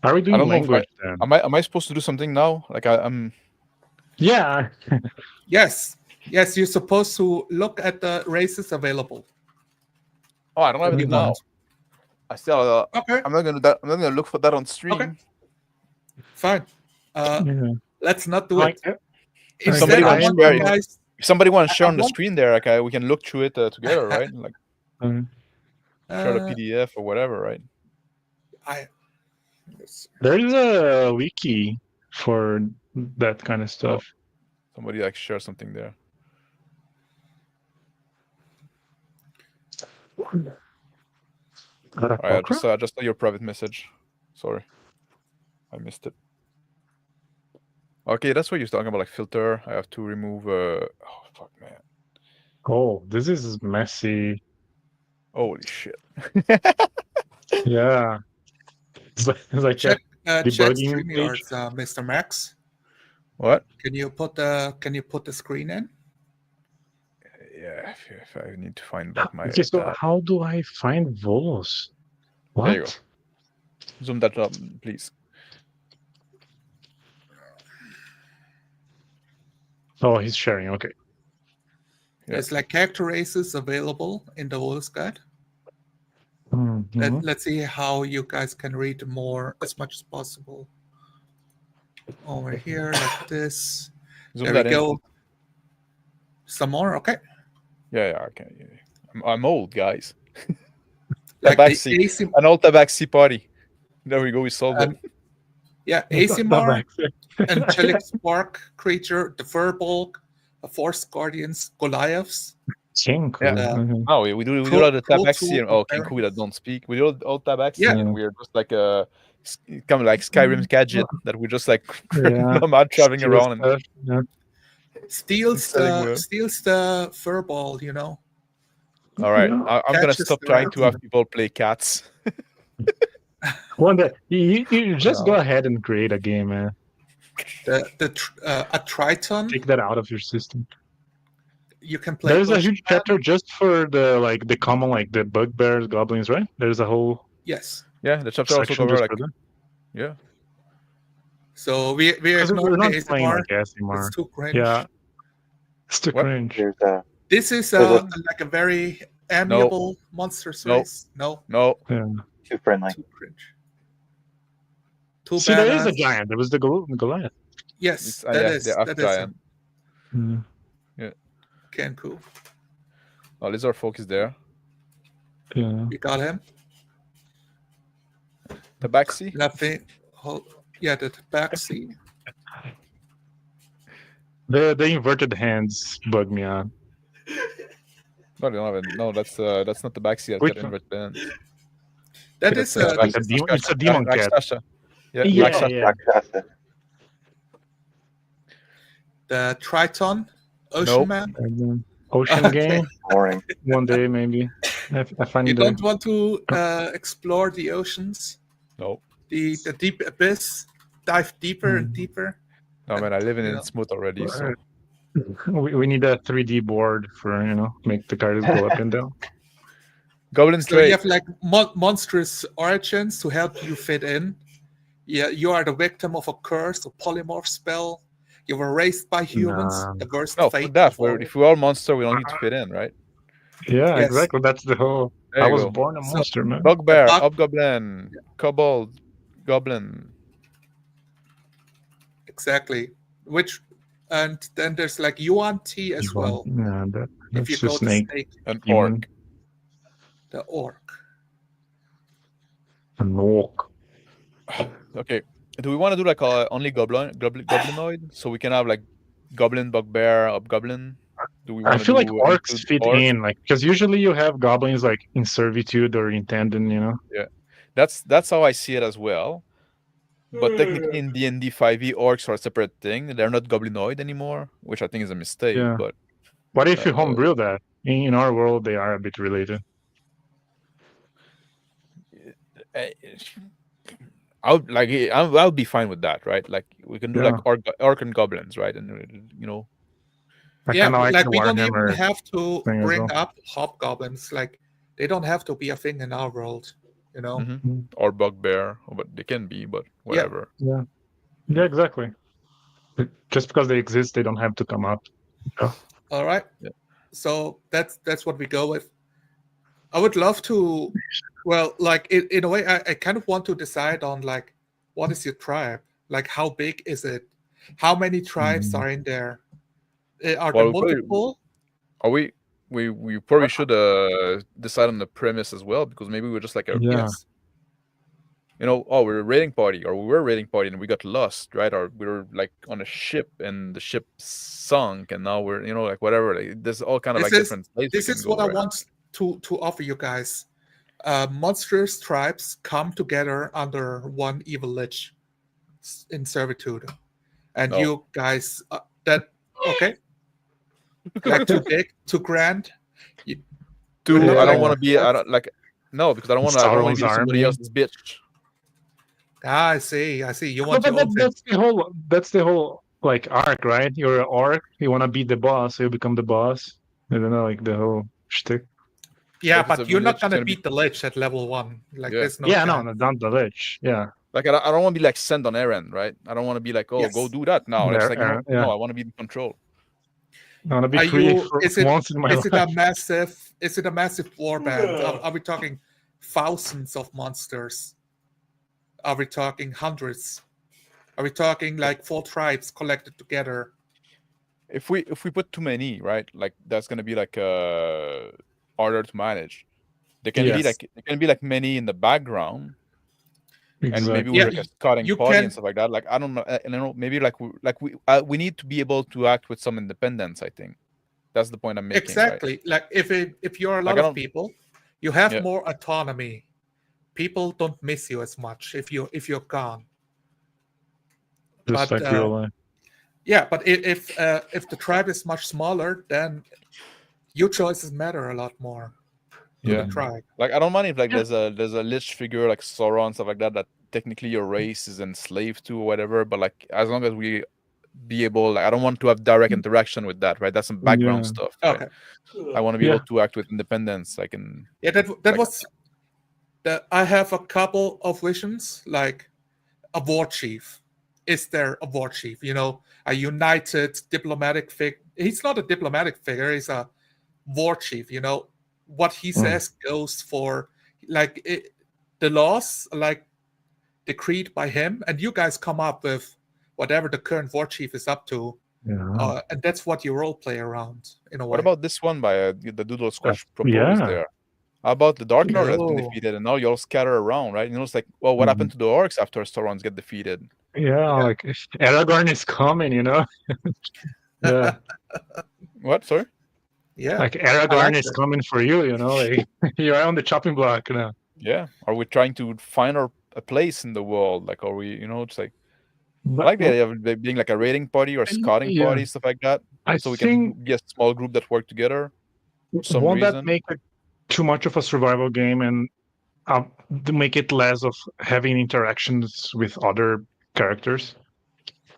Are we I doing don't know if language then? Am I supposed to do something now? Like I'm. Yeah. Yes, you're supposed to look at the races available. Oh, I don't have If it you now. want. I still. Okay, I'm not gonna do that. I'm not gonna look for that on stream. Okay. Fine. Yeah. Let's not do Like, it. If Instead, somebody I wants want to share you it- guys. If somebody wants to share I on the want- screen there, like we can look through it together, right? Like share the Uh, PDF or whatever, right? there's a wiki for that kind of stuff. Somebody like share something there. All right, I just saw your private message. Sorry, I missed it. Okay, that's what you're talking about, like filter. I have to remove. Oh fuck, man! Oh, this is messy. Holy shit! Yeah. It's like check check debugging page. StreamYards, Mr. Max. What? Can you put the screen in? Yeah, if I need to find back my. Okay, so how do I find Volos? What? There you go. Zoom that up, please. Oh, he's sharing. Okay. Yeah. There's like character races available in the Volus Guide. Mhm. Let's see how you guys can read more as much as possible. Over here, like this. Zoom There that we in. go. Some more, okay. Yeah, okay. Yeah. I'm old, guys. Like the Tabaxi. An old Tabaxi party. There we go, we solved it. Yeah, Asimar, Angelic Spark Creature, the Furbolg, the Force Guardians, Goliaths. Chink. Yeah. Mhm. Oh, we do Pro- all the Pro Tabaxi Tool and oh, Preparedness. Kinkubi that don't speak. We do all Tabaxi Yeah. and we're just like kind of like Skyrim gadget that we're just like Yeah. nomad traveling Steal around and stuff, yeah. Steals Selling well. the Furball, you know. all right. Yeah. I'm gonna Catches stop the trying to rat. have people play cats. One day, you just go ahead and create a game, man. A Triton. Take that out of your system. You can play. There's a Ocean huge chapter just for the common, like the bugbears, goblins, right? There's a whole Yes. Yeah, the chapter also section cover just like for them. yeah. So we Because ignore we're not the playing ASMR. like ASMR. It's too cringe. Yeah, it's too What? cringe. There's This is There's like a very amiable monster No. race. No, No. Yeah. too friendly. too cringe. Too See, there is a badass. giant. There was the Goliath. Yes, It's, that yeah, is the half that is giant. him. Mm, Kenku. Oh, Lizard Folk is there. yeah. We got him. Tabaxi? Nothing. Yeah, the Tabaxi. The inverted hands bug me out. No, they don't have it. No, that's not Tabaxi. That's Which got one? inverted hands. That It's is like a demon. It's a demon cat. Raksasha. Yeah, Yeah, Raksasha. yeah. Rakshasa. the Triton. Ocean Nope. Man. And then Ocean Okay. game. Boring. One day maybe. I find You the don't want to explore the oceans, No. the deep abyss, dive deeper and Hmm. deeper. No, man, I live in Yeah. Smooth already, so we need a 3D board for make the cards go up and down. Goblin So you Trade. have like monstrous origins to help you fit in. Yeah, you are the victim of a curse, a polymorph spell. You were raised by humans. Nah. The worst No, fate for that. of all. If we're all monster, we don't need to fit in, right? Yeah, Yes. exactly. That's the whole. There I you was go. born a So- monster, man. Bugbear, Bug- Hobgoblin, Kobold, Goblin. exactly. Which, and then there's like Yuan Ti as well. Yeah, If you that's go a to snake. snake, An Human. orc. the orc. An orc. Okay. Do we want to do like only goblinoid, so we can have like goblin, bugbear, hobgoblin? Do we I want to feel like do orcs include fit orc? in, like, because usually you have goblins like in servitude or in tendon, you know. Yeah, that's how I see it as well. But technically, in D&D 5e, orcs are a separate thing. They're not goblinoid anymore, which I think is a mistake. Yeah. But What if you homebrew that? In our world, they are a bit related. I'll be fine with that, right? Like we can do like Yeah. orc and goblins, right? And I Yeah, kind of like the we don't even Warhammer have to thing as bring well. up hobgoblins. Like they don't have to be a thing in our world, you know. mhm. Or bugbear, but they can be, but whatever. Yeah, exactly. Just because they exist, they don't have to come up. Yeah. All right. Yeah. So that's what we go with. I would love to, well, like in a way, I kind of want to decide on like what is your tribe? Like how big is it? How many tribes are in there? Are there Well, multiple? are we probably should decide on the premise as well, because maybe we're just like a Yeah. Yes. we're a raiding party, or we were a raiding party and we got lost, right? Or we were like on a ship and the ship sunk, and now we're like whatever. Like, there's all kind of like different places. This we is can what go, I right? want to offer you guys. Monstrous tribes come together under one evil lich in servitude, and No. you guys that okay? Like too big, too grand. Two, not I don't like want to be. I orcs? don't like. No, because I don't want to. I don't want Sauron's to be somebody army. else's bitch. I see. You But want your own thing. that's the whole like arc, right? You're an orc. You want to be the boss, so you become the boss. I don't know, like the whole shtick. Yeah, If it's but a you're not lich, it's gonna gonna be beat the lich at level 1. Like Yeah. there's no Yeah, chance. no, not the lich. Yeah. like I don't want to be like sent on errand, right? I don't want to be like, oh, go Yes. do that now. It's like Yeah. no, I want to be in control. I want to be Are free you? for Is it? once in my Is it life. a massive? Is it a massive warband? Are we talking thousands of monsters? Are we talking hundreds? Are we talking like 4 tribes collected together? If we put too many, right? Like that's gonna be like harder to manage. There can Yes. be like many in the background, and maybe Exactly. we're Yeah, like a scouting you party can- and stuff like that. Like I don't know, and I know maybe we need to be able to act with some independence. I think that's the point I'm making. Right? Exactly. Like if you're a lot Like, I of don't- people, you have Yeah. more autonomy. People don't miss you as much if you're gone. Just But, like real life. Yeah, but if the tribe is much smaller, then your choices matter a lot more to Yeah. the tribe. Like I don't mind if like Yeah. there's a lich figure like Sauron and stuff like that technically your race is enslaved to or whatever, but like as long as we be able, like I don't want to have direct interaction with that, right? That's some background Yeah. stuff. Right? Okay. I want to be Yeah. able to act with independence. I can. Yeah, that Like- was that. I have a couple of visions, like a war chief. Is there a war chief? A united diplomatic figure. He's not a diplomatic figure. He's a war chief. What he says goes for the laws, like decreed by him, and you guys come up with whatever the current war chief is up to, Yeah. and that's what you role play around in a way. What about this one by the Doodle Squash Yeah. proposed there? How about the Dark Lord has been Oh. defeated, and now you all scatter around, right? It's like, well, what happened to the orcs after Saurons get defeated? Yeah, like Aragorn is coming, Yeah. What? Sorry. Yeah, Like Aragorn is it. coming for you, Like you're on the chopping block now. Yeah. Are we trying to find a place in the world? Like, are we, it's like. I But, like the idea of it being like a raiding party or scouting yeah. party, stuff like that. I So we think can be a small group that work together. some won't that reason. make it too much of a survival game and to make it less of having interactions with other characters?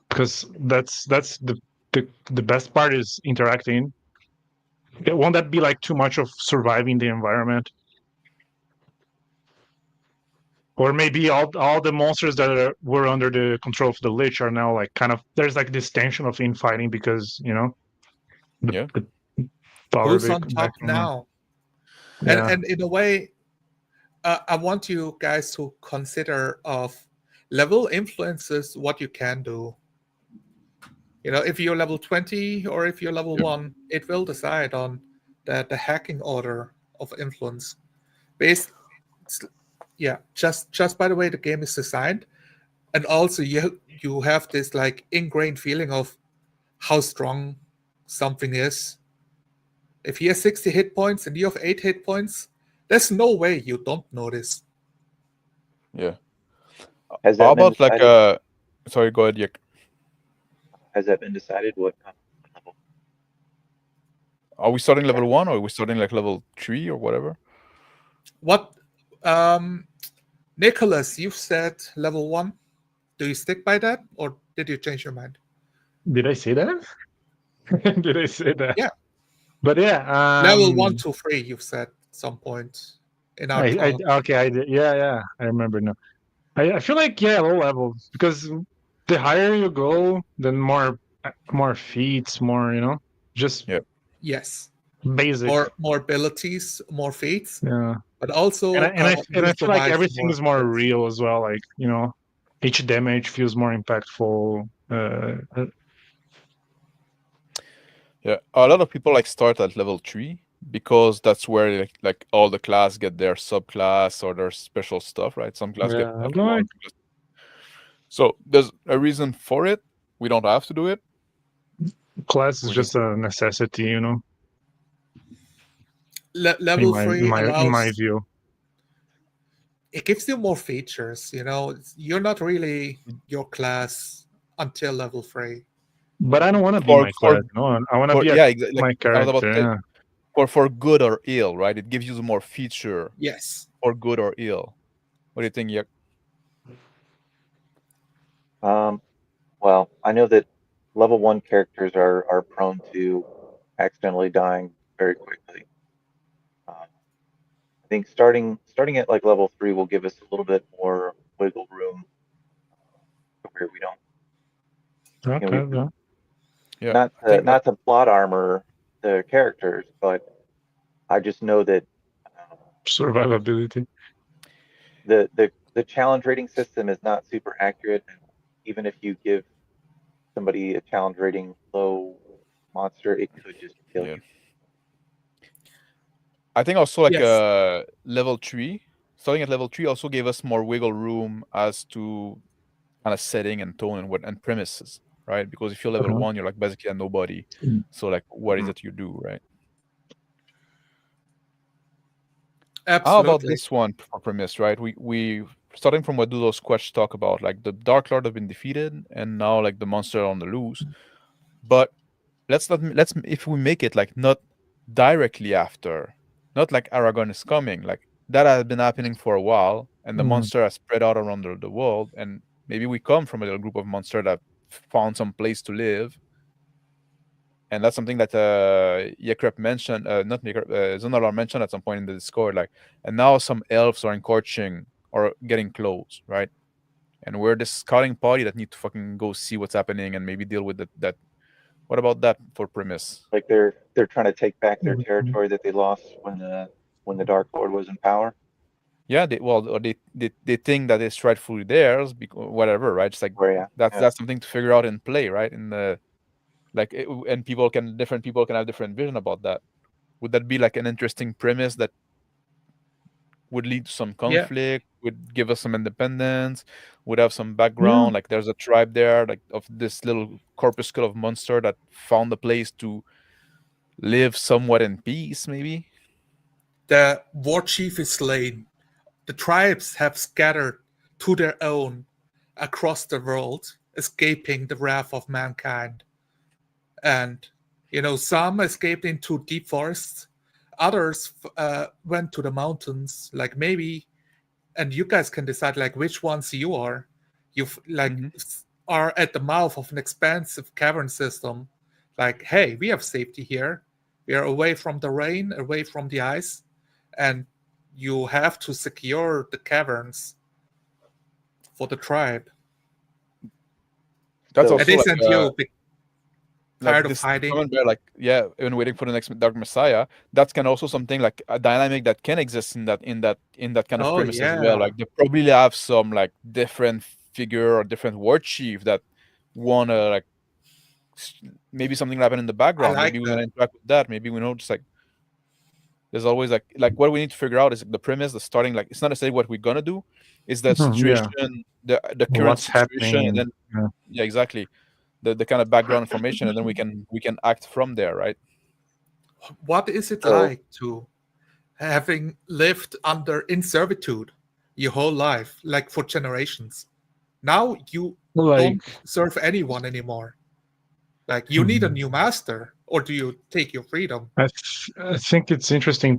Because that's the best part is interacting. Won't that be like too much of surviving the environment? Or maybe all the monsters that were under the control of the Lich are now like kind of there's like this tension of infighting because Yeah. the power Who's they on come top back from. now? Yeah. And in a way, I want you guys to consider of level influences what you can do. If you're level 20 or if you're level 1, it will decide on the hacking order of influence. Based, yeah, just by the way the game is designed, and also you have this like ingrained feeling of how strong something is. If he has 60 hit points and you have 8 hit points, there's no way you don't notice. Yeah. Has How that been about like decided? sorry, go ahead, Yek. Has that been decided? What level? Are we starting level 1 or are we starting like level 3 or whatever? What, Nicholas, you said level 1. Do you stick by that, or did you change your mind? Did I say that? Did I say that? Yeah. But yeah, Level 1, 2, 3, you've said at some point in our I talk. okay, I did. Yeah, I remember now. I feel like low levels because the higher you go, then more feats, more just Yeah. Yes. basic. More abilities, more feats, Yeah, but and also I you feel like survive everything more is more kills. real as well. Like each damage feels more impactful. Yeah. A lot of people like start at level 3 because that's where like all the class get their subclass or their special stuff, right? Some class get Yeah, at but 1. So there's a reason for it. We don't have to do it. class is We just just a necessity, in Level my 3 allows, view. it gives you more features. You're not really your class until level 3. But I don't want to be for my for class. I want to be yeah, exactly. Like my I was about character. to say, Yeah. for good or ill, right? It gives you more feature Yes. for good or ill. What do you think, Yek? Um, well, I know that level 1 characters are prone to accidentally dying very quickly. I think starting at like level 3 will give us a little bit more wiggle room to where we don't, Okay. Yeah. Yeah, I think like not to plot armor the characters, but I just know that um, Survivability. the challenge rating system is not super accurate, and even if you give somebody a challenge rating low monster, it could just kill yeah. you. I think also like Yes. level 3, starting at level 3 also gave us more wiggle room as to kind of setting and tone and what and premises, right? Because if you're level Uh-huh. 1, you're like basically a nobody. So like what is Mhm. it you do, right? How about Absolutely. this one for premise, right? We starting from what do those quests talk about? Like the Dark Lord have been defeated and now like the monster are on the loose. But let's if we make it like not directly after, not like Aragon is coming, like that has been happening for a while, and the Mm. monster has spread out around the world, and maybe we come from a little group of monster that found some place to live, and that's something that Yekrep mentioned, not Yekrep, Zonalar mentioned at some point in the Discord, like, and now some elves are encroaching or getting close, right? And we're this scouting party that need to fucking go see what's happening and maybe deal with that. What about that for premise? Like they're trying to take back their Mhm. territory that they lost when the Dark Lord was in power. Yeah, or they think that it's rightfully theirs, because whatever, right? It's like Where yeah, yeah. that's something to figure out in play, right? In the like, and different people can have different vision about that. Would that be like an interesting premise that would lead to some Yeah. conflict? Would give us some independence? Would have some Yeah. background? Like there's a tribe there, like of this little corpuscle of monster that found a place to live somewhat in peace, maybe. The war chief is slain. The tribes have scattered to their own across the world, escaping the wrath of mankind. And, some escaped into deep forests. Others went to the mountains, like maybe, and you guys can decide like which ones you are. You like Hmm. are at the mouth of an expansive cavern system. Like, hey, we have safety here. We are away from the rain, away from the ice, and you have to secure the caverns for the tribe. That's So And also they like sent you tired like of this hiding. comment there, like yeah, even waiting for the next Dark Messiah. That's can also something like a dynamic that can exist in that kind of Oh premise as well. yeah. Like they probably have some like different figure or different war chief that wanna like maybe something will happen in the background. like Maybe we that. want to interact with that. Maybe we know just like there's always like what we need to figure out is the premise, the starting. Like it's not necessarily what we're gonna do, it's the situation, the current What's situation, and happening? then Yeah. yeah, exactly. The kind of background information, and then we can act from there, right? What is it So- like to having lived in servitude your whole life, like for generations? Now you Like, don't serve anyone anymore. Like you need a new master, or do you take your freedom? I think it's interesting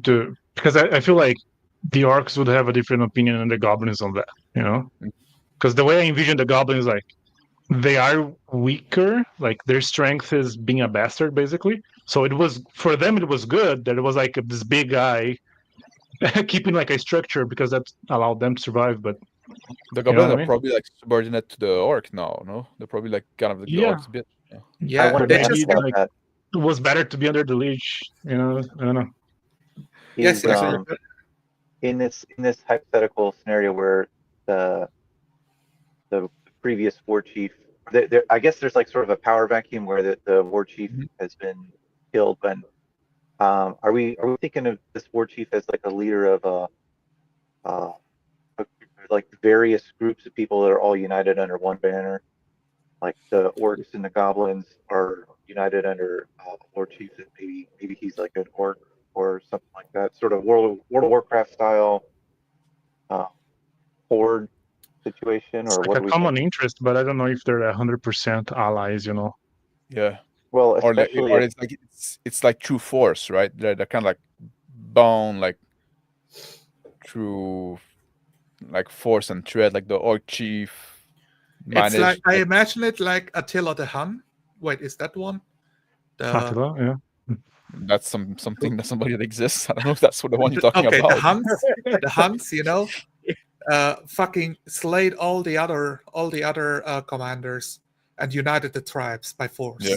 because I feel like the orcs would have a different opinion than the goblins on that, you know? Because the way I envision the goblins, like, they are weaker, like their strength is being a bastard, basically. So it was, for them, it was good that it was like this big guy keeping like a structure because that allowed them to survive. But The you know goblins what I are mean? probably like subordinate to the orc now, no? They're probably like kind of like the Yeah. orc's bit. Yeah. Yeah, I wanted they to ask just about like, that. it was better to be under the leash, you know? I don't know. Yes, Is actually, in this hypothetical scenario where the previous war chief, I guess there's like sort of a power vacuum where the war chief has been killed. But are we thinking of this war chief as like a leader of like various groups of people that are all united under one banner? Like the orcs and the goblins are united under a war chief that maybe he's like an orc or something like that, sort of World of Warcraft style horde situation, It's or like what a do we common think? interest, but I don't know if they're 100% allies, you know? Yeah. Well, Or especially it's like it's like true force, right? They're kind of like bound like through like force and thread, like the orc chief it's like managed. I imagine it like Attila the Hun. Wait, is that one? Attila, yeah. That's something that somebody that exists. I don't know if that's what the one you're talking Okay, about. the Huns, you know, fucking slayed all the other commanders and united the tribes by force. Yeah.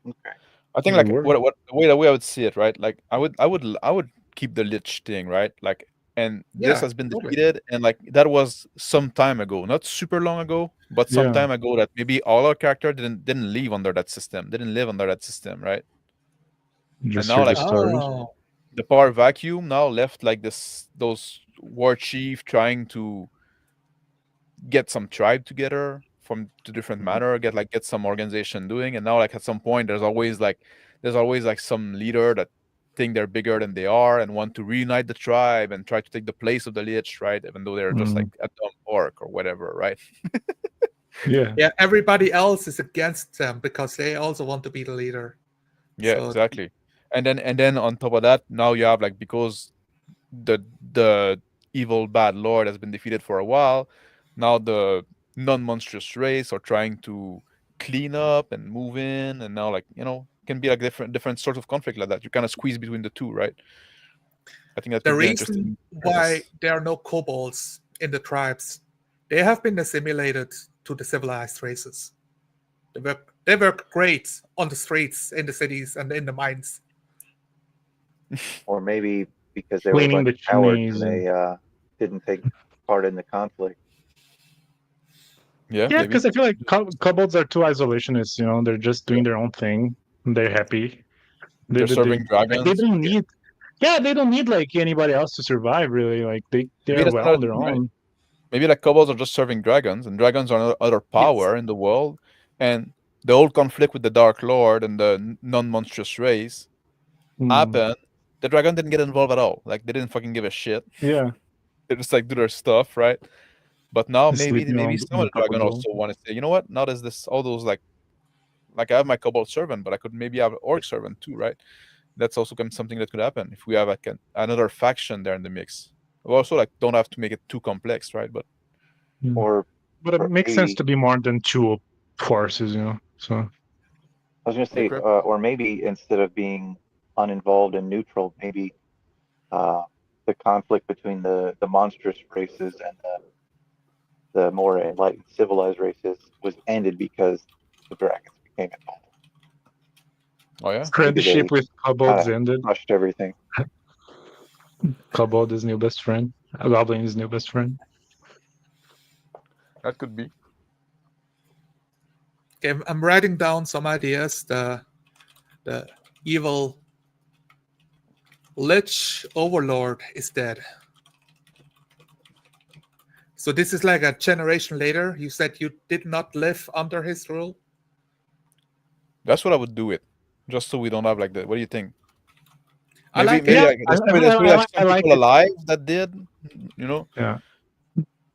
okay. I think Good like word. the way I would see it, right? Like I would keep the lich thing, right? Like, and this Yeah, has been totally. defeated, and like that was some time ago, not super long ago, but some Yeah. time ago that maybe all our character didn't live under that system, didn't live under that system, right? Just now, hear the like, stories. Oh, The power vacuum now left like those war chief trying to get some tribe together from the different matter, get some organization doing, and now like at some point there's always like some leader that think they're bigger than they are and want to reunite the tribe and try to take the place of the lich, right? Even though they're just like a dumb orc or whatever, right? Yeah. yeah. Everybody else is against them because they also want to be the leader. Yeah, So- exactly. And then on top of that, now you have like because the evil bad lord has been defeated for a while, now the non-monstrous race are trying to clean up and move in, and now like can be like different sorts of conflict like that. You kind of squeeze between the two, right? I think that The could be an reason interesting why premise. there are no kobolds in the tribes, they have been assimilated to the civilized races. They work great on the streets, in the cities, and in the mines. Or maybe because they were a Cleaning bunch the of cowards chimneys. and they didn't take part in the conflict. Yeah, Yeah, maybe because I feel like kobolds are too isolationists, you know? They're just doing their own thing. They're happy. they're serving Like, they dragons. don't need... Yeah, they don't need, like, anybody else to survive, really. Like, Maybe they're that's well another on their thing, right? own. Maybe like kobolds are just serving dragons, and dragons are another power in the world, and the whole conflict with the Dark Lord and the non-monstrous race happened. The dragon didn't get involved at all. Like they didn't fucking give a shit. Yeah, They just like do their stuff, right? But now maybe sleeping some on of the top of dragon the... also want to say, you know what? Now there's this all those like I have my kobold servant, but I could maybe have an orc servant too, right? That's also something that could happen if we have like another faction there in the mix. We also like don't have to make it too complex, right? But Or But it makes sense maybe to be more than two forces, you know? So... I was going to Yeah, say, correct. or maybe instead of being uninvolved and neutral, maybe the conflict between the monstrous races and the more enlightened civilized races was ended because the dragons became involved. Oh yeah, Friendship they with kobolds ended. Crushed everything. Kobold is new best friend. A goblin is new best friend. that could be. Okay, I'm writing down some ideas. The evil Lich Overlord is dead. So this is like a generation later. You said you did not live under his rule. That's what I would do it, just so we don't have like that. What do you think? I Maybe like maybe it. Yeah, like, there's probably like I some like people it. alive that did, you know. Yeah,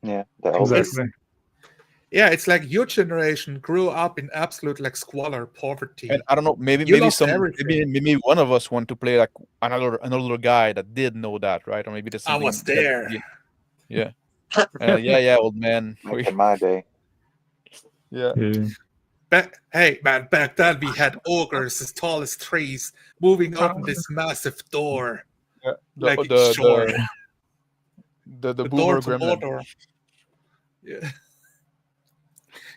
Yeah, the elders. exactly. Yeah, it's like your generation grew up in absolute like squalor, poverty. And I don't know, maybe You maybe lost some everything. maybe one of us want to play like another guy that did know that, right? Or maybe there's I something was there. yeah. Yeah, old man. Back in my day. Yeah. Yeah. Hey man, back then we had ogres as tall as trees moving open this massive door. Yeah. Like in short. The The boomer door to gremlin. Mordor. Yeah.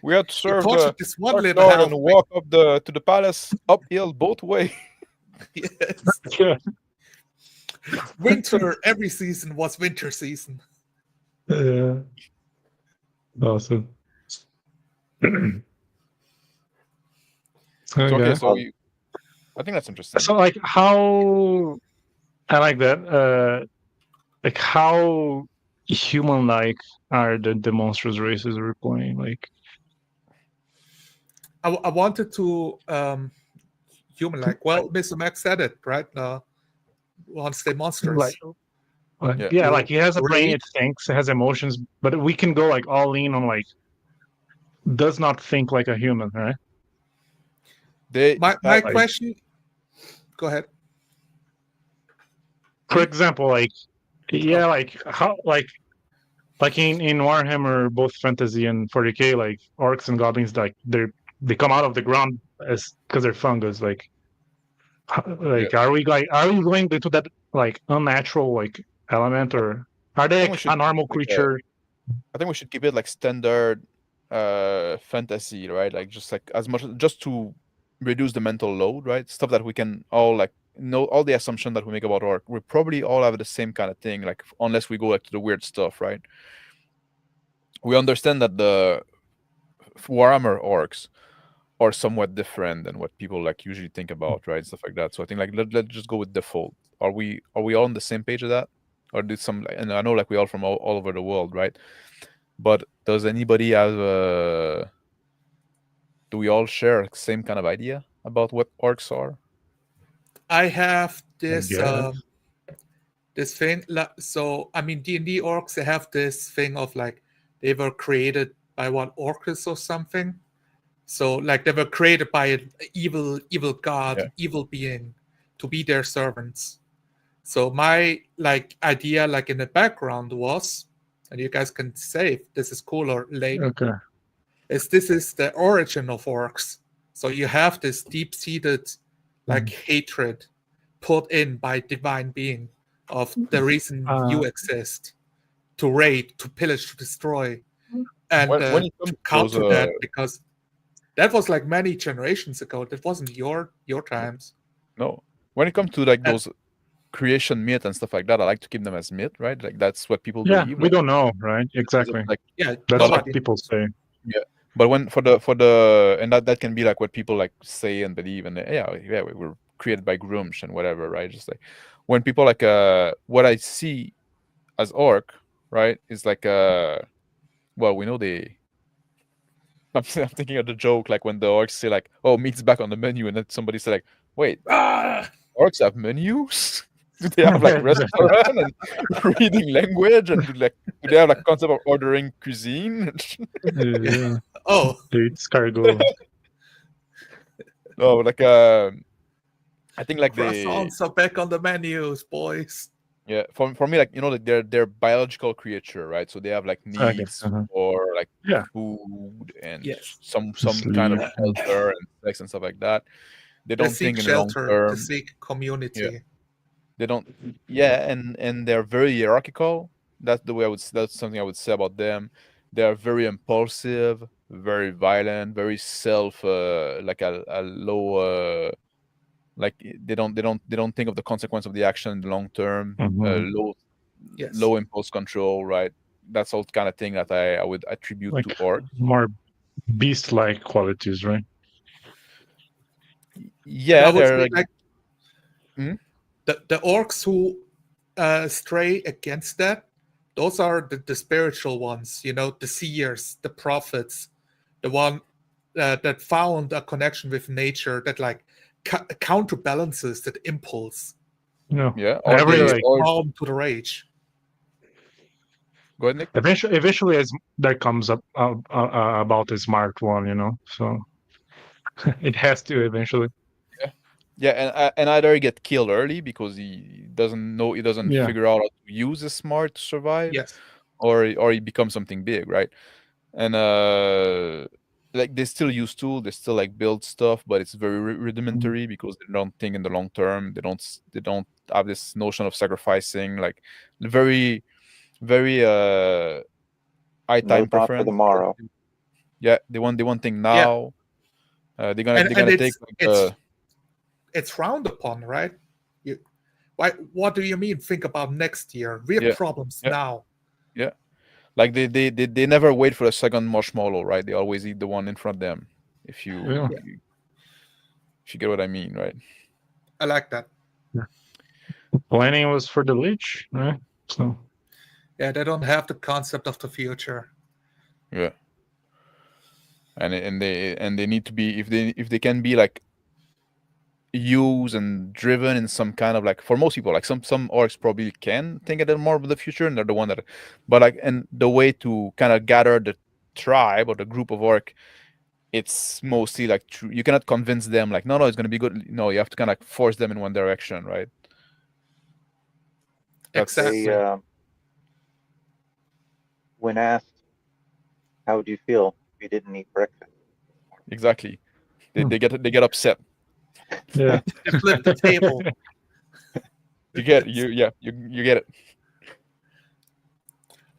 We had to You serve tortured the this one Dark little Lord and halfling. walk up to the palace uphill both way. Yes. Yeah. Winter, every season was winter season. Yeah. Awesome. So, okay, Okay. so I think that's interesting. So like how I like that. Like how human-like are the monstrous races we're playing? Like I wanted to human like. Well, Mr. Max said it, right? Wants the monsters. Yeah. like he has a brain, Rage. it thinks, it has emotions, but we can go like all in on like does not think like a human, right? They My have, question. Go ahead. For example, like yeah, like how like in Warhammer, both fantasy and 40k, like orcs and goblins, like they come out of the ground as because they're fungus. Like are we going into that like unnatural like element, or are they I think we like should a normal like, creature? I think we should keep it like standard fantasy, right? Like just like as much just to reduce the mental load, right? Stuff that we can all like know, all the assumption that we make about orc. We probably all have the same kind of thing, like unless we go like to the weird stuff, right? We understand that the Warhammer orcs are somewhat different than what people like usually think about, right? Stuff like that. So I think like let's just go with default. Are we all on the same page of that? Or did some, and I know like we all from all over the world, right? But does anybody have do we all share the same kind of idea about what orcs are? I have I this guess. this thing. So I mean, D&D orcs, they have this thing of like they were created by what Orcus or something. So like they were created by an evil god, Yeah. evil being, to be their servants. So my like idea, like in the background, was, and you guys can say if this is cool or lame, Okay. is this is the origin of orcs. So you have this deep-seated like hatred put in by divine being of the reason you exist, to raid, to pillage, to destroy, and When it comes to to counter those, that, because that was like many generations ago. That wasn't your times. no, when it comes to like And- those creation myth and stuff like that, I like to keep them as myth, right? Like that's what people Yeah, believe. we Like, don't know, right? Exactly. like yeah, That's but what nobody. people say. but when for the and that can be like what people like say and believe, and yeah, we were created by Grumsh and whatever, right? Just like when people like what I see as orc, right, is like well, we know they. I'm thinking of the joke like when the orcs say like, "Oh, meat's back on the menu," and then somebody say like, "Wait, orcs have menus? Do they have like restaurant and reading language, and do they have like concept of ordering cuisine?" Yeah. Oh, It's cargo. No, like I think like they croissants are back on the menus, boys. yeah for me like like they're biological creature, right? So they have like Okay, needs uh-huh. for like Yeah. food and Yes. some kind of Sleep. shelter and sex and stuff like that. They They don't seek think in the long shelter, term. they seek community. They don't and they're very hierarchical. That's the way that's something I would say about them. They are very impulsive, very violent, very self like a low like they don't think of the consequence of the action in the long term. Mhm. Yes. Low impulse control, right? That's all kind of thing that I would attribute Like to orc. more beast-like qualities, right? Yeah, I would they're say like like Mhm. the orcs who stray against that, those are the spiritual ones, the seers, the prophets, the one that found a connection with nature that like counterbalances that impulse, No, yeah, or every brings they the like or calm to the rage. go ahead, Nick. eventually, as there comes up about a smart one, so it has to eventually. Yeah, yeah, and either he get killed early because he doesn't know, he doesn't Yeah, figure out how to use his smart to survive, Yes, or he becomes something big, right? And like they still use tools, they still like build stuff, but it's very rudimentary because they don't think in the long term. They don't have this notion of sacrificing, like very very high No time thought for the preference. morrow. Yeah, they want thing yeah, now. and They're and gonna take it's like it's it's frowned upon, right? You, why? What do you mean? Think about next year. We have yeah, problems yeah, now. yeah. Like they never wait for the second marshmallow, right? They always eat the one in front of them. If yeah. Yeah, you get what I mean, right? I like that. Planning was for the lich, right? So Yeah, they don't have the concept of the future. Yeah. And they need to be, if they can be like used and driven in some kind of, like, for most people, like some orcs probably can think a little more about the future, and they're the one that, but like, and the way to kind of gather the tribe or the group of orc, it's mostly like you cannot convince them like, no, it's going to be good. No, you have to kind of force them in one direction, right? That's They, Exactly. when asked, how would you feel if you didn't eat breakfast? exactly, they, Hmm. they get upset. yeah. They flip the table. You get you yeah you get it.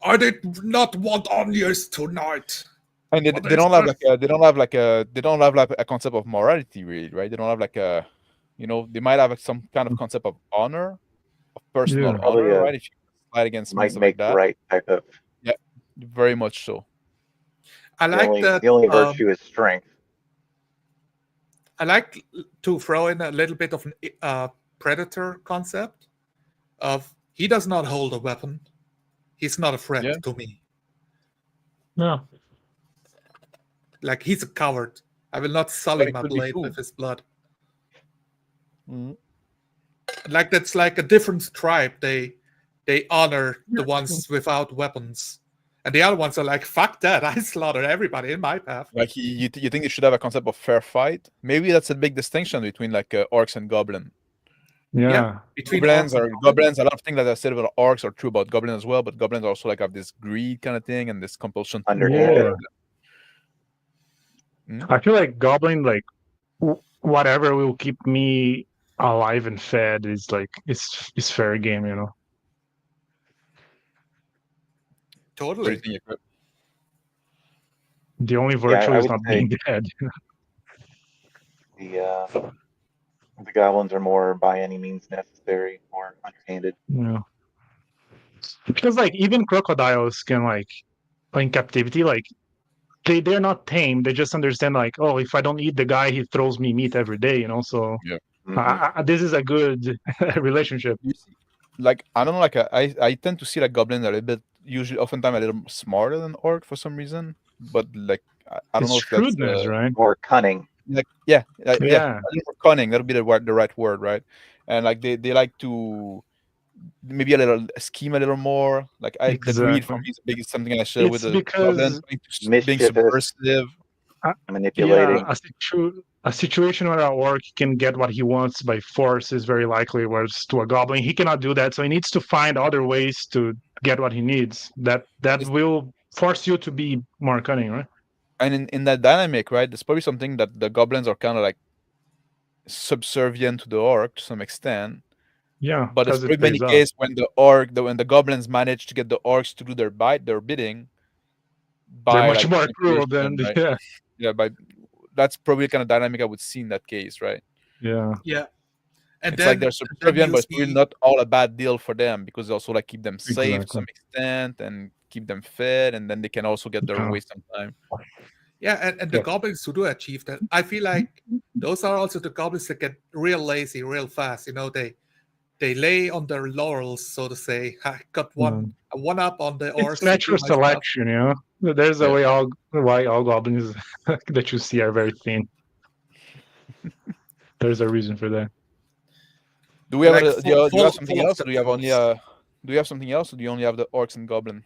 I did not want onions tonight. And What is this? they don't have like a concept of morality, really, right? They don't have like a, they might have like some kind of concept of honor, of personal Yeah. Probably honor, a right? If you fight against me and might stuff like make that. right type of. Yeah, very much so. I like that. The only virtue is strength. I like to throw in a little bit of an predator concept of he does not hold a weapon. He's not a threat Yeah, to me. Yeah. Like he's a coward. I will not but sully it my could be blade food. with his blood. Mhm. Like that's like a different tribe. They honor the ones without weapons. And the other ones are like, fuck that. I slaughter everybody in my path. Like you think they should have a concept of fair fight? Maybe that's a big distinction between like orcs and goblin. Yeah. Yeah. Between orcs and goblins. Goblins. A lot of things that I said about orcs are true about goblins as well, but goblins also like have this greed kind of thing and this compulsion to Underhanded. war. Yeah. Mhm. I feel like Goblin, like whatever will keep me alive and fed is like it's fair game. What do you Totally. think? Jacob? The only Yeah, virtue I is would not say being dead. the goblins are more by any means necessary or underhanded. Yeah. Because like even crocodiles can like in captivity, like they're not tame. They just understand like, oh, if I don't eat the guy, he throws me meat every day. So Yeah. Hmm. this is a good relationship. You see, like, I don't know, like I tend to see like goblins a little bit, usually oftentimes a little smarter than orc for some reason, but like I don't It's know if that's shrewdness, right? More cunning. like, yeah, yeah, Yeah, a little more cunning. That'll be the right word, right? And like they like to maybe a little scheme a little more. Like the greed for exactly. me is big, is something I share with It's the goblin, because being Mischievous, subversive. uh, yeah, manipulating. a situation where a orc can get what he wants by force is very likely, whereas to a goblin he cannot do that. So he needs to find other ways to get what he needs. That It's, will force you to be more cunning, right? and in that dynamic, right, there's probably something that the goblins are kind of like subservient to the orc to some extent. Yeah, But there's because it very many pays off. cases when when the goblins manage to get the orcs to do their bidding They're by much like more cruel than manipulation, right? yeah, Yeah, by that's probably the kind of dynamic I would see in that case, right? yeah, Yeah. And It's like they're then subservient, you but it's really see not all a bad deal for them because they also like keep them safe to exactly. some extent and keep them fed, and then they can also get their Yeah. way sometime. Yeah, and the Yeah. goblins who do achieve that, I feel like those are also the goblins that get real lazy real fast. They lay on their laurels, so to say. I got one up on the It's orcs who do natural my stuff. selection, you know. There's a Yeah. way why all goblins that you see are very thin. There's a reason for that. Do we have Like do you have full something of else? Or do you have only tentacles. do you have something else, or do you only have the orcs and goblin?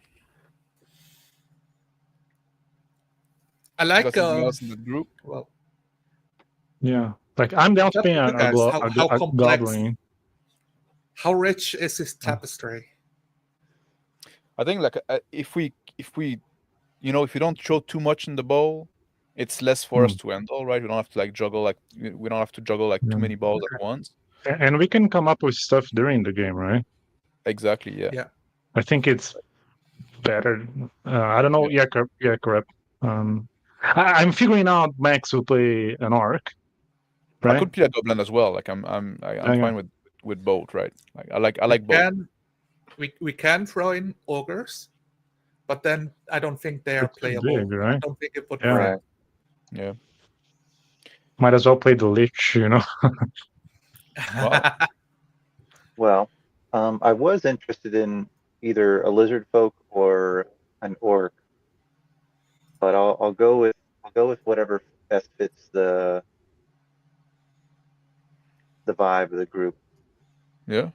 I You like got something else in the group? well, Yeah, like I'm down it's to up pay to you guys. How a complex, goblin. how rich is his tapestry? I think like if we if you don't show too much in the bowl, it's less for us to handle, right? We don't have to like juggle like we don't have to juggle like too Yeah. many balls at once. And we can come up with stuff during the game, right? Exactly. Yeah. Yeah. I think it's better. I don't know. Yeah, correct. I'm figuring out Max will play an orc, I right? could play a goblin as well. Like I'm Yeah. fine with both, right? Like I We like both. can we can throw in ogres, but then I don't think they are It's too playable. big, right? I don't think it would Yeah. work. Right. Yeah. Might as well play the Lich, you know. Wow. Well, I was interested in either a lizard folk or an orc, but I'll go with whatever best fits the vibe of the group. Yeah.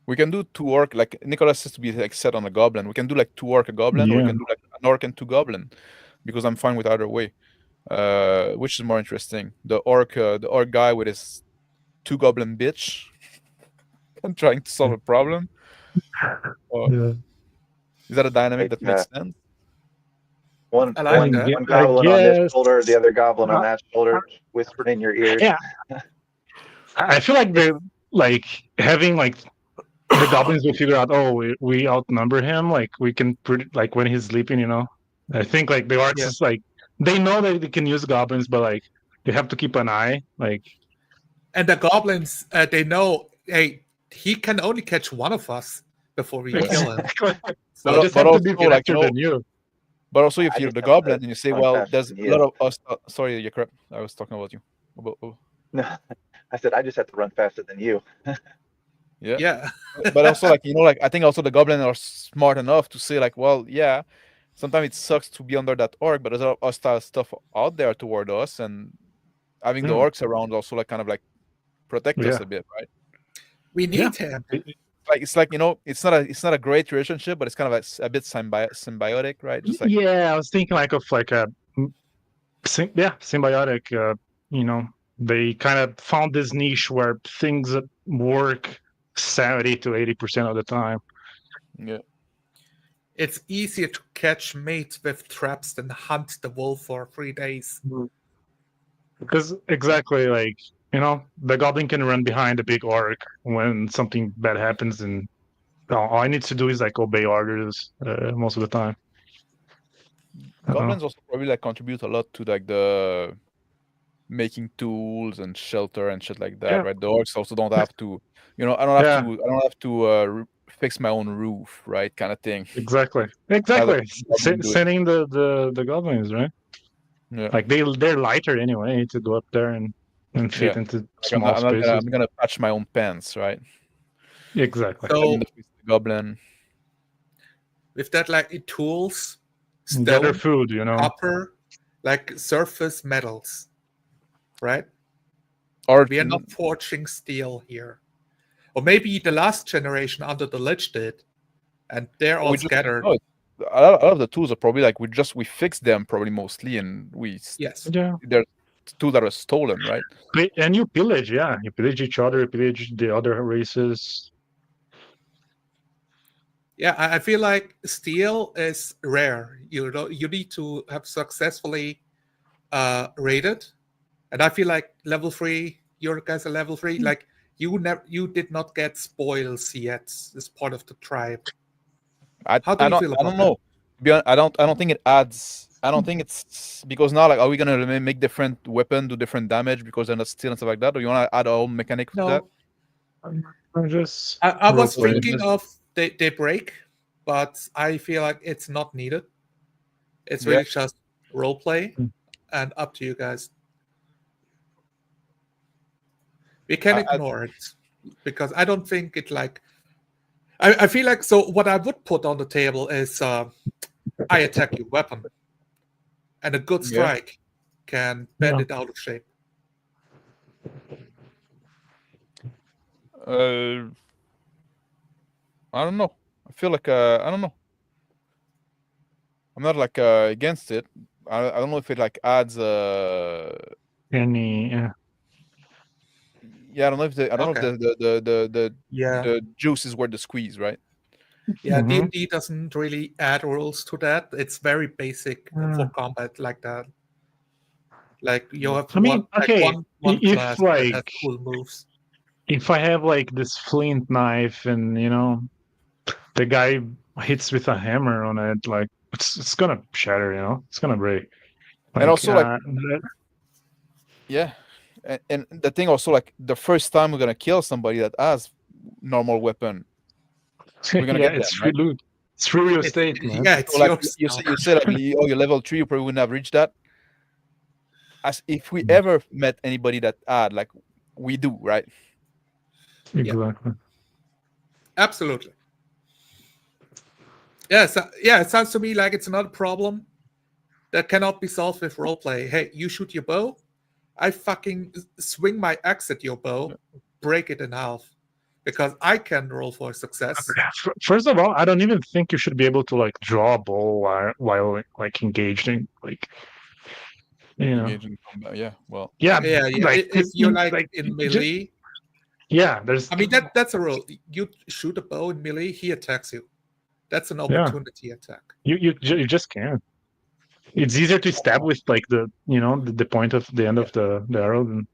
We can do two orc. Like Nicholas has to be like set on a goblin. We can do like two orc a goblin, or we Yeah. can do like an orc and two goblin, because I'm fine with either way. Which is more interesting? The orc guy with his two goblin bitch and trying to solve a problem. Or Yeah. is that a dynamic Like that makes sense? one I like one that. one I goblin on this guess. shoulder, the other goblin on that shoulder, whispering in your ears. Yeah. I feel like they're like having like the goblins will figure out, oh, we outnumber him. Like we can like when he's sleeping, you know. I think like the orcs Yeah. is like they know that they can use goblins, but like they have to keep an eye. Like And the goblins, they know, hey, he can only catch one of us before we kill him. exactly. But, So but just have to be also like faster than you. but also if I you're just the have to goblin and you say, run well, faster there's than a you. lot of us. Sorry, you're correct. I was talking about you. No, I said I just have to run faster than you. Yeah. Yeah. But also like like I think also the goblin are smart enough to say like, well, yeah, sometimes it sucks to be under that orc, but there's a lot of hostile stuff out there toward us, and having the Hmm. orcs around also like kind of like protect us Yeah. a bit, right? We need him. Like it's like it's not a great relationship, but it's kind of like a bit symbiotic, right? Just like Yeah, I was thinking like of like a symbiotic. You know, they kind of found this niche where things work 70 to 80% of the time. yeah, It's easier to catch mates with traps than hunt the wolf for 3 days. Because exactly like you know, the goblin can run behind the big orc when something bad happens, and all I need to do is like obey orders most of the time. goblins also probably like contribute a lot to like the making tools and shelter and shit like that, Yeah. right? The orcs also don't have to, I don't have to fix my own roof, right? Kind of thing. Exactly. Goblin do it. Sending the goblins, right? Yeah, Like they're lighter anyway to go up there and fit yeah. into Like small spaces. I'm gonna patch my own pants, right? Exactly. I'm in So the goblin. with that, like tools, Gather stone, food, you know. copper, like surface metals, right? Or We are not forging steel here. Or maybe the last generation under the Lich did, and they're all we just scattered. no, a lot of the tools are probably like we fix them probably mostly, and Yes. Yeah. they're tools that are stolen, right? And you pillage, yeah. You pillage each other, you pillage the other races. Yeah, I feel like steel is rare. You need to have successfully raided, and I feel like level 3. Your guys are level 3. Like you did not get spoils yet as part of the tribe. How do you feel about I don't know. I don't think it adds. I don't think it's because now like are we gonna make different weapon do different damage because they're not steel and stuff like that, or you want to add our own mechanic that? to that? I'm just I was roleplaying. thinking of they break, but I feel like it's not needed. It's Yeah. really just roleplay, and up to you guys. We can ignore it because I don't think it like. I feel like so. What I would put on the table is I attack your weapon, and a good Yeah. strike can bend Yeah. it out of shape. I don't know. I feel like I don't know. I'm not like against it. I don't know if it like adds Any yeah, I don't know if the I don't know Okay. if the Yeah, the juice is worth the squeeze, right? yeah. Mhm. D&D doesn't really add rules to that. It's very basic for combat like that. Like you have I mean, okay, one if class that has like cool moves. if I have like this flint knife and the guy hits with a hammer on it, like it's gonna shatter, it's gonna break. And Like also like yeah, and the thing also like the first time we're gonna kill somebody that has normal weapon, we're gonna yeah, get it's them, free right? loot. It's free real It's, estate, man. yeah, So it's like yours now. you say like you're level 3, you probably wouldn't have reached that. As if we Mm. ever met anybody that had like we do, right? Exactly. Absolutely. Yeah, yeah. It sounds to me like it's another problem that cannot be solved with roleplay. Hey, you shoot your bow, I fucking swing my axe at your bow, break it in half, because I can roll for success. First of all, I don't even think you should be able to like draw a bow while like engaging. Like, Engage in combat. Yeah, well, yeah, Yeah, yeah. like If you're like like in melee, yeah, there's I mean that's a rule. You shoot a bow in melee, he attacks you. That's an yeah, opportunity attack. you just can't. It's easier to stab with like the point of the end yeah. of the arrow than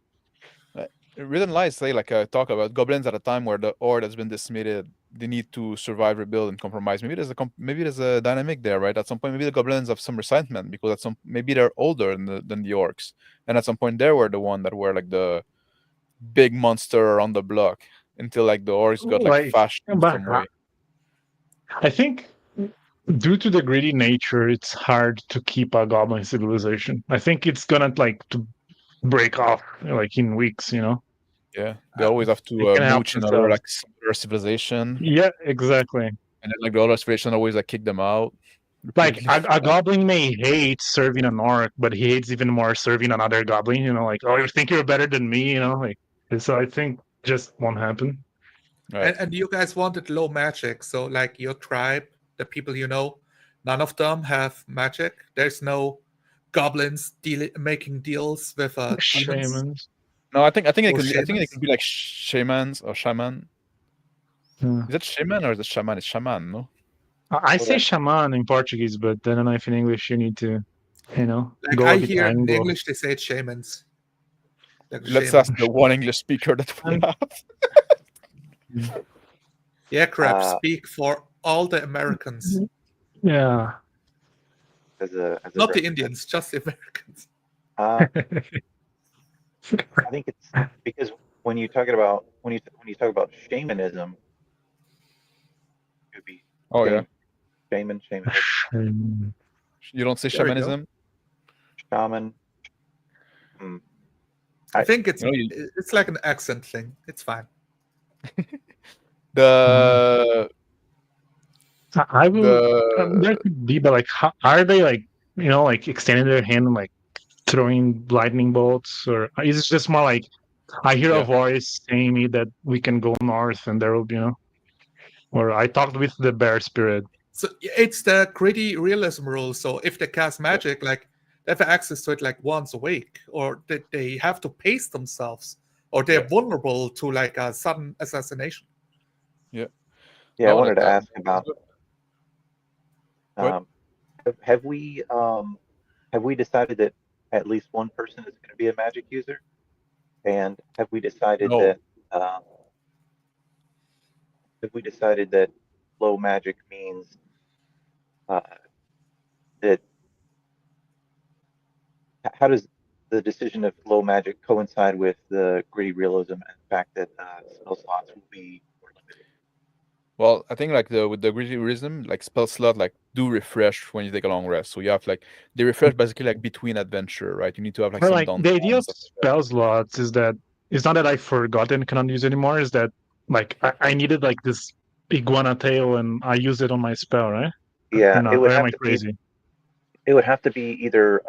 Written lies say like talk about goblins at a time where the horde has been decimated. They need to survive, rebuild, and compromise. Maybe there's maybe there's a dynamic there, right? At some point, maybe the goblins have some resentment because at some maybe they're older than the orcs, and at some point they were the one that were like the big monster around the block until like the orcs got like like. fashed in But some way. I think due to the greedy nature, it's hard to keep a goblin civilization. I think it's gonna like to break off like in weeks. Yeah, they always have They to can help mooch another themselves. like similar civilization, Yeah, exactly. and then like the other civilization always like kick them out Like repeatedly. a goblin may hate serving an orc, but he hates even more serving another goblin. Like, oh, you think you're better than me? Like. So I think just won't happen. Right. And you guys wanted low magic, so like your tribe, the people you know, none of them have magic. There's no goblins making deals with demons Shamans. No, I or think they shamans. could be like shamans or shaman. Yeah. Is it shaman or is it shaman? It's shaman, no? I say Okay. shaman in Portuguese, but I don't know if in English you need to, Like go I a bit hear in Anglo. English they say shamans. Like Let's shaman. ask the one English speaker that we have. Yeah, crap. Uh, Speak for all the Americans, Yeah. as a not the Indians, just the Americans. I think it's because when you talk about when you talk about shamanism, it could be Oh yeah, shamanism, you don't say There we go. shamanism. shaman. Hmm. I think You know, it's like an accent thing. It's fine. the I will. There the could be, but like, are they like, like extending their hand and like throwing lightning bolts, or is it just more like I hear a yeah voice saying me that we can go north and there will be, or I talked with the bear spirit. So it's the gritty realism rule. So if they cast yeah magic, like they have access to it like once a week, or they have to pace themselves, or they're yeah vulnerable to like a sudden assassination. yeah. Yeah, I No, wanted like to ask that's about good. But um, have we decided that at least one person is going to be a magic user, and no, um, have we decided that low magic means uh, that how does the decision of low magic coincide with the gritty realism and the fact that spell slots will be more limited? Well, I think like with the gritty rhythm, like spell slot like do refresh when you take a long rest. So you have like they refresh basically like between adventure, right? You need to have like But some like downtime the idea and of stuff like that. spell slots is that it's not that I forgot and cannot use it anymore. Is that like I needed like this iguana tail and I use it on my spell, right? Or Yeah, not? Or am I crazy? it would have to be either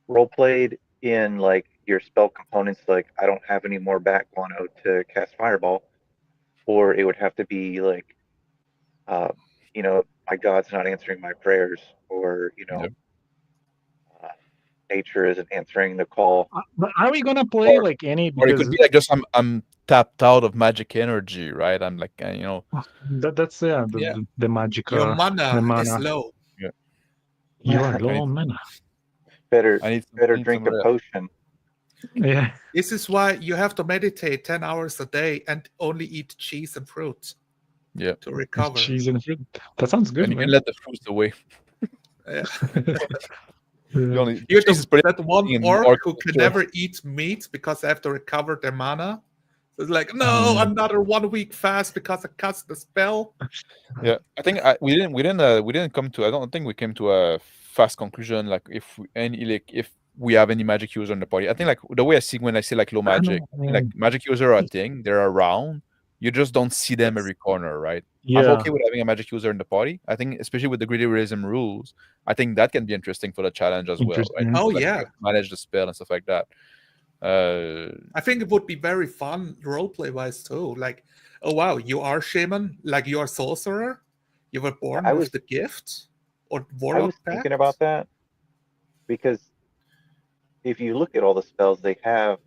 role played in like your spell components, like I don't have any more bat guano to cast fireball, or it would have to be like, uh, my God's not answering my prayers, or Yeah. uh, nature isn't answering the call. But are we gonna play Or like any or it could because be like just I'm tapped out of magic energy, right? I'm like that's yeah Yeah. the magic Your the mana is mana. low. yeah, You are like low on mana. better I need better some drink a rest. potion. Yeah, This is why you have to meditate 10 hours a day and only eat cheese and fruit Yeah, to recover. cheese and fruit. That sounds good, and you can man. let the fruits away. Yeah. The Yeah. only the You're cheese is pretty that one interesting in orc orc who can culture. never eat meat because they have to recover their mana. So it's like, no, Yeah. another 1 week fast because I cast the spell. Yeah, I think we didn't come to. I don't think we came to a fast conclusion. Like if we have any magic user in the party. I think like the way I see when I say like low I magic, know, I think like magic user are a thing. They're around. You just don't see them Yes. every corner, right? I'm yeah, okay with having a magic user in the party. I think especially with the greedy realism rules, I think that can be interesting for the challenge as well, right? interesting. Oh, Like you yeah. have to manage the spell and stuff like that. I think it would be very fun roleplay wise too. Like, oh wow, you are shaman, like you are sorcerer. You were born I with was the gift or I was warlock thinking about pact. that because if you look at all the spells, they have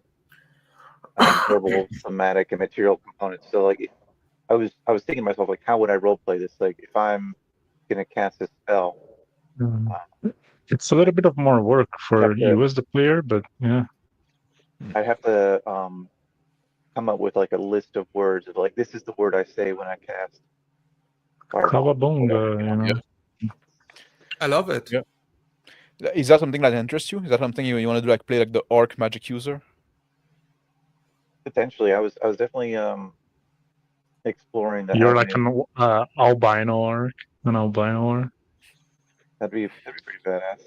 verbal, somatic, and material components. So like, I was thinking to myself like, how would I role play this? Like, if I'm gonna cast a spell, Mm. uh, It's a little bit of more work I'd have for to you as the player, but yeah, I'd have to come up with like a list of words of like, this is the word I say when I cast fireball, Kawabunga, whatever, you know. Yeah, I love it. yeah. Is that something that interests you? Is that something you want to do? Like play like the orc magic user? Potentially, I was definitely exploring the You're like avenue. an albino orc, an albino orc. That'd be pretty badass.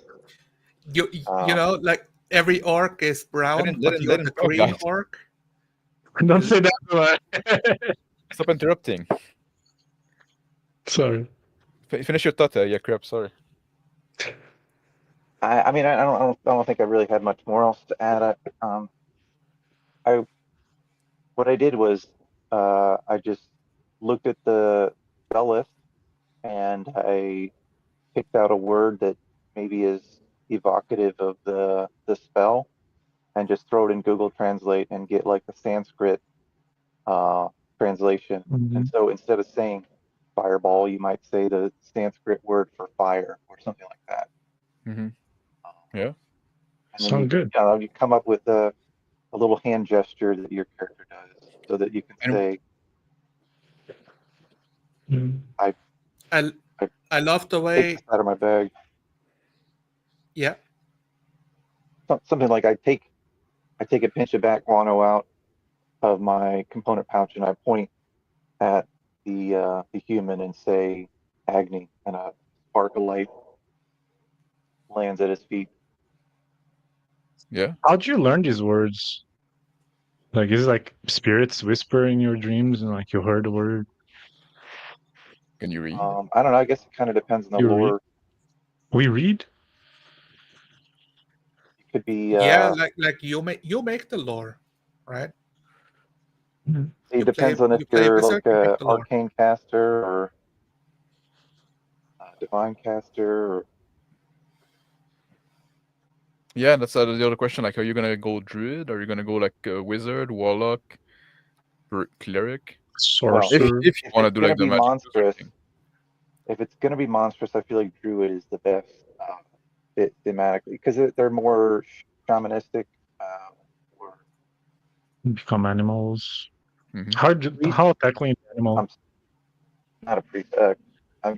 You Um, know, like every orc is brown, but Let you're him the talk, green guys. orc. Don't say that. Stop interrupting. Sorry. Finish your thought, yeah, crap. Sorry. I mean, I don't think I really had much more else to add. I what I did was I just looked at the spell list and I picked out a word that maybe is evocative of the spell and just throw it in Google Translate and get like the Sanskrit uh, translation. And Mhm. so instead of saying fireball, you might say the Sanskrit word for fire or something like that. Mm-hmm. Um, Yeah. and then Sound good. you come up with a little hand gesture that your character does so that you can And say, Mm. I, I I I love the take this way. out of my bag. Yeah, Something like I take a pinch of bat guano out of my component pouch and I point at the human and say Agni, and a spark of light lands at his feet. yeah, How'd you learn these words? Like, is it like spirits whisper in your dreams and like you heard a word can you read? I don't know. I guess it kind of depends on the you read? lore. We read? It could be yeah, like you make the lore, right? Mhm. it depends on if You play you're wizard, like you make a the lore. arcane caster or a divine caster. Or, Yeah, that's the other question. Like, are you gonna go druid? Are you gonna go like wizard, warlock, cleric? well, Sorcerer. If you if want to it's do gonna like the be magic user monstrous, thing. I feel like druid is the best fit thematically because they're more shamanistic. Uh, or Become animals. Mm-hmm. priest. How tackling the animal? I'm not a priest.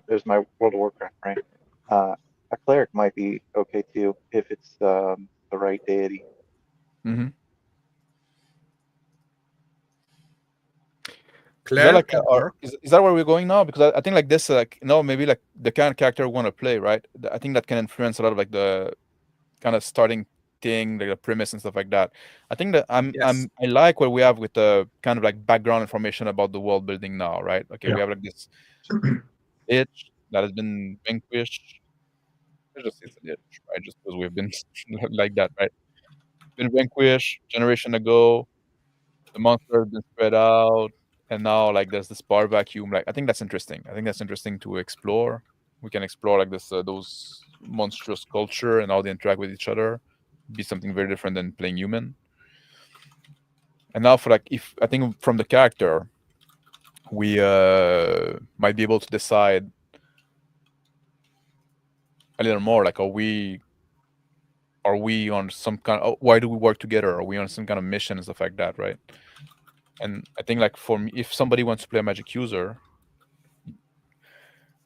There's my World of Warcraft, right? A cleric might be okay too if it's the right deity. Mm-hmm. Claire like can or work. is that where we're going now? Because I think like this, like maybe like the kind of character we want to play, right? I think that can influence a lot of like the kind of starting thing, like the premise and stuff like that. I think that Yes. I like what we have with the kind of like background information about the world building now, right? Okay, Yeah. we have like this itch that has been vanquished. Let's just say it's an itch, right? Just because we've been like that, right? Been vanquished generation ago. The monster has been spread out, and now like there's this power vacuum. Like I think that's interesting. I think that's interesting to explore. We can explore like this those monstrous culture and how they interact with each other. Be something very different than playing human. And now for like if I think from the character, we might be able to decide a little more. Like are we on some kind of why do we work together? Are we on some kind of mission and stuff like that, right? And I think like for me, if somebody wants to play a magic user,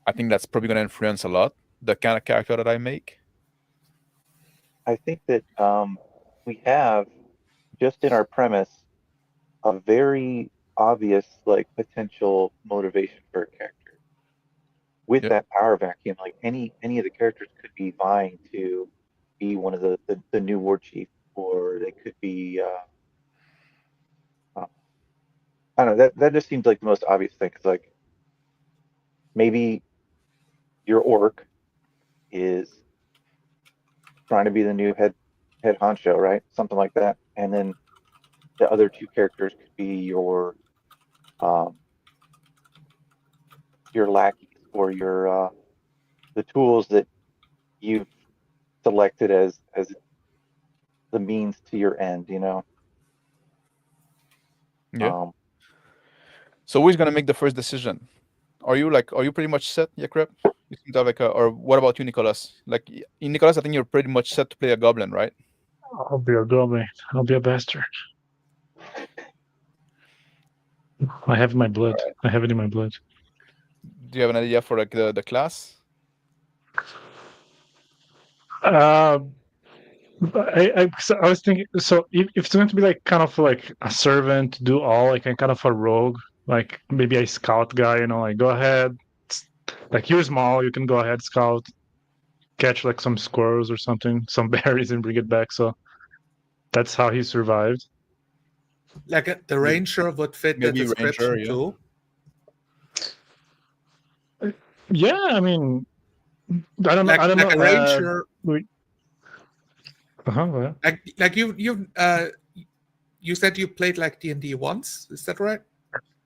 I think that's probably going to influence a lot the kind of character that I make. I think that we have just in our premise a very obvious like potential motivation for a character. With Yeah. that power vacuum, like any of the characters could be vying to be one of the new war chief, or they could be I don't know, that just seems like the most obvious thing. Cause like maybe your orc is trying to be the new head honcho, right? Something like that. And then the other two characters could be um, your lackeys or your the tools that you've selected as the means to your end. You know. Yeah. Um, So who's going to make the first decision? Are you pretty much set, Yakrep? You seem to have like or what about you, Nicholas? Like in Nicholas, I think you're pretty much set to play a goblin, right? I'll be a goblin. I'll be a bastard. I have my blood. I have it in my blood. Do you have an idea for like the class? Uh, I was thinking. So if it's going to be like kind of like a servant, do all, like a kind of a rogue, like maybe a scout guy. Like go ahead. Like you're small, you can go ahead scout, catch like some squirrels or something, some berries, and bring it back. So that's how he survived. Like the ranger would fit the Maybe ranger, description yeah. too. Yeah, I mean, I don't know. Like I don't like know. a ranger. Yeah. Like you said you played like D&D once. Is that right?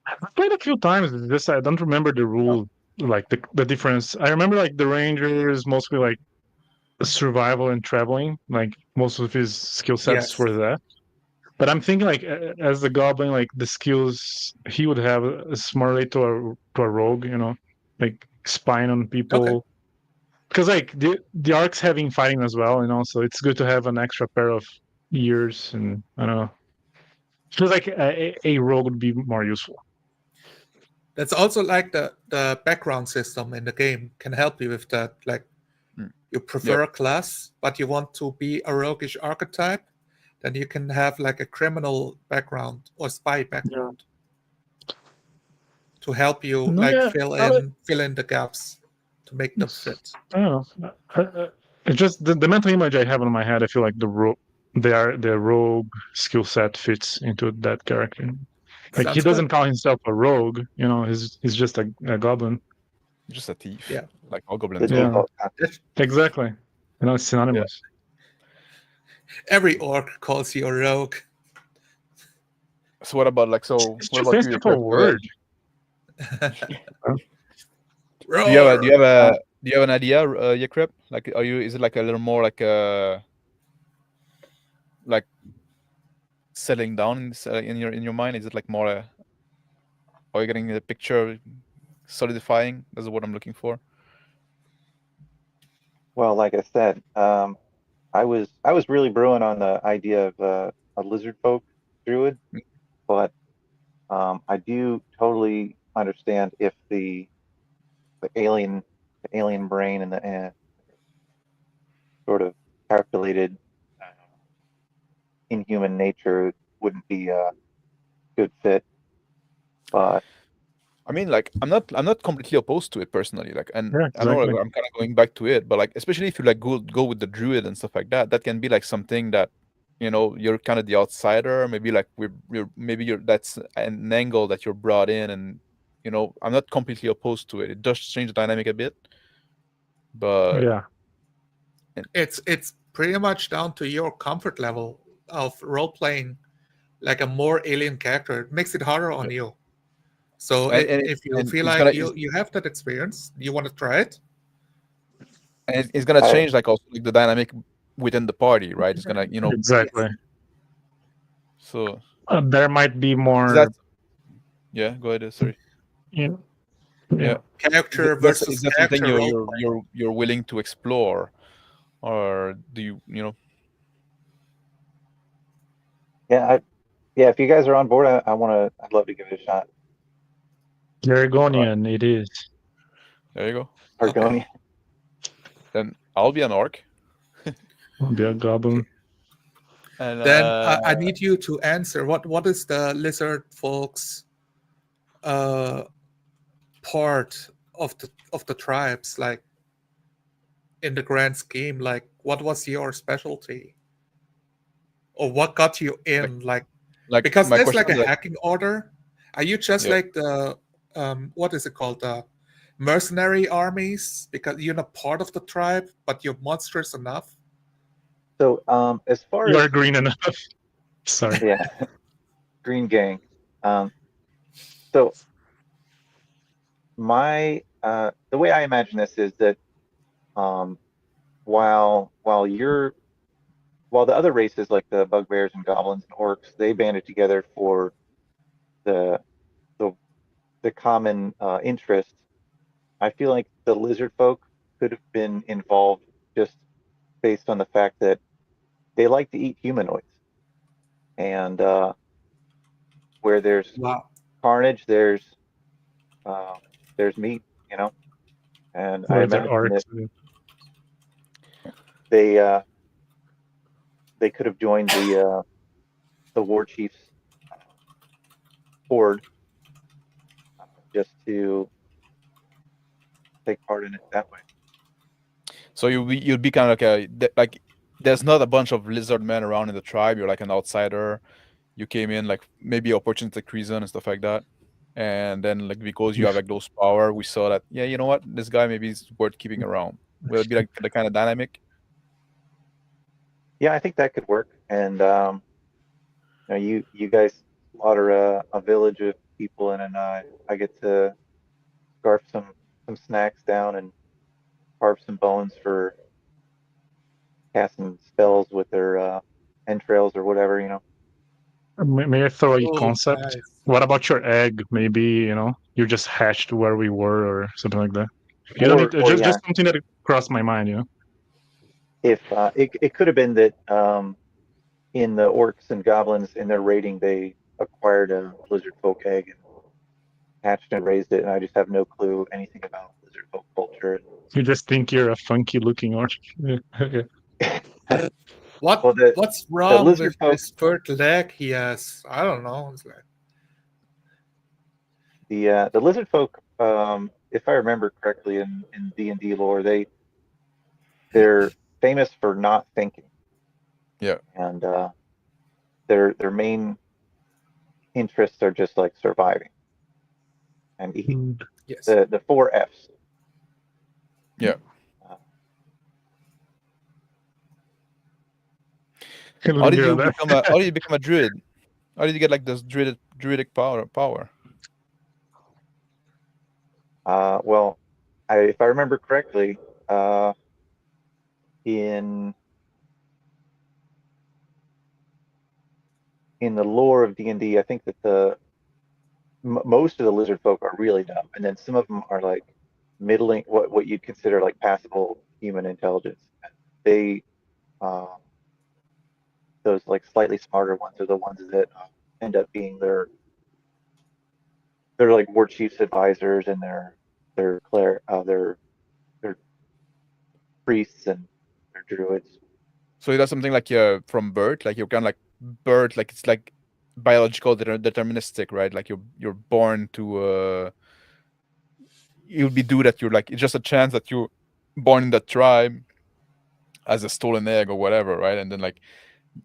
I played a few times. It's just I don't remember the rule, like the difference. I remember like the ranger is mostly like survival and traveling. Like most of his skill sets Yes. were that. But I'm thinking like as the goblin, like the skills he would have is more related to a rogue. Like spying on people. Okay. Because like the arcs having fighting as well. So it's good to have an extra pair of ears, and I don't know. Feels like a rogue would be more useful. That's also like the background system in the game can help you with that. Like you prefer a class, but you want to be a roguish archetype, then you can have like a criminal background or spy background to help you like fill in the gaps to make them fit. I don't know. It's just the mental image I have in my head. I feel like the rogue skill set fits into that character. Like he Sounds doesn't good. call himself a rogue. He's just a goblin. Just a thief. Yeah. Like all the goblins. Yeah. default concept. Exactly. It's synonymous. Every orc calls you a rogue. So what about like It's what just about a you, simple Yakrep? word. Do you have Roar! do you have an idea, Yakrep? Like is it like a little more like settling down in your mind? Is it like more are you getting the picture solidifying? That's what I'm looking for. Well, like I said, I was really brewing on the idea of a lizard folk druid, but I do totally understand if the alien brain and the sort of calculated inhuman nature wouldn't be a good fit. But I mean, like, I'm not completely opposed to it personally. Like, and Yeah, I know exactly. like, I'm kind of going back to it, but like, especially if you like go with the druid and stuff like that, that can be like something that, you know, you're kind of the outsider. Maybe like you're that's an angle that you're brought in, and you know, I'm not completely opposed to it. It does change the dynamic a bit, but Yeah, It's pretty much down to your comfort level of role playing like a more alien character. It makes it harder on you. So if you and feel it's like gonna you have that experience, you want to try it. it's gonna I, change like also like the dynamic within the party, right? It's gonna, you know, exactly. Yes. so There might be is more. that yeah, go ahead, sorry. Yeah, Yeah. yeah. Character Is versus that something character you're role you're play. you're you're willing to explore, or do you know? yeah, yeah. If you guys are on board, I want to. I'd love to give it a shot. All right, Argonian, it is. there you go. Okay. Argonia. Then I'll be an orc, Be a goblin. and Then I need you to answer what is the lizard folks uh part of the tribes, like in the grand scheme, like what was your specialty or what got you like in, like because my there's question like a is like, hacking order. Are you just yeah. like the what is it called, the mercenary armies, because you're not part of the tribe but you're monstrous enough? So, as far You as are green enough. Sorry. yeah, Green Gang. Um, so the way I imagine this is that um, while the other races like the bugbears and goblins and orcs, they banded together for the the the common interest. I feel like the lizard folk could have been involved just based on the fact that they like to eat humanoids, and where there's Wow. carnage, uh, there's meat, you know. And I Or their imagine that arcs. they uh, they could have joined the war chief's horde just to take part in it that way. So you'd be kind of like like there's not a bunch of lizard men around in the tribe. You're like an outsider. You came in like maybe opportunistic reason and stuff like that, and then like because you have like those power, we saw that, yeah, you know what, this guy maybe is worth keeping around. Will it be like the kind of dynamic? Yeah, I think that could work. And you guys slaughter a village of people, and then I get to scarf some snacks down and carve some bones for casting spells with their entrails or whatever, you know. May I throw a Oh, concept? nice. What about your egg? Maybe, you just hatched where we were or something like that. You don't need Or just yeah, something that crossed my mind. if it could have been that in the orcs and goblins in their raiding they acquired a lizard folk egg and hatched and raised it, and I just have no clue anything about lizard folk culture. You just think you're a funky looking orc. Yeah, okay. What Well, what's the wrong lizard with folk, this third leg he has? I don't know. It's like, the lizard folk, if I remember correctly, in D&D lore, they're famous for not thinking, Yeah. and their main interests are just like surviving and eating. Mm. yes. The four F's. Yeah. Uh, Can How did linger on you that. become a druid? How did you get like this druidic power? well, if I remember correctly, uh, in the lore of D&D, I think that most of the lizard folk are really dumb, and then some of them are like middling, what you'd consider like passable human intelligence. They those like slightly smarter ones are the ones that end up being their like war chief's advisors, and their priests and their druids. So that's something like from birth, like you're kind of like birth, like it's like biological deterministic, right? Like you're born to it would be due that you're like, it's just a chance that you're born in that tribe as a stolen egg or whatever, right? And then like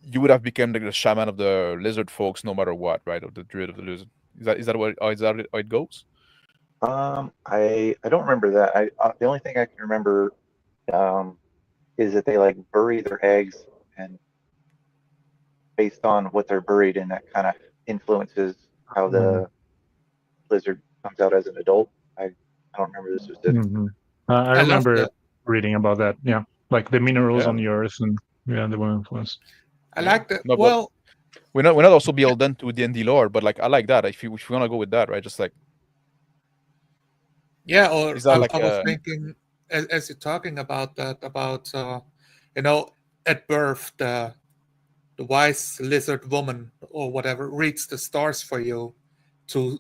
you would have become like the shaman of the lizard folks no matter what, right? Or the druid of the lizard. Is that what is that how it goes? I don't remember that. The only thing I can remember is that they like bury their eggs, and based on what they're buried in, that kind of influences how the lizard comes out as an adult. I don't remember the specifics. Mhm. I I love remember the reading about that. Yeah, like the minerals Yeah. on the earth, and yeah, they were influenced. I Yeah. like that. No, but Well, we're not also beholden to D&D lore, but like I like that. If you want to go with that, right? Just like, yeah, or is that like I was thinking as you're talking about that, about you know, at birth the wise lizard woman or whatever reads the stars for you to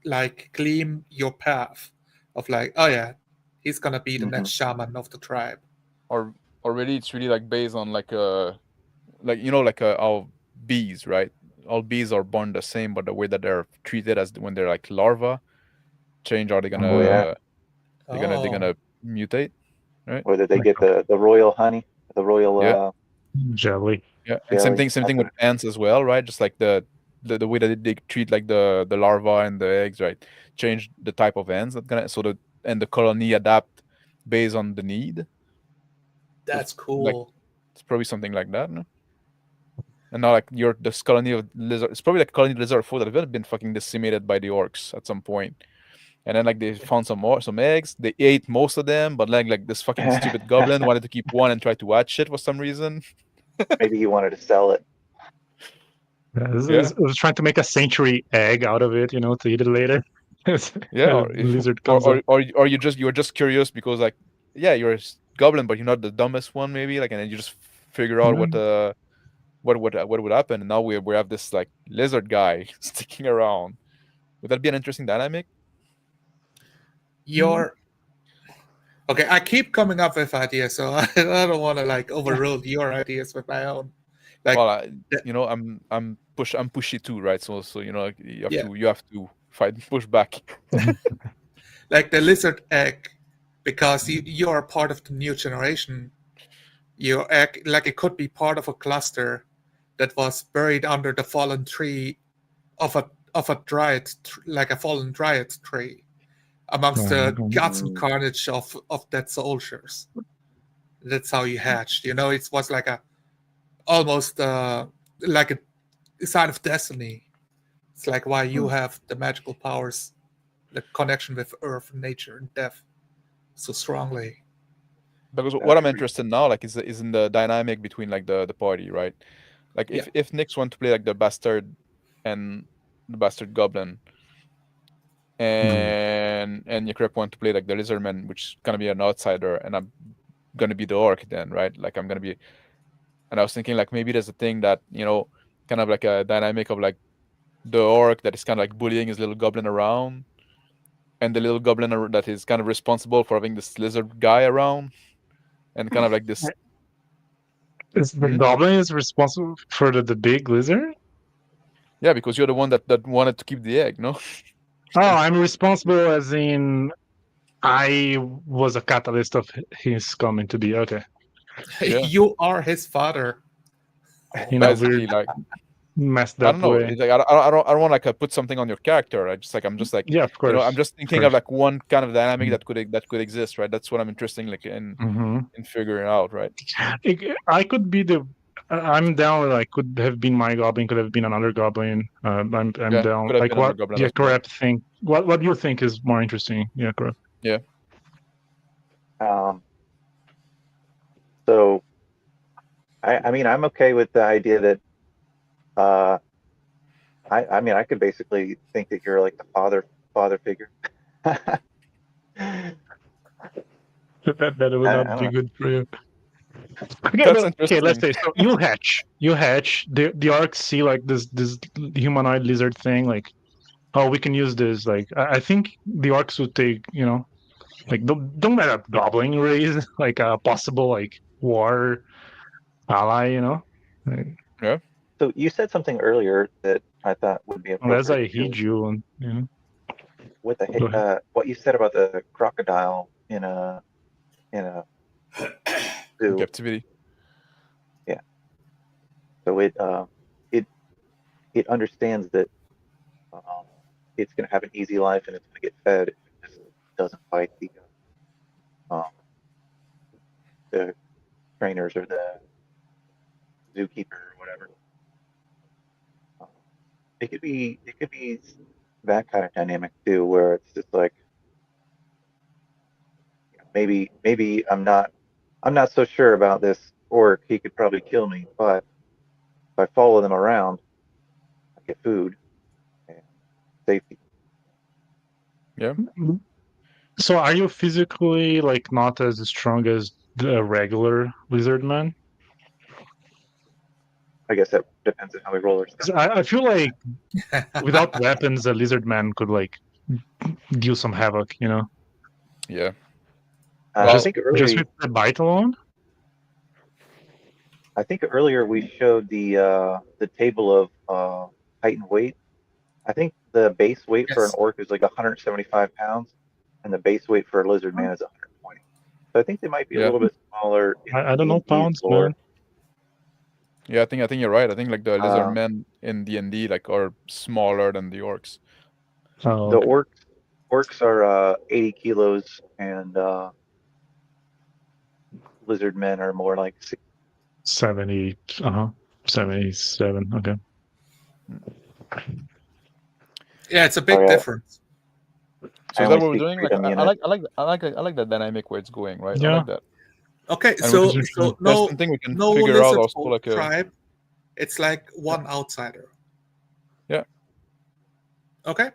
like gleam your path of like, oh yeah, he's gonna be the next shaman of the tribe. or really it's really like based on like like like our bees, right? All bees are born the same, but the way that they're treated as when they're like larvae change. Are they gonna Oh yeah. they're Oh, gonna mutate, right? Whether they Like get the royal honey, the royal Yeah. jelly. Yeah, and jelly. same thing with ants as well, right? Just like the way that they treat like the larvae and the eggs, right? Change the type of ants that gonna so the and the colony adapt based on the need. So that's like cool. it's probably something like that, no? And now like this colony of lizard, it's probably like a colony of lizard folk that have been fucking decimated by the orcs at some point. And then like they found some eggs, they ate most of them, but like this fucking stupid goblin wanted to keep one and try to watch it for some reason. Maybe he wanted to sell it. Yeah, Yeah. I was trying to make a century egg out of it, to eat it later. Yeah, The lizard comes up. or you're just curious because like yeah, you're a goblin, but you're not the dumbest one maybe, like, and then you just figure out what would happen, and now we have this like lizard guy sticking around. Would that be an interesting dynamic? Your okay, I keep coming up with ideas, so I don't want to like overrule your ideas with my own. Like, Well, the- I'm pushy too, right? So like, yeah, you have to fight push back. like the lizard egg, because you are part of the new generation. Your egg, like it could be part of a cluster that was buried under the fallen tree of a dryad, like a fallen dryad tree, amongst the guts and carnage of dead soldiers. That's how you hatched. It was like a almost like a sign of destiny. It's like why you have the magical powers, the connection with earth and nature and death so strongly. Because what That's I'm pretty interested in now, like, is in the dynamic between like the party, right? Like, Yeah. if Nick's want to play like the bastard and the bastard goblin, and Yakrep want to play like the lizardman, which is gonna be an outsider, and I'm gonna be the orc then, right? Like I'm gonna be, and I was thinking like maybe there's a thing that kind of like a dynamic of like the orc that is kind of like bullying his little goblin around, and the little goblin that is kind of responsible for having this lizard guy around, and kind of like this. Is the goblin is responsible for the big lizard? Yeah, because you're the one that wanted to keep the egg, no? Oh, I'm responsible as in I was a catalyst of his coming to be. Okay. Yeah. You are his father. In a Basically, weird, like messed I up don't know. way. It's like I don't want like put something on your character. I'm just like Yeah, of course. I'm just thinking of like one kind of dynamic that could exist, right? That's what I'm interested in, like in figuring out, right? I could be I'm down. Like, could have been my goblin. Could have been another goblin. I'm Yeah, down. could have Like, been another what? goblin Yeah, as well. correct. Think. What do you think is more interesting? Yeah, correct. Yeah. So, I mean, I'm okay with the idea that, I mean, I could basically think that you're like the father figure. That would I not don't be know. good for you. Okay, That's okay. Let's interesting. say so. You hatch. The orcs see like this humanoid lizard thing. Like, oh, we can use this. Like, I think the orcs would take. Like, don't let a goblin raise like a possible like war ally. Like, Yeah. So you said something earlier that I thought would be unless appropriate I here. heed you and. With Go ahead. the what you said about the crocodile in a in zoo. captivity. So it understands that it's going to have an easy life and it's going to get fed if it just doesn't fight um, the trainers or the zookeeper or whatever. Um, it could be that kind of dynamic too, where it's just like maybe I'm not so sure about this orc. He could probably kill me, but if I follow them around, I get food and safety. Yeah. So are you physically like not as strong as the regular lizard man? I guess that depends on how we roll our 'Cause stuff. I feel like without weapons, a lizard man could like deal some havoc, you know? Yeah. I Well, think Just with the bite alone? earlier we showed the table of height and weight. I think the base weight for an Yes. orc is like 175 pounds, and the base weight for a lizard man is 120. So I think they might be a Yeah. little bit smaller in I don't know D&D's pounds, lore. man. Yeah, I think you're right. I think like the lizard Uh, men in D&D like are smaller than the orcs. Oh, the okay. orcs are 80 kilos, and lizard men are more like 60. 70, 77. Okay. Yeah, it's a big Okay. difference. So I is that only what we're speak doing? Like freedom I unit. like that dynamic where it's going, right? I Yeah. like that. Okay, And we so can, so that's no something we can no figure out lizard also folk like a tribe. It's like one outsider. Yeah. Okay.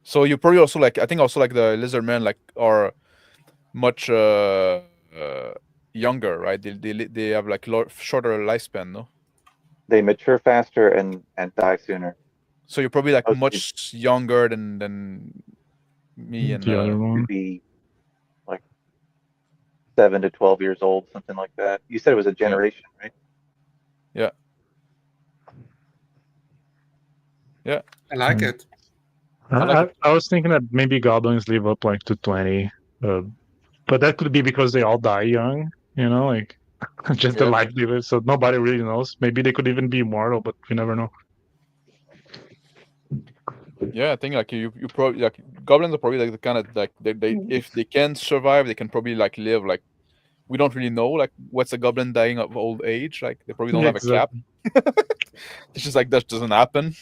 So you probably also like I think also like the lizard men like are much younger, right? They have like shorter lifespan, no? They mature faster and die sooner. So you're probably like Most much younger than me and The other would one. be like 7 to 12 years old, something like that. You said it was a generation, right? yeah. Yeah. I like Mm. it. I like it. I was thinking that maybe goblins live up like to 20, but that could be because they all die young, you know, like just the Yeah. life they live. So nobody really knows. Maybe they could even be immortal, but we never know. Yeah, I think like you probably like goblins are probably like the kind of like they if they can survive, they can probably like live like we don't really know like what's a goblin dying of old age. Like they probably don't Yeah, have a cap. It's just like that doesn't happen.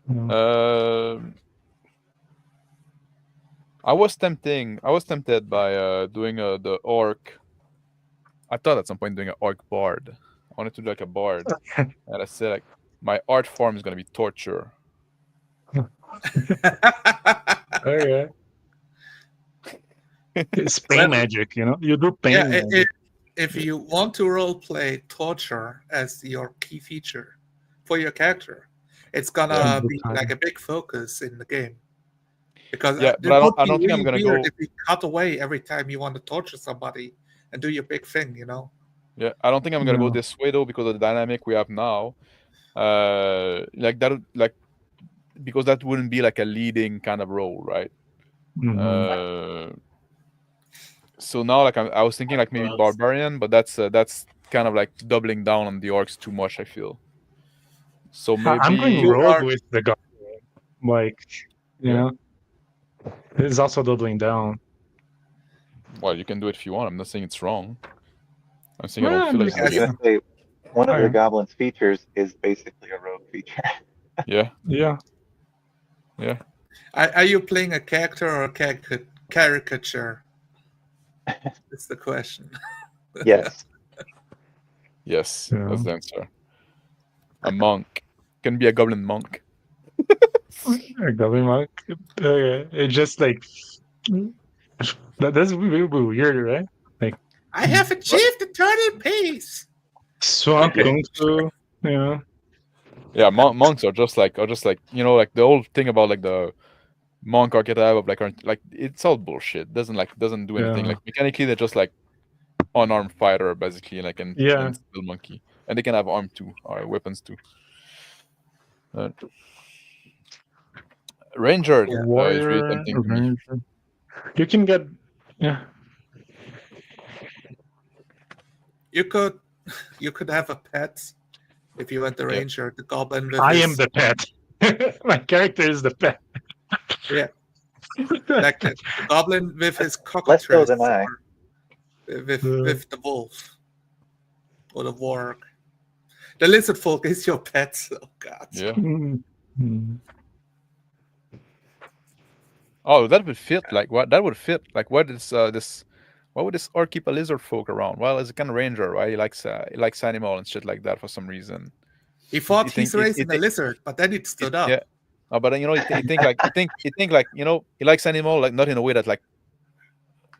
Yeah. I was tempted by doing the orc. I thought at some point doing an orc bard. I wanted to do like a bard, and I said like my art form is gonna be torture. Okay. It's pain Well, magic, you know? You do pain yeah, magic. if you want to roleplay torture as your key feature for your character, it's gonna Yeah. be like a big focus in the game. Because Yeah, but it would I be don't think I'm really gonna weird go. if you cut away every time you want to torture somebody and do your big thing, you know? Yeah, I don't think I'm gonna go No. this way though because of the dynamic we have now. Like that, like because that wouldn't be like a leading kind of role, right? Mhm. So now like I was thinking like maybe barbarian, but that's kind of like doubling down on the orcs too much. I feel. So I'm going maybe You rogue are with the goblin. Like, you Yeah. know, it's also doubling down. well, you can do it if you want. I'm not saying it's wrong. I'm saying I Well, don't feel like I was doing going it. to say, one of the Okay. goblin's features is basically a rogue feature. Yeah, Yeah. yeah. are you playing a character or a caricature? That's the question. Yes. Yes, Yeah. that's the answer. A monk can be a goblin monk. A goblin monk. Okay. It just like that's really weird, right? Like I have achieved the 30 piece. swamp Okay. kung fu. Yeah. Yeah, monks are just like you know like the whole thing about like the monk archetype of like it's all bullshit. Doesn't do anything. Yeah. Like mechanically they're just like unarmed fighter basically, like Yeah. and still monkey, and they can have arm too or weapons too. Ranger Yeah. is really Warrior, tempting to me. ranger. You can get, yeah. You could you could have a pet if you went the Yeah. ranger, the goblin with I his am the pet. My character is the pet. yeah, like the goblin with his Less so cockatrice, than I. or with the wolf or the warg. The lizard folk is your pet. Oh god. Yeah. Mm. Oh, that would fit. Like what? That would fit. Like what is this? Why would this orc keep a lizard folk around? Well, it's a kind of ranger, right? He likes animal and shit like that for some reason. He thought You think he's raising a lizard, but then it stood up. yeah. But then, you think like he likes animal like not in a way that like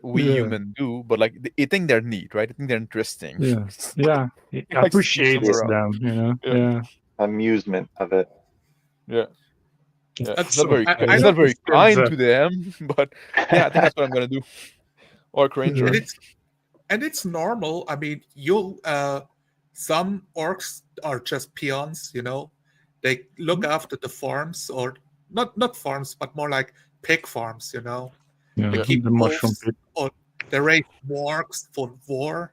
we Yeah. human do, but like you think they're neat, right? You think they're interesting. Yeah. Yeah. He He likes to keep them appreciates around. them, Yeah. Yeah. Amusement of it. Yeah. Yeah. And He's not so very I he's don't not very understand kind that. to them, but yeah, I think that's what I'm gonna do. Orc ranger. and it's normal. I mean, you some orcs are just peons, They look after the farms, or not farms, but more like pig farms, Yeah. They keep The mushroom wolves, pit. or they raise wargs for war,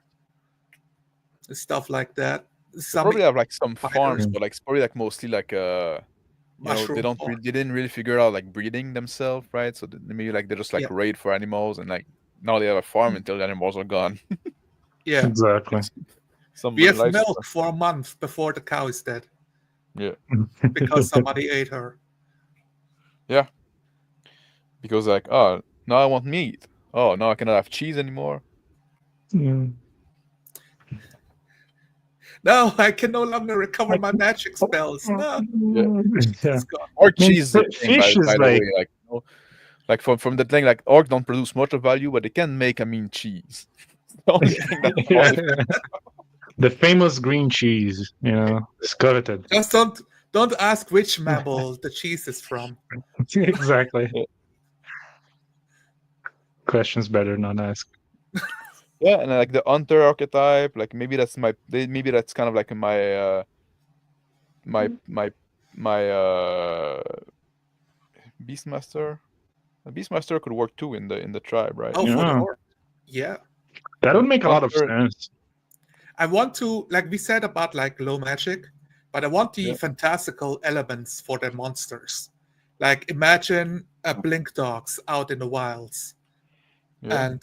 stuff like that. They Some probably have like some spiders, farms, but like it's probably like mostly like mushroom farm. they didn't really figure out like breeding themselves, right? So maybe like they just like Yeah. raid for animals and like now they have a farm until the animals are gone. Yeah, Exactly. Some we have life- milk for a month before the cow is dead Yeah, because somebody ate her. because like oh now I want meat. Oh now I cannot have cheese anymore. Mm. No, I can no longer recover my magic spells. No, Yeah. it's gone. Orc I mean, cheese is a thing, fish is by the like- way, like like from the thing like orc don't produce much of value, but they can make cheese. The only thing that Yeah. The famous green cheese, it's coveted. Just don't ask which mammal the cheese is from. Exactly. Yeah. Questions better not asked. Yeah, and like the hunter archetype, like maybe that's kind of like my beastmaster. A beastmaster could work too in the tribe, right? Oh, for the Yeah. orc. Yeah. That would make a lot of Hunter- sense. I want to, like we said about like low magic, but I want the Yeah. fantastical elements for the monsters. Like imagine a blink dogs out in the wilds, Yeah. and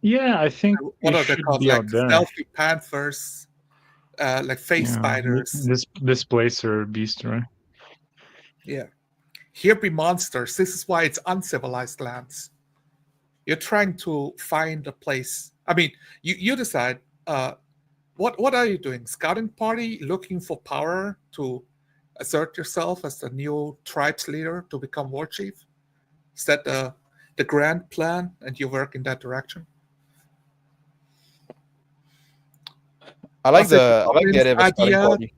Yeah, I think what it are they should called? be out Like there. stealthy panthers, like face Yeah, spiders. Displacer beast, right? Yeah. Here be monsters. This is why it's uncivilized lands. You're trying to find a place. I mean, you decide. What are you doing? Scouting party, looking for power to assert yourself as the new tribes leader to become war chief? Is that the grand plan, and you work in that direction? I like Was it the idea of a scouting idea? party.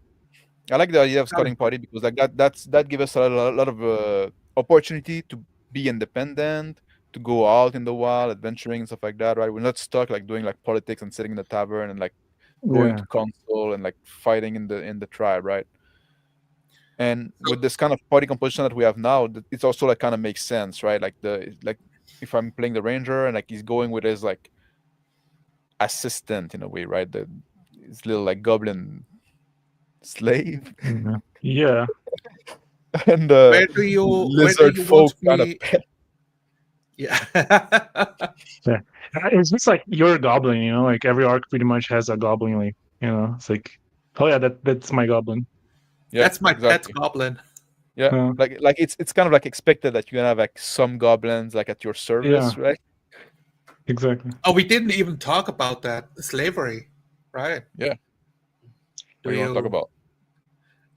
I like the idea of Scouting scouting party because like that gives us a lot of opportunity to be independent, to go out in the wild, adventuring and stuff like that, right? We're not stuck like doing like politics and sitting in the tavern and like going Yeah. to console and like fighting in the tribe, right? And with this kind of party composition that we have now, it's also like kind of makes sense, right? Like if I'm playing the ranger and like he's going with his like assistant in a way, right? His little like goblin slave Yeah. and Where do you lizard want folk to kind of be? Yeah. It's just like you're a goblin, like every arc pretty much has a goblin, like, it's like, oh yeah, that's my goblin. yeah, That's my exactly. pet goblin. Yeah, like it's kind of like expected that you can have like some goblins like at your service, right? Exactly. Oh, we didn't even talk about that slavery, right? Yeah. Do What do you want to talk about?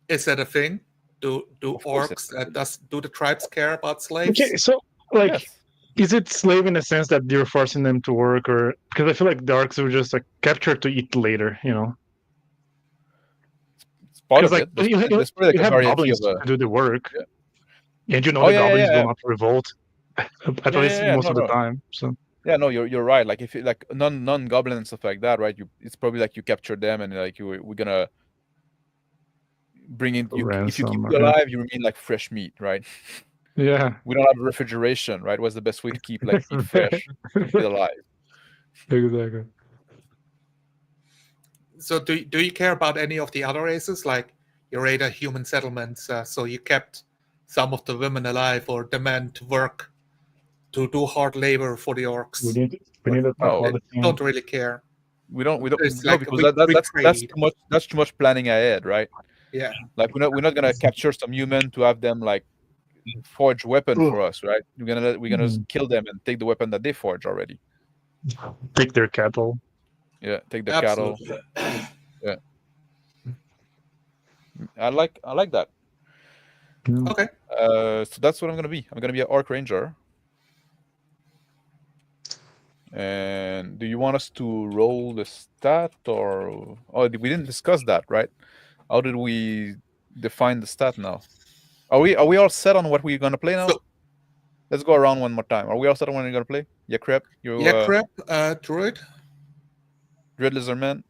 Is that a thing? Do Of course it orcs do the tribes care about slaves? Okay, so like, Yes. is it slave in the sense that you're forcing them to work, or because I feel like the arcs were just like captured to eat later, It's part Because of like it. There's probably like you a have variety goblins of to do the work, Yeah. and the Oh, yeah, goblins yeah. will not revolt, at Yeah, least yeah, most no, of the no. time. So Yeah, no, you're right. Like if you like non goblin and stuff like that, right? It's probably like you capture them and like we're gonna bring in if you keep ransom, you yeah. alive, you remain like fresh meat, right? Yeah. We don't have refrigeration, right? What's the best way to keep like eat fish, keep it alive? Exactly. So do you care about any of the other races? Like you raid a human settlements, so you kept some of the women alive or the men to work to do hard labor for the orcs. We need to talk No. about the team. Don't really care. We don't It's no, like because we that's trade. too much planning ahead, right? Yeah. Like we're not gonna capture some human to have them like forge weapon for us, right? We're gonna just kill them and take the weapon that they forge already. Take their cattle. Yeah, take the Absolutely. cattle. Yeah, I like that. Okay. So that's what I'm gonna be. I'm gonna be an orc ranger. And do you want us to roll the stat or we didn't discuss that, right? How did we define the stat now? Are we all set on what we're gonna play now? So Let's go around one more time. Are we all set on what we're gonna play? Yeah, crap. You yeah, crap, druid. Dread Lizard Man.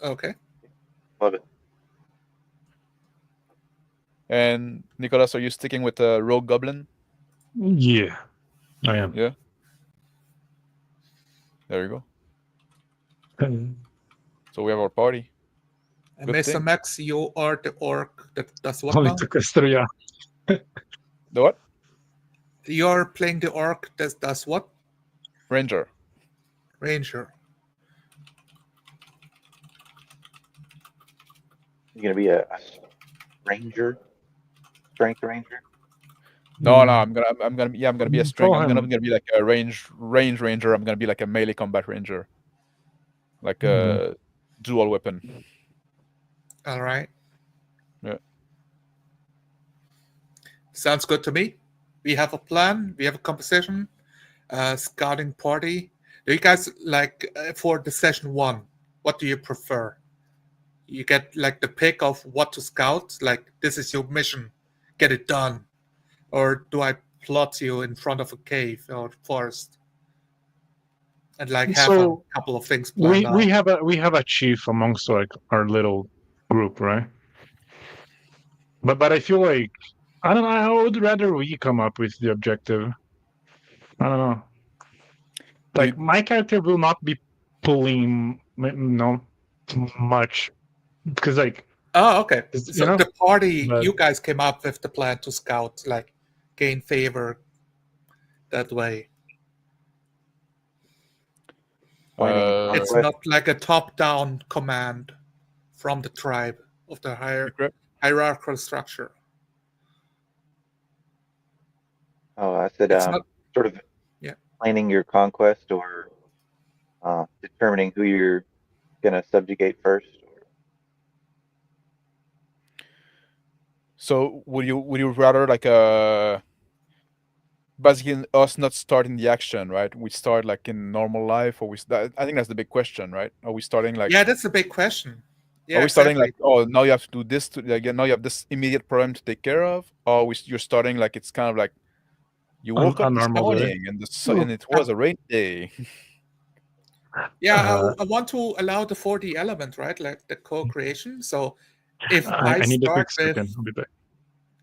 Okay. Love it. And Nicholas, are you sticking with Rogue Goblin? Yeah, I am. Yeah. There you go. So we have our party. And Good Mr. thing. Max, you are the orc that does what Only now? took us 3 hours. The what? You're playing the orc that does what? Ranger. Ranger. You're gonna be a ranger, strength ranger. No, I'm gonna be a string. I'm gonna be like a range ranger. I'm gonna be like a melee combat ranger. Like a dual weapon. All right. Yeah. Sounds good to me. We have a plan. We have a composition. Scouting party. Do you guys like for the session 1? What do you prefer? You get like the pick of what to scout. Like this is your mission. Get it done. Or do I plot you in front of a cave or forest and like have a couple of things planned out? We have a chief amongst like our little group, right? But I feel like I don't know. I would rather we come up with the objective. I don't know. Like my character will not be pulling much because like Oh, okay. So you know, the party, but- you guys came up with the plan to scout, like gain favor that way. It's not like a top-down command from the tribe of the hierarchical structure. Oh, I said It's not, sort of planning your conquest or determining who you're gonna subjugate first. So would you rather like basically us not starting the action, right? We start like in normal life, or I think that's the big question, right? Are we starting like? Yeah, that's a big question. Yeah, are we starting like, oh, now you have to do this to like, now you have this immediate problem to take care of, or you're starting like it's kind of like you woke up this morning and and it was a rain day. Yeah, I want to allow the 4D element, right? Like the co-creation. So if I need start a quick with, second. I'll be back.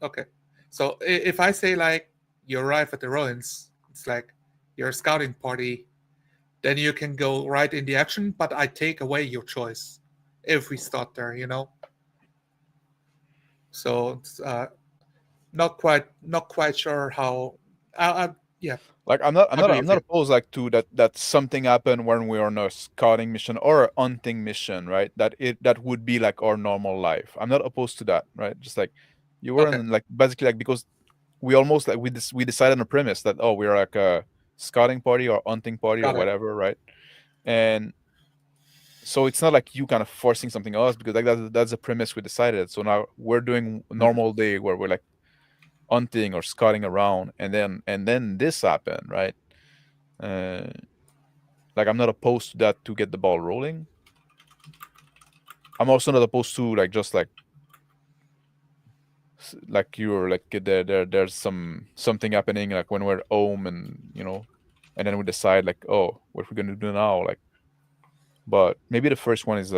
Okay, so if I say like you arrive at the ruins, it's like you're a scouting party, then you can go right in the action, but I take away your choice if we start there, you know. So it's not quite sure how. Yeah. Like I'm not opposed like to that something happened when we're on a scouting mission or a hunting mission, right? That would be like our normal life. I'm not opposed to that, right? Just like you were in like basically like because we almost like we decided on a premise that we're like a scouting party or hunting party or whatever, right? And so it's not like you kind of forcing something else because like that's the premise we decided. So now we're doing a normal day where we're like hunting or scouting around, and then this happened, right? Like I'm not opposed to that to get the ball rolling. I'm also not opposed to like just like you're like there's something happening like when we're home and and then we decide like, oh, what we're gonna do now, like. But maybe the first one is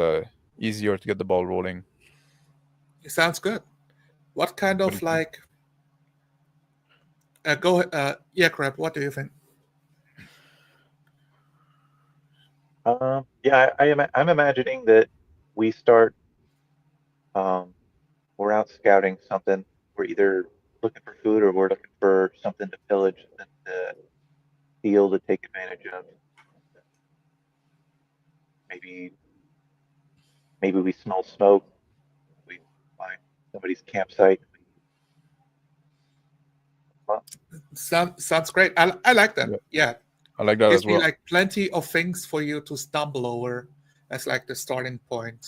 easier to get the ball rolling. It sounds good. What kind of like Go ahead. Yeah, Crab, what do you think? Yeah, I'm imagining that we start. We're out scouting something. We're either looking for food or we're looking for something to pillage, something to steal, to take advantage of. Maybe we smell smoke. We find somebody's campsite. Well, Sounds great. I like that. Yeah. Yeah. I like that Gives as me well. like plenty of things for you to stumble over as like the starting point.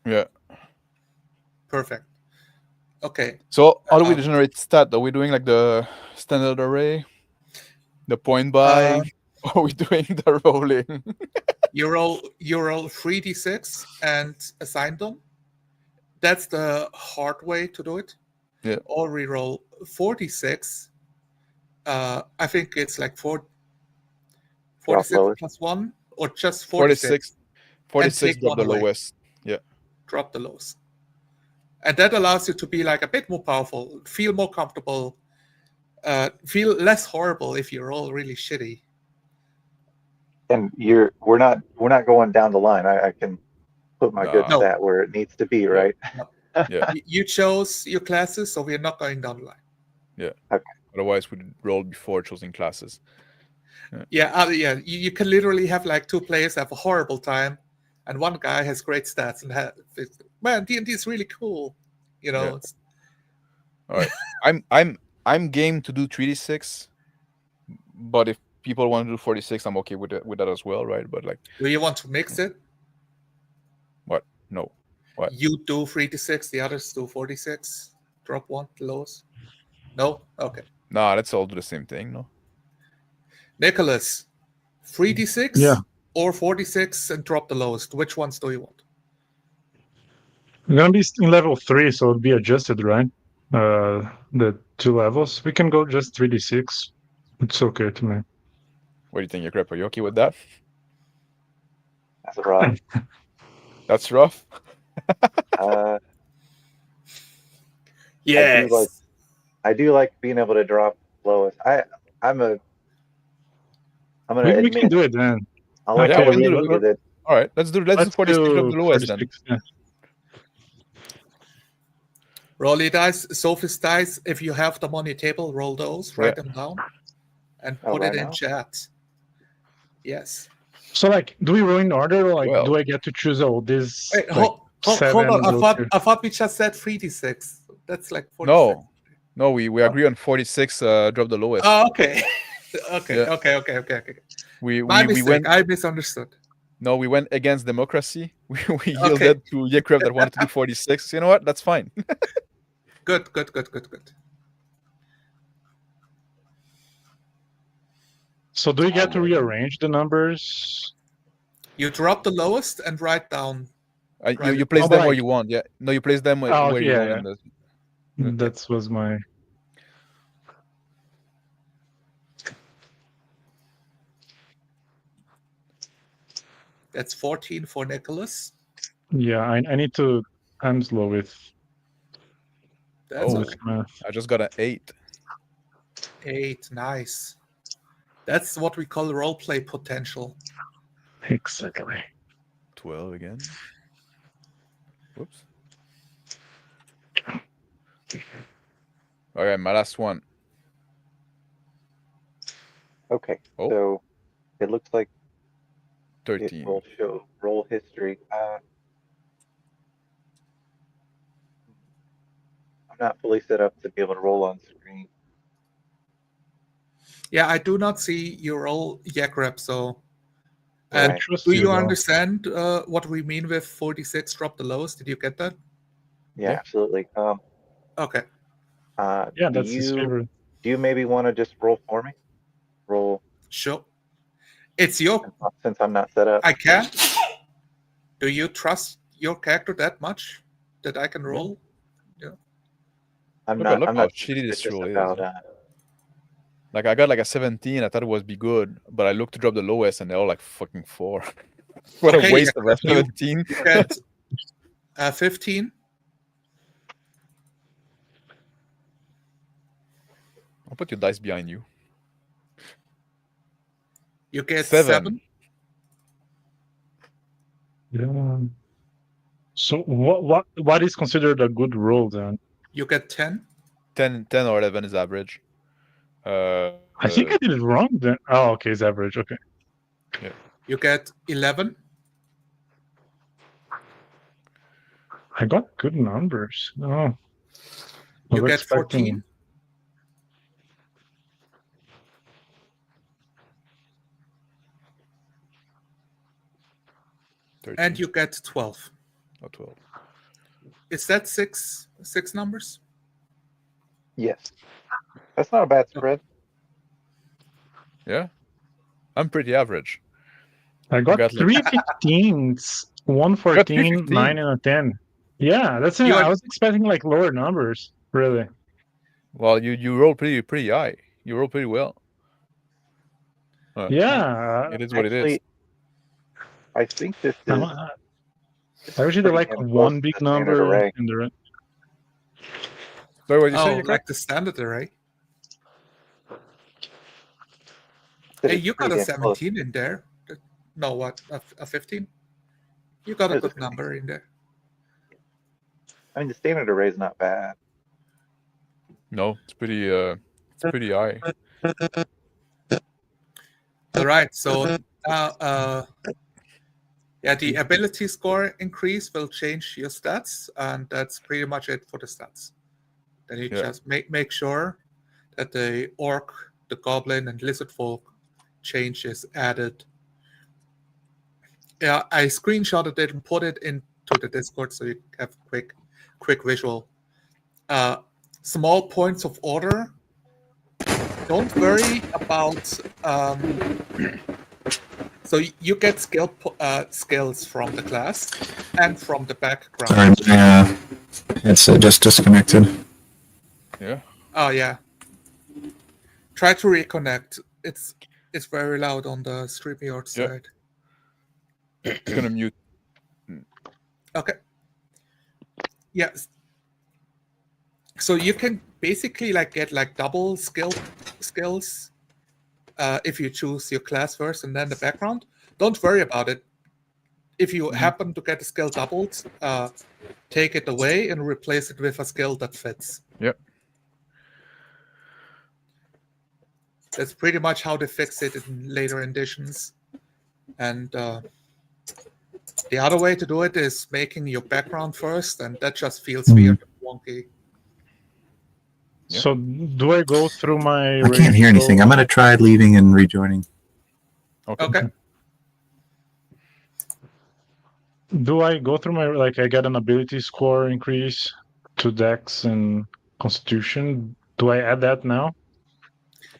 Yeah. Perfect. Okay. So how do we Um, generate stat? Are we doing like the standard array, the point buy? Uh, Or are we doing the rolling? you roll 3d6 and assign them. That's the hard way to do it. Yeah. Or we roll 46. I think it's like 46 lowest. plus 1 or just 46. 46. 46 take drop one the away. lowest. Yeah. Drop the lowest. And that allows you to be like a bit more powerful, feel more comfortable, feel less horrible if you roll really shitty. And we're not going down the line. I can put my good Nah. stat where it needs to be, right? Yeah. You chose your classes, so we're not going down the line. Yeah. Okay. Otherwise, we'd roll before choosing classes. Yeah, you can literally have like two players have a horrible time, and one guy has great stats and man, D&D is really cool. You know, Yeah. All right. I'm game to do 3d6, but if people want to do 46, I'm okay with that as well, right? But like, do you want to mix it? what? No. What? You do 3d6, the others do 46. Drop one, the lowest. No, okay. Nah, let's all do the same thing, no? Nicholas, 3d6 Yeah. or 46 and drop the lowest. Which ones do you want? I'm gonna be in level 3, so it'll be adjusted, right? The 2 levels. We can go just 3d6. It's okay to me. What do you think, Yakrep? Are you okay with that? That's rough. That's rough. Yes. I do like being able to drop lowest. I'm gonna We can admit do it then. I'll let Yeah, you we can admit do it. that All right, let's do 46 drop the lowest then. 46, yeah. Roll your dice, Sophie's dice. If you have them on your table, roll those, write them down, and put right it in now? chat. Yes. So, like, do we roll in order, or like, Well. do I get to choose all these? Wait, Like, hold 7 on. goes here? I thought we just said 3d6. That's like 46. No, we agree on 46. Drop the lowest. Oh, okay. Okay. Yeah. Okay. We Mistake. went. I misunderstood. No, we went against democracy. We yielded to Yakrep that wanted to do 46. You know what? That's fine. Good. So, do we get to rearrange the numbers? You drop the lowest and write down. You place Oh, them where like- you want. Yeah. No, you place them where okay, you yeah, want. yeah. Okay. That was my. That's 14 for Nicholas. Yeah, I need to. I'm slow with That's Oh. okay. math. I just got an 8. 8. Nice. That's what we call roleplay potential. Exactly. 12 again. Whoops. Okay, my last one. Okay, Oh. so it looks like 13. it will show roll history. I'm not fully set up to be able to roll on screen. Yeah, I do not see your roll yet, Rep. So, Right. I trust do you though. understand what we mean with 46 drop the lowest? Did you get that? Yeah, Yeah. absolutely. Okay. Yeah, do that's his you favorite. do you maybe want to just roll for me? Roll Sure. It's your. since I'm not set up. I can. Do you trust your character that much that I can roll? I'm Look not how shitty this suspicious roll is. about Like, I got like a 17. I thought it was be good, but I looked to drop the lowest and they're all like fucking 4. What Okay, a waste yeah, of a you- 17. You get 15. I'll put your dice behind you. You get 7. 7. Yeah. So what is considered a good roll then? You get 10. 10 or 11 is average. I think I did it wrong then. Oh, okay, it's average. Okay. You get 11. I got good numbers. Oh. I You was get expecting- 14. And you get 12. Oh, 12. Is that six numbers? Yes. That's not a bad spread. Yeah. I'm pretty average. I got got, like- 3 15s, 1 14, 9, and a 10. Yeah, that's it. You are- I was expecting like lower numbers, really. Well, you roll pretty high. You roll pretty well. Yeah. It is what it is. Actually, I think this is. I usually pretty like damn close one to big the standard number array. in the Sorry, what did you say? Oh, Jacob? like the standard array. that Hey, it's you got pretty a damn close. 17 in there. No, what? A 15? You got a There's a good number in there. I mean, the standard array is not bad. No, it's pretty high. All right, so the ability score increase will change your stats, and that's pretty much it for the stats. Then you just make sure that the orc, the goblin, and lizard folk change is added. Yeah, I screenshotted it and put it into the Discord so you have quick visual. Small points of order. Don't worry about. So you get skills from the class and from the background. Sorry, my headset just disconnected. Yeah. Oh yeah. Try to reconnect. It's very loud on the StreamYard side. It's gonna mute. Okay. Yes. So you can basically get double skills if you choose your class first and then the background. Don't worry about it. If you happen to get a skill doubled, take it away and replace it with a skill that fits. Yep. That's pretty much how they fix it in later editions. And the other way to do it is making your background first, and that just feels weird and wonky. Yeah. So do I go through my? I can't hear anything. I'm gonna try leaving and rejoining. Okay. Do I go through my I get an ability score increase to Dex and Constitution? Do I add that now?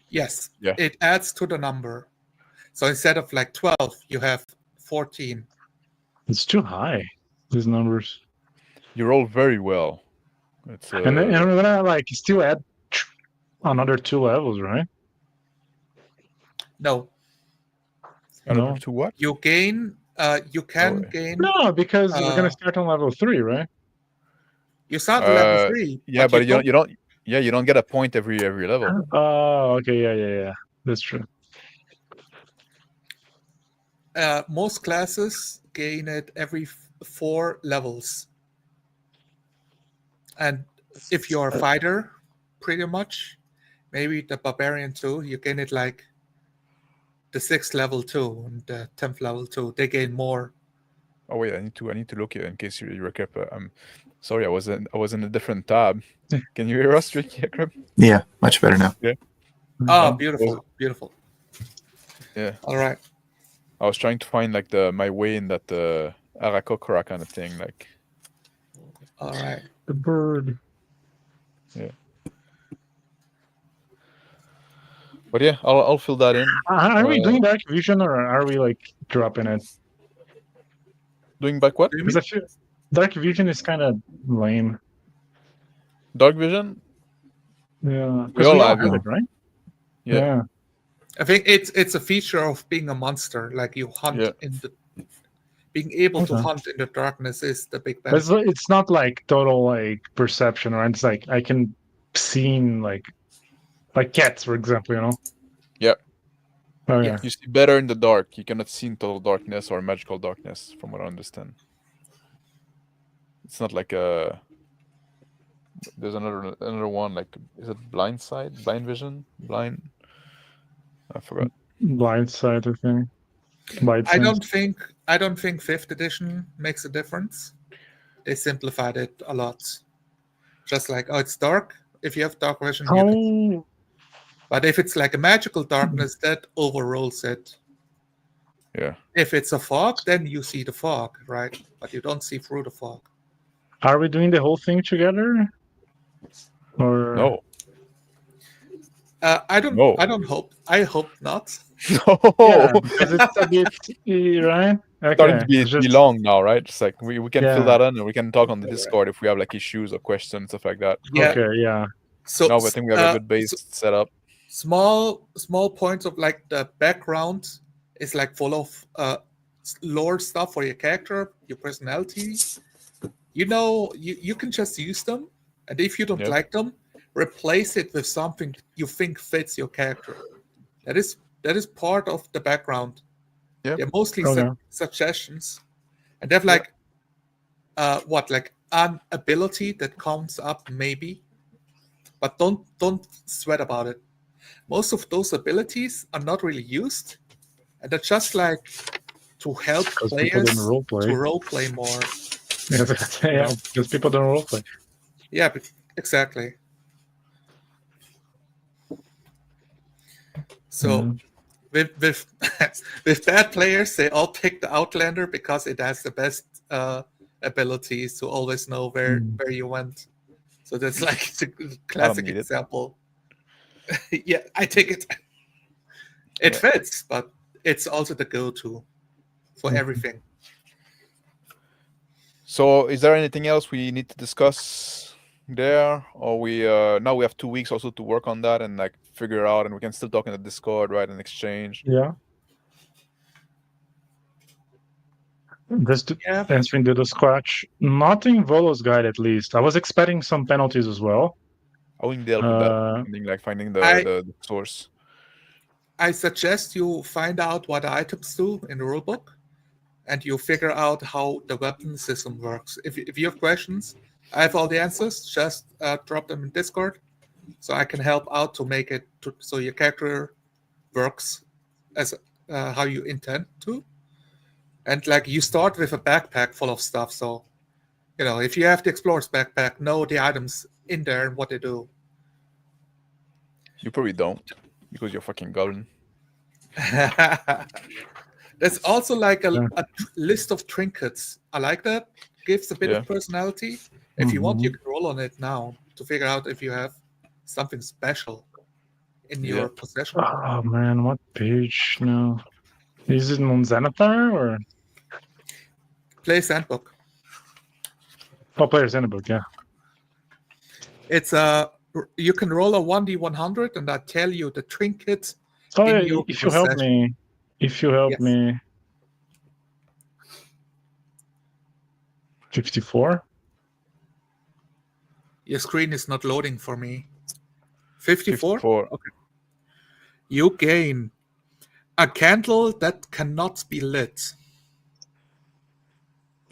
Yes. Yeah. It adds to the number. So instead of 12, you have 14. It's too high. These numbers. You roll very well. It's And then I'm gonna still add another 2 levels, right? No, No. to what? you gain. You can gain. No, because we're gonna start on level 3, right? You start at level 3. Yeah, but you don't. Yeah, you don't get a point every level. Oh, okay, yeah. That's true. Most classes gain it every 4 levels. And if you're a fighter, pretty much, maybe the barbarian too, you gain it the 6th level too, and the 10th level too. They gain more. Oh wait, I need to look here in case you recap. I'm sorry, I was in a different tab. Can you hear us, Jacob? Yeah, much better now. Oh, beautiful. Yeah. All right. I was trying to find my way in that Arakokra kind of thing, All right. The bird. Yeah. But yeah, I'll fill that in. Are we doing Dark Vision or are we dropping it? Doing back what? Because I feel Dark Vision is kind of lame. Dark Vision? Yeah. We all have have it, right? Yeah. I think it's a feature of being a monster. You hunt in the. Being able to hunt in the darkness is the big benefit. It's not total perception, right? It's I can see Like cats, for example, you know? Yeah. Oh, Yeah. yeah. You see better in the dark. You cannot see in total darkness or magical darkness, from what I understand. It's not like a. There's another one, like, is it blind sight, blind vision, blind? I forgot. Blind side, I think. Blind I sense. don't think 5th edition makes a difference. They simplified it a lot. Just like, oh, it's dark. If you have dark vision, you can. How But if it's like a magical darkness, that overrules it. Yeah. If it's a fog, then you see the fog, right? But you don't see through the fog. are we doing the whole thing together? Or No. I don't. No. I don't hope. I hope not. No. yeah, because it's a bit right. Starting Okay, to be it's just long now, right? Just like we can fill Yeah. that in, and we can talk on the Discord if we have like issues or questions, stuff like that. Yeah. okay. Yeah, So No, but I think we have a good base set up. small points of like the background is like full of lore stuff for your character, your personality. You know, you can just use them, and if you don't Yep. like them, replace it with something you think fits your character. That is part of the background. Yeah. They're mostly Okay. suggestions, and they have like like an ability that comes up maybe, but don't sweat about it. Most of those abilities are not really used, and they're just like to help because people players don't roleplay. to roleplay more. Yeah, because people don't roleplay. Yeah, exactly. So Mhm. with with bad players, they all pick the Outlander because it has the best abilities to always know where you went. So that's like the classic need it. example. Yeah, I take it. It Yeah. fits, but it's also the go-to for Mhm. everything. So, is there anything else we need to discuss there, or we now we have 2 weeks also to work on that and like figure out, and we can still talk in the Discord, right, and exchange. Yeah. Just Yeah, answering to the scratch, not in Volo's guide at least. I was expecting some penalties as well. How we can deal with that? Uh, Like finding the source. I suggest you find out what the items do in the rulebook, and you figure out how the weapon system works. If you have questions, I have all the answers. Just drop them in Discord, so I can help out to make it so your character works as how you intend to. And like you start with a backpack full of stuff, so you know if you have the explorer's backpack, know the items in there and what they do. You probably don't, because you're fucking goblin. There's also like a Yeah. list of trinkets. I like that. Gives a bit Yeah. of personality. If you want, you Mhm. can roll on it now to figure out if you have something special in Yeah. your possession. Oh man, what page now? Is it on Xanathar or Player's Handbook. Player's Handbook? Yeah. It's you can roll a 1d100 and I tell you the trinket Oh in yeah, your if you help possession. Yes. me. 54. Your screen is not loading for me. 54? 54. Okay. You gain a candle that cannot be lit.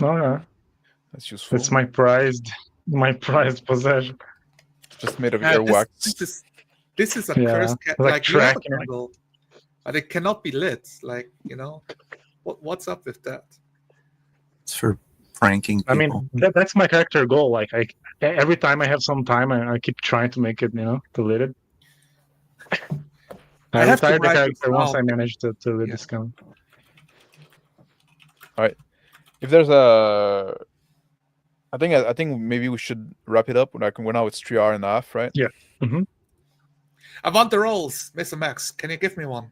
Oh yeah, That's useful. it's my prized possession. Just made of earwax. This is a Yeah, cursed like you have a tracking, like- candle, but it cannot be lit. Like, you know, what's up with that? It's for pranking people. I mean, that's my character goal. Like, every time I have some time, I keep trying to make it, deleted. I have to retired the write character this once down. I managed to lit Yeah. this count. If there's a, I think maybe we should wrap it up. Like, we're now it's 3.5 hours, right? Yeah. Mm-hmm. I want the rolls, Mr. Max. Can you give me one?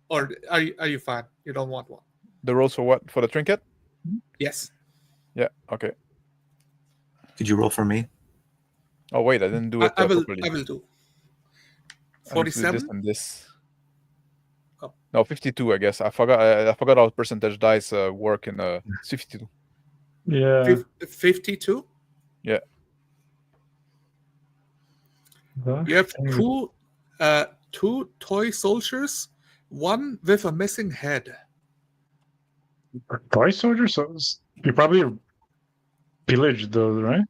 Or are you fine? You don't want one? The rolls for what? For the trinket? Yes. Yeah. Okay. Did you roll for me? Oh wait, I didn't do it I will properly. do. I need to do 47. This and this. Oh. No, 52. I guess I forgot. I forgot how percentage dice work in 52. Yeah. 52. Yeah. You have two 2 toy soldiers, one with a missing head. Toy soldiers? So you probably pillaged those, right?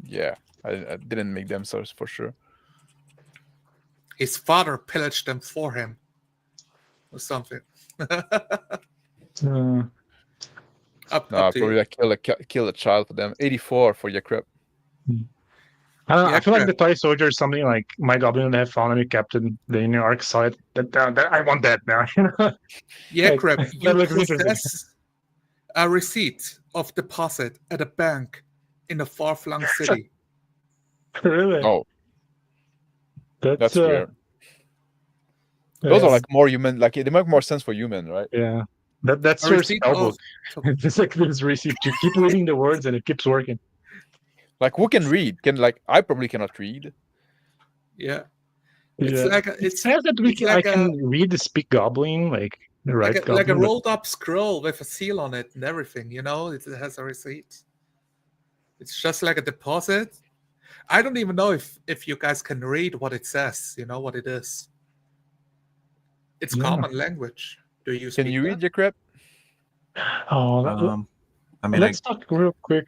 Yeah, I didn't make them so for sure. His father pillaged them for him, or something. Up No, to probably you. like kill a child for them. 84 for Yakrep. I don't know. Yeah, I feel like correct. the toy soldier is something like my goblin would have found and we kept in the inner arc side. That I want that now. Yeah, Like, crap. that You looks interesting. possess a receipt of deposit at a bank in a far-flung city. Really? Oh, that's uh, weird. Those are Yes. like more human. Like they make more sense for human, right? Yeah. That's A your receipt spell of book. It's just like this receipt. You keep reading the words and it keeps working. Like who can read? I probably cannot read. yeah. It's Yeah. like It says that I can read the speak goblin, like the right like a goblin. but- rolled up scroll with a seal on it and everything. It has a receipt. It's just like a deposit. I don't even know if you guys can read what it says. You know what it is. It's Yeah. common language. Do you speak Can you that? read Yakrep? Oh, I mean, let's talk real quick.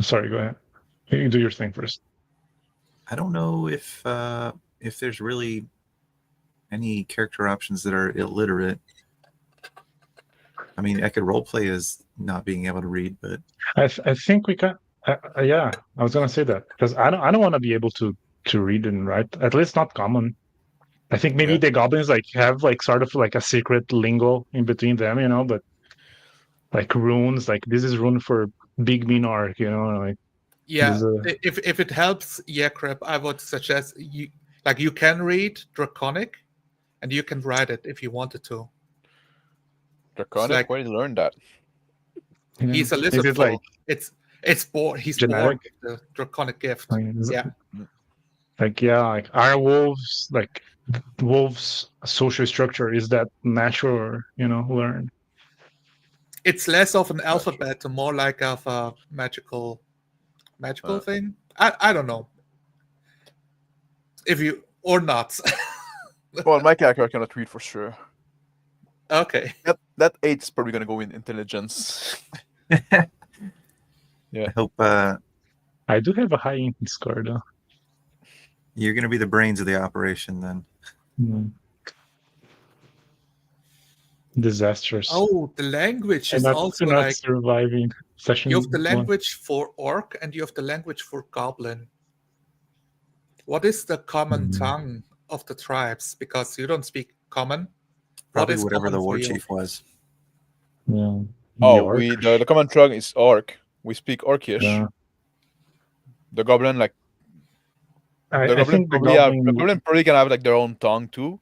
Sorry, go ahead. You can do your thing first. I don't know if there's really any character options that are illiterate. I mean, I could roleplay as not being able to read, but I think we can. Yeah, I was gonna say that because I don't want to be able to read and write. At least not common. I think maybe Yeah. the goblins like have like sort of like a secret lingo in between them, but like runes, like this is rune for big mean arc, like Yeah. this is If it helps, yeah, crap. I would suggest you can read Draconic, and you can write it if you wanted to. Draconic? like- Where did you learn that? He's a Is lizard it folk. like It's born. He's born genetic? with the Draconic gift. I mean, Yeah. like our wolves, like wolves' social structure is that natural, or, learned? It's less of an alphabet and more like of a magical thing. I don't know if you or not. Well, my character cannot read for sure. Okay. That 8 is probably gonna go in intelligence. I Yeah. hope I do have a high int score though. you're going to be the brains of the operation then. Disastrous. Oh, the language is also not like surviving session. you have the one. language for orc and you have the language for goblin. What is the common tongue of the tribes? Because you don't speak common. Probably what is whatever common the war for you? chief was. Yeah. Oh, York. the common tongue is Orc. We speak Orcish. Yeah. The Goblin the I Goblin think the probably goblin. probably can have like their own tongue too.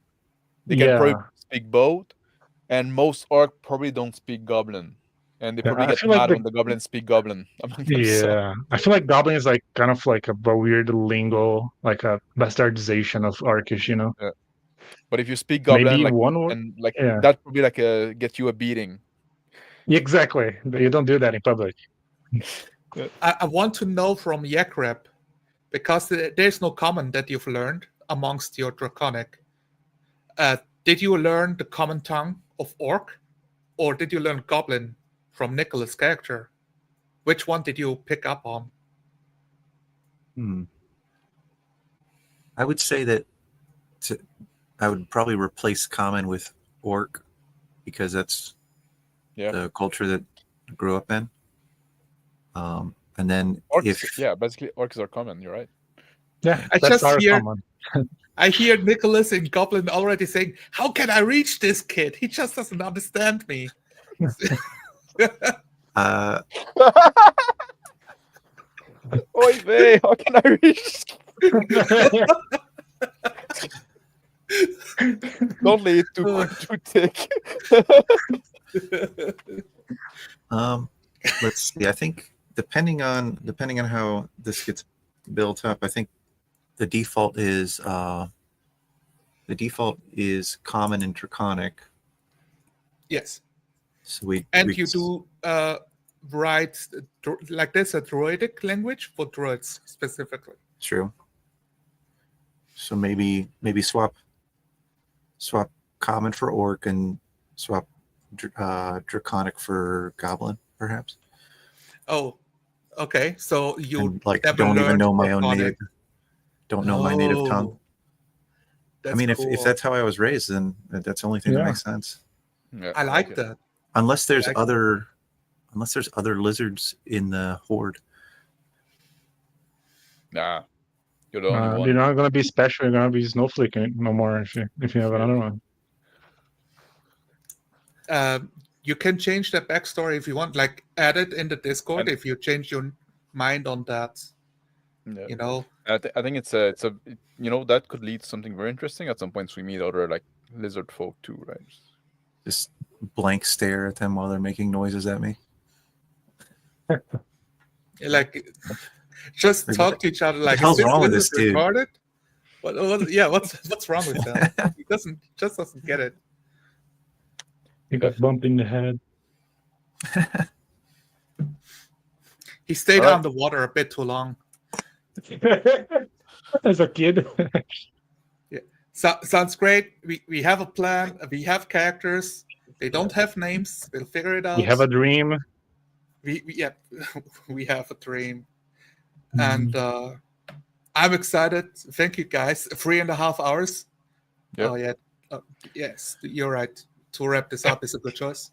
They can probably speak both, and most Orc probably don't speak Goblin, and they Yeah, probably I get feel like mad the- when the Goblins speak Goblin among themselves. Yeah, I feel like goblin is like kind of like a weird lingo, like a bastardization of Arkish, But if you speak Goblin, Maybe like one word. and like Yeah, that probably like get you a beating. exactly. You don't do that in public. I want to know from Yakrep, because there's no common that you've learned amongst your Draconic. Did you learn the common tongue of Orc, or did you learn Goblin from Nicholas' character? Which one did you pick up on? I would say that I would probably replace common with orc because that's the culture that I grew up in. And then Orcs, basically Orcs are common. You're right. Yeah, I that's just our hear common. I hear Nicholas in Goblin already saying, "How can I reach this kid? He just doesn't understand me." Oy vey, how can I reach? Don't lay it too thick. Let's see. I think depending on how this gets built up, I think the default is common and draconic. Yes. So we do write like this a druidic language for druids specifically. True. So maybe swap common for orc and swap draconic for goblin, perhaps. Oh, okay. So you And like never don't even learned know my own Draconic. native, don't know my native tongue. Oh, that's I mean, cool. if that's how I was raised, then that's the only thing that Yeah. makes sense. Yeah, I like it. that. Unless there's like other lizards in the horde. Nah, you're the only one. You're not gonna be special. You're gonna be snowflake no more if you have another one. You can change that backstory if you want. Like, add it in the Discord And- if you change your mind on that. Yeah. You know, I think that could lead to something very interesting at some points. We meet other like lizard folk too, right? Just blank stare at them while they're making noises at me. like just Like, talk to each other. Like, the hell's is wrong with lizard this dude? retarded? Yeah, what's wrong with that? He just doesn't get it. You got bumped in the head. He stayed All right. underwater a bit too long. As a kid. Sounds great. We have a plan. We have characters. They don't have names. We'll figure it out. We have a dream. We we have a dream, Mm-hmm. and I'm excited. Thank you guys. 3.5 hours. Yep. Oh yeah. Yes, you're right. To wrap this up is a good choice.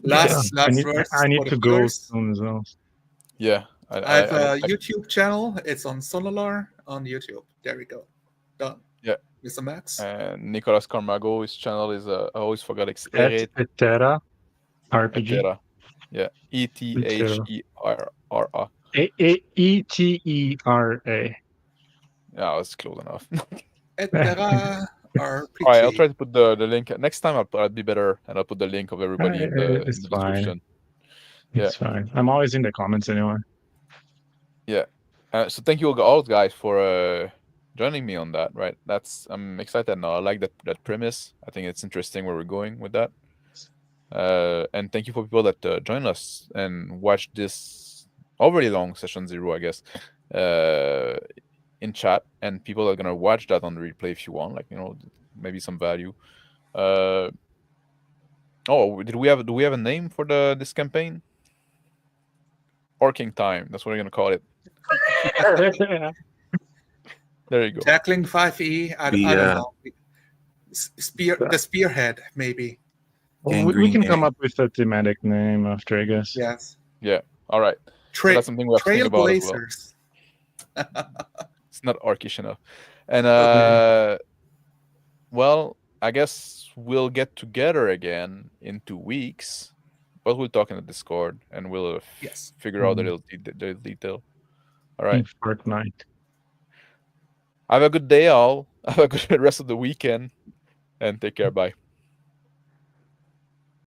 Last words. I need for the to go viewers. soon as well. Yeah, I have a YouTube channel. It's on Sonalar on YouTube. There we go. Done. Yeah. Mr. Max. Nicolas Carmago, his channel is I always forgot At Etera RPG. Etera. Yeah, ETHERRA. ETERA. Yeah, that's close enough. Etera RPG. All right, I'll try to put the link next time. I'll be better, and I'll put the link of everybody in the It's fine. description. It's fine. I'm always in the comments anyway. Yeah. So thank you all guys for joining me on that. Right, I'm excited now. I like that premise. I think it's interesting where we're going with that. And thank you for people that join us and watch this already long session 0, I guess, in chat, and people are gonna watch that on the replay if you want, like, maybe some value. Do we have a name for this campaign? Orking time. That's what we're gonna call it. There you go. Tackling 5e. I don't know. The spearhead, maybe. We can come up with a thematic name after, I guess. Yes. Yeah. All right. So that's something we have to think about as well. Trailblazers. It's not orcish enough. And well, I guess we'll get together again in 2 weeks, but we'll talk in the Discord and we'll figure out the little detail. All right. Fortnite. Have a good day, all. Have a good rest of the weekend, and take care. Bye.